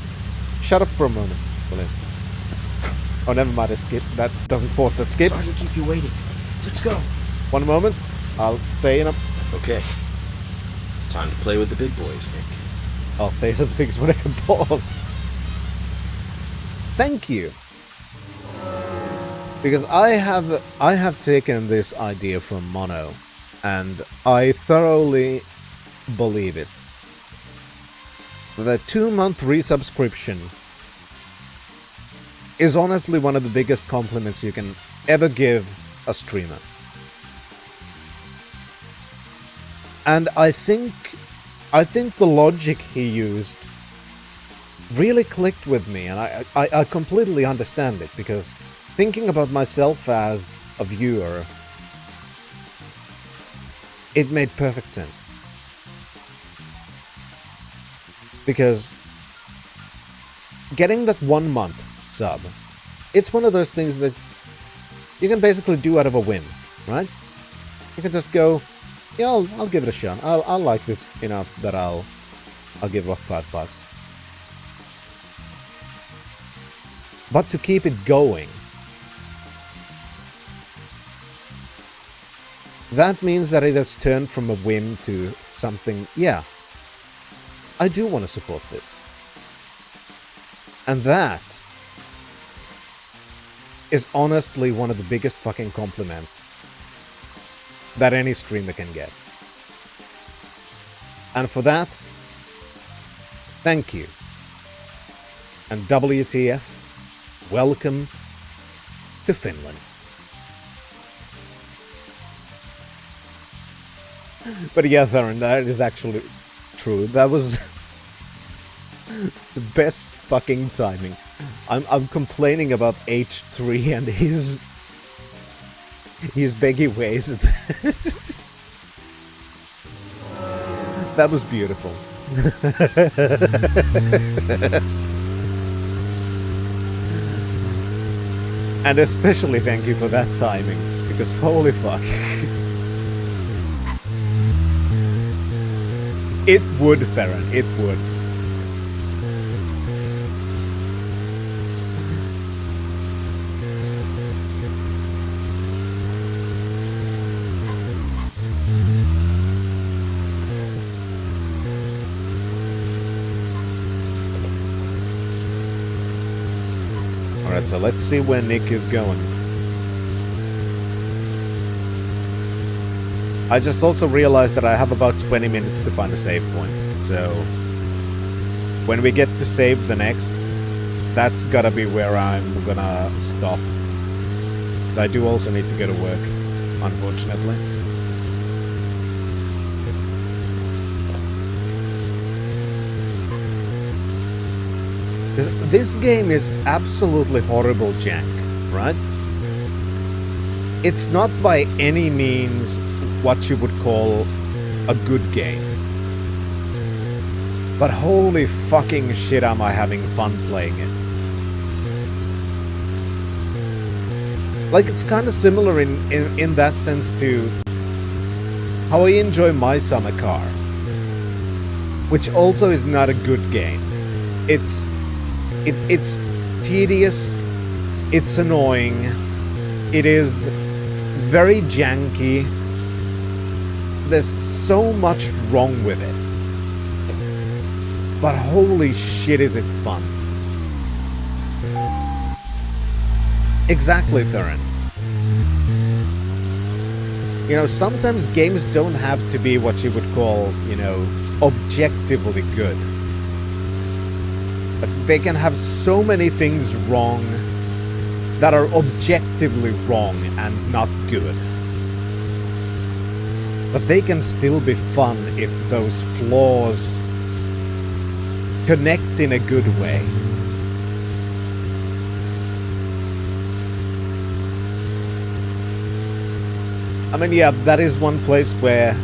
Shut up for a moment. Oh, never mind, I skip. That doesn't force that skips. Sorry to keep you waiting. Let's go. One moment. I'll say in a... Okay. Time to play with the big boys, Nick. I'll say some things when I can pause. Thank you. Because I have taken this idea from Mono, and I thoroughly believe it. The 2-month resubscription is honestly one of the biggest compliments you can ever give a streamer. And I think the logic he used really clicked with me, and I completely understand it, because thinking about myself as a viewer, it made perfect sense. Because getting that 1 month sub, it's one of those things that you can basically do out of a whim, right? You can just go, yeah, I'll give it a shot. I'll like this enough that I'll give up $5. But to keep it going, that means that it has turned from a whim to something, yeah, I do want to support this. And that is honestly one of the biggest fucking compliments that any streamer can get. And for that, thank you. And WTF, welcome to Finland. But yeah, Theron, that is actually true. That was the best fucking timing. I'm complaining about H3 and his beggy ways. That was beautiful. And especially thank you for that timing, because holy fuck. It would, Theron, it would. Alright, so let's see where Nick is going. I just also realized that I have about 20 minutes to find a save point, so when we get to save the next, that's gotta be where I'm gonna stop. Because I do also need to go to work, unfortunately. This game is absolutely horrible jank, right? It's not by any means what you would call a good game. But holy fucking shit am I having fun playing it. Like, it's kind of similar in that sense to how I enjoy My Summer Car, which also is not a good game. It's tedious, it's annoying, it is very janky, there's so much wrong with it. But holy shit is it fun. Exactly, Theron. You know, sometimes games don't have to be what you would call, you know, objectively good. But they can have so many things wrong that are objectively wrong and not good. But they can still be fun if those flaws connect in a good way. I mean, yeah, that is one place where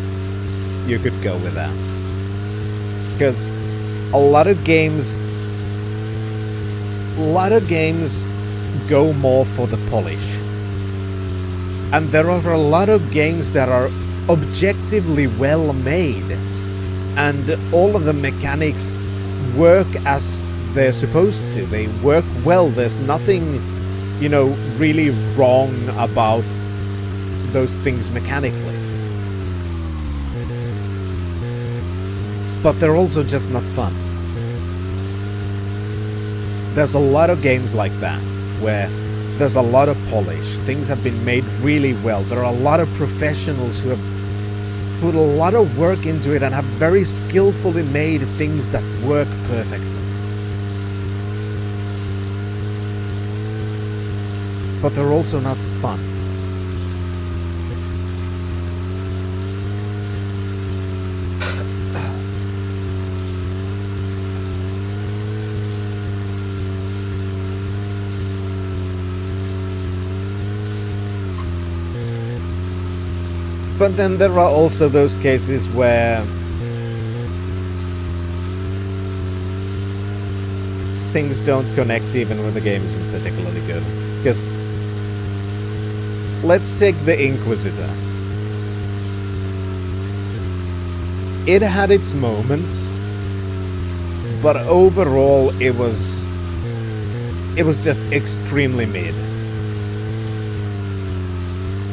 you could go with that. Because a lot of games go more for the polish. And there are a lot of games that are objectively well made. And all of the mechanics work as they're supposed to. They work well. There's nothing, you know, really wrong about those things mechanically. But they're also just not fun. There's a lot of games like that, where there's a lot of polish. Things have been made really well. There are a lot of professionals who have put a lot of work into it and have very skillfully made things that work perfectly. But they're also not fun. But then there are also those cases where things don't connect even when the game isn't particularly good. Because let's take The Inquisitor. It had its moments, but overall it was just extremely mid.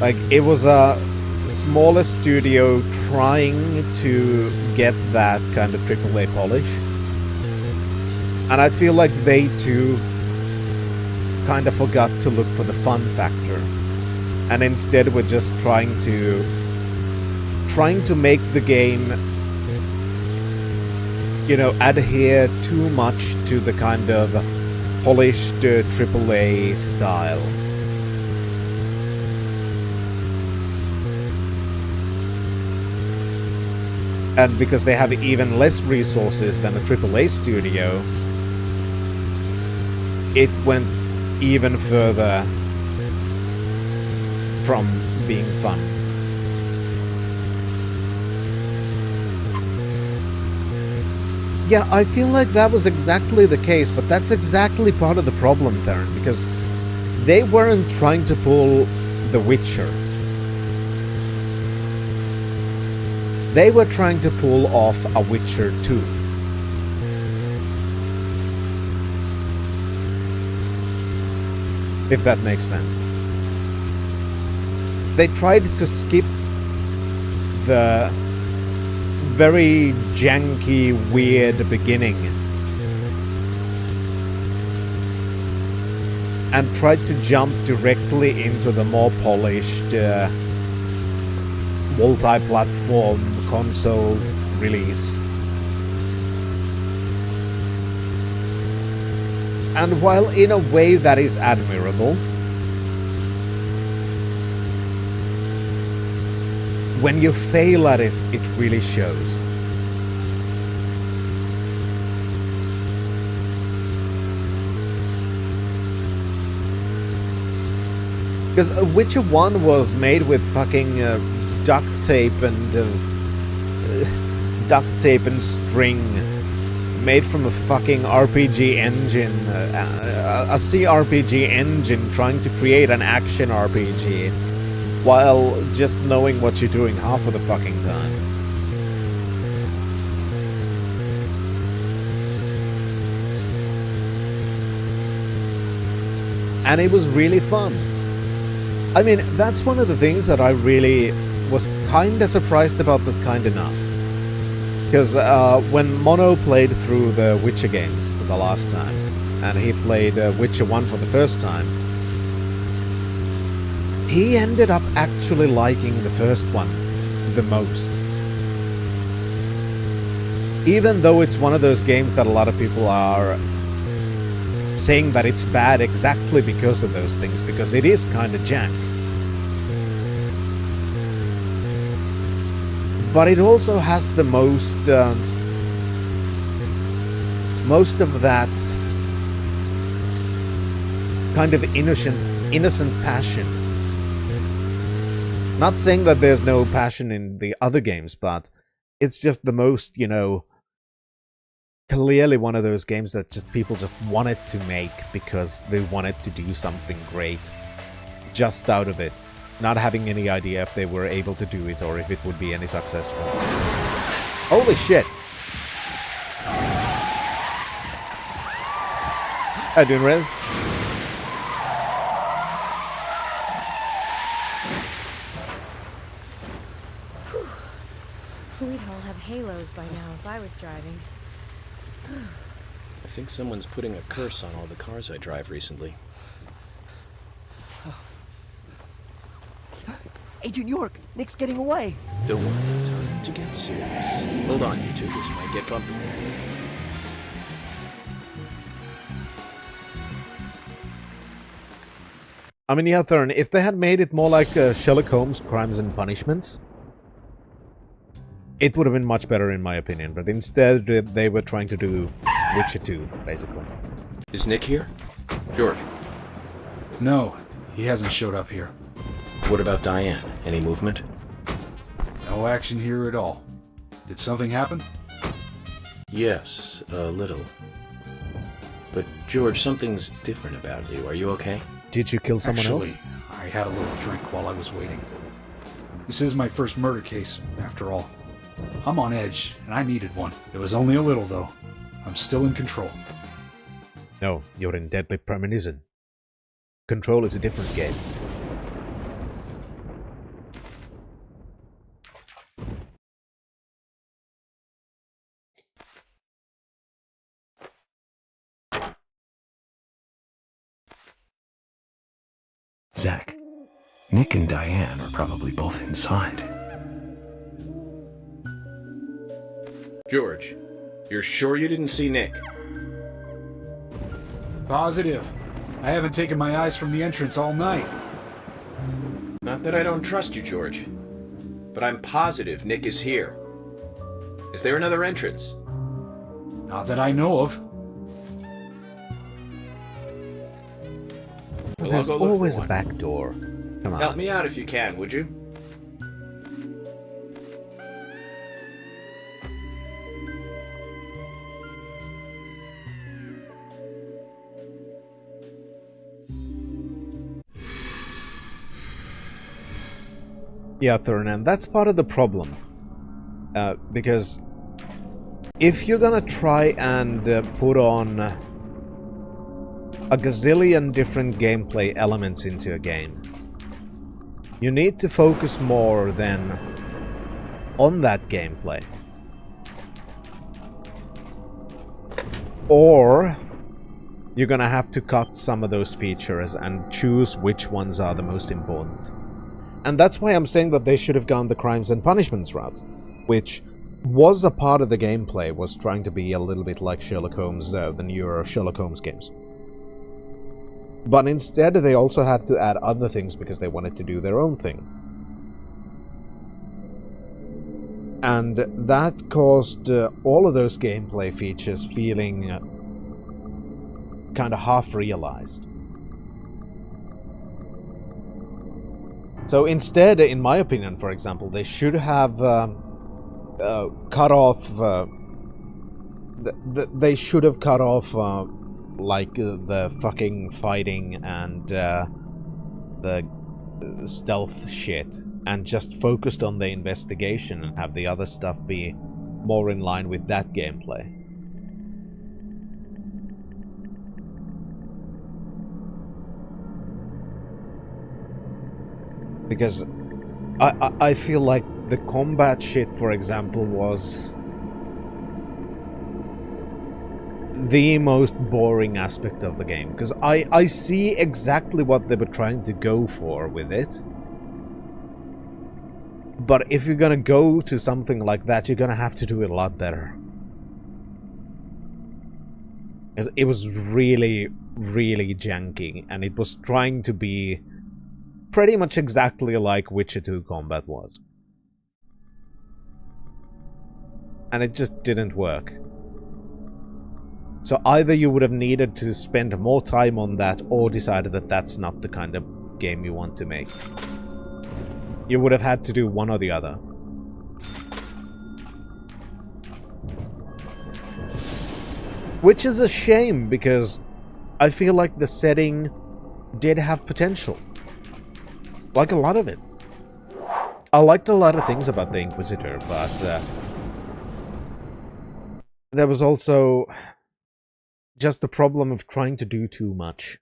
Like, it was a smaller studio trying to get that kind of AAA polish. And I feel like they too kind of forgot to look for the fun factor. And instead were just trying to make the game, you know, adhere too much to the kind of polished AAA style. And because they have even less resources than a AAA studio, it went even further from being fun. Yeah, I feel like that was exactly the case, but that's exactly part of the problem, Theron, because they weren't trying to pull The Witcher. They were trying to pull off a Witcher 2. If that makes sense. They tried to skip the very janky, weird beginning and tried to jump directly into the more polished multi-platform console release. And while in a way that is admirable, when you fail at it, it really shows. Because Witcher 1 was made with fucking duct tape and string, made from a fucking RPG engine, a CRPG engine trying to create an action RPG, while just knowing what you're doing half of the fucking time. And it was really fun. I mean, that's one of the things that I really was kinda surprised about, but kinda not. Because when Mono played through the Witcher games for the last time, and he played Witcher 1 for the first time, he ended up actually liking the first one the most. Even though it's one of those games that a lot of people are saying that it's bad exactly because of those things, because it is kind of jank. But it also has the most of that kind of innocent passion. Not saying that there's no passion in the other games, but it's just the most, you know, clearly one of those games that just people just wanted to make because they wanted to do something great just out of it, not having any idea if they were able to do it or if it would be any successful. Holy shit! How doing, Rez? We'd all have halos by now if I was driving. I think someone's putting a curse on all the cars I drive recently. Agent York, Nick's getting away. Don't worry, time to get serious. Hold on, you two, this might get bumpy. I mean, yeah, Thurn, if they had made it more like Sherlock Holmes Crimes and Punishments, it would have been much better in my opinion, but instead they were trying to do Witcher 2, basically. Is Nick here? George? No, he hasn't showed up here. What about Diane? Any movement? No action here at all. Did something happen? Yes, a little. But George, something's different about you. Are you okay? Did you kill someone Actually, else? I had a little drink while I was waiting. This is my first murder case, after all. I'm on edge, and I needed one. It was only a little, though. I'm still in control. No, you're in Deadly Premonition. Control is a different game. Zach, Nick and Diane are probably both inside. George, you're sure you didn't see Nick? Positive. I haven't taken my eyes from the entrance all night. Not that I don't trust you, George. But I'm positive Nick is here. Is there another entrance? Not that I know of. Well, There's I'll go look always for a one. back door. Come on. Help me out if you can, would you? Yeah, Thurnan, that's part of the problem. Because if you're gonna try and put on a gazillion different gameplay elements into a game, you need to focus more than on that gameplay. Or you're gonna have to cut some of those features and choose which ones are the most important. And that's why I'm saying that they should have gone the crimes and punishments route, which was a part of the gameplay, was trying to be a little bit like Sherlock Holmes, the newer Sherlock Holmes games. But instead they also had to add other things because they wanted to do their own thing. And that caused all of those gameplay features feeling kind of half-realized. So instead, in my opinion, for example, they should have cut off... they should have cut off, like, the fucking fighting and the stealth shit, and just focused on the investigation and have the other stuff be more in line with that gameplay. Because I feel like the combat shit, for example, was the most boring aspect of the game. Because I see exactly what they were trying to go for with it. But if you're gonna go to something like that, you're gonna have to do it a lot better. Because it was really, really janky, and it was trying to be pretty much exactly like Witcher 2 combat was. And it just didn't work. So either you would have needed to spend more time on that, or decided that that's not the kind of game you want to make. You would have had to do one or the other. Which is a shame, because I feel like the setting did have potential. Like a lot of it. I liked a lot of things about the Inquisitor, but there was also just the problem of trying to do too much.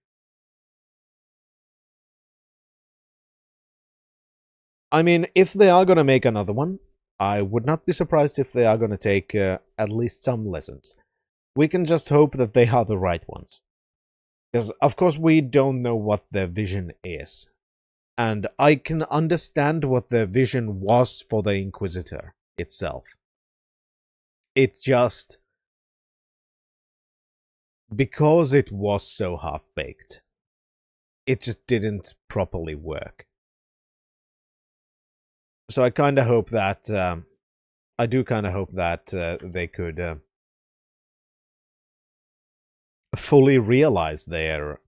I mean, if they are going to make another one, I would not be surprised if they are going to take at least some lessons. We can just hope that they are the right ones. Because, of course, we don't know what their vision is. And I can understand what their vision was for the Inquisitor itself. It just... because it was so half-baked, it just didn't properly work. So I kind of hope that... I do kind of hope that they could fully realize their...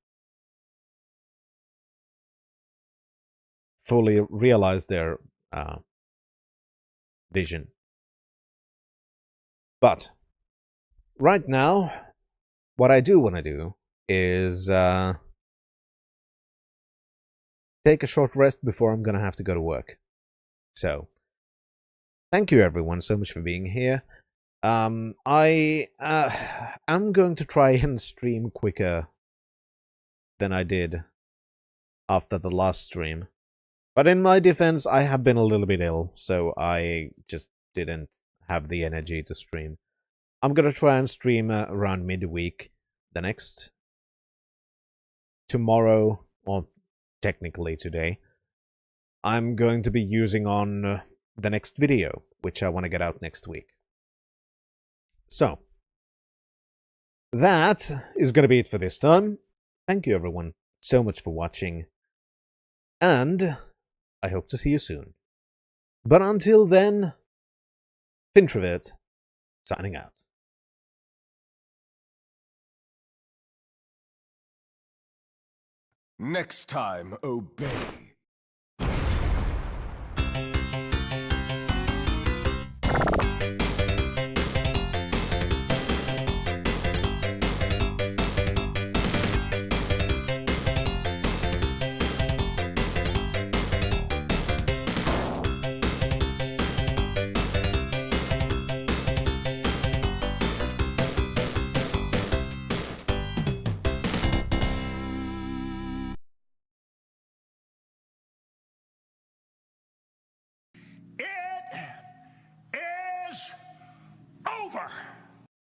vision. But right now, what I do want to do is take a short rest before I'm going to have to go to work. So, thank you everyone so much for being here. I am going to try and stream quicker than I did after the last stream. But in my defense, I have been a little bit ill, so I just didn't have the energy to stream. I'm gonna try and stream around midweek the next. Tomorrow, or technically today, I'm going to be using on the next video, which I want to get out next week. So, that is going to be it for this time. Thank you everyone so much for watching, and I hope to see you soon. But until then, Fintrovert, signing out. Next time, obey.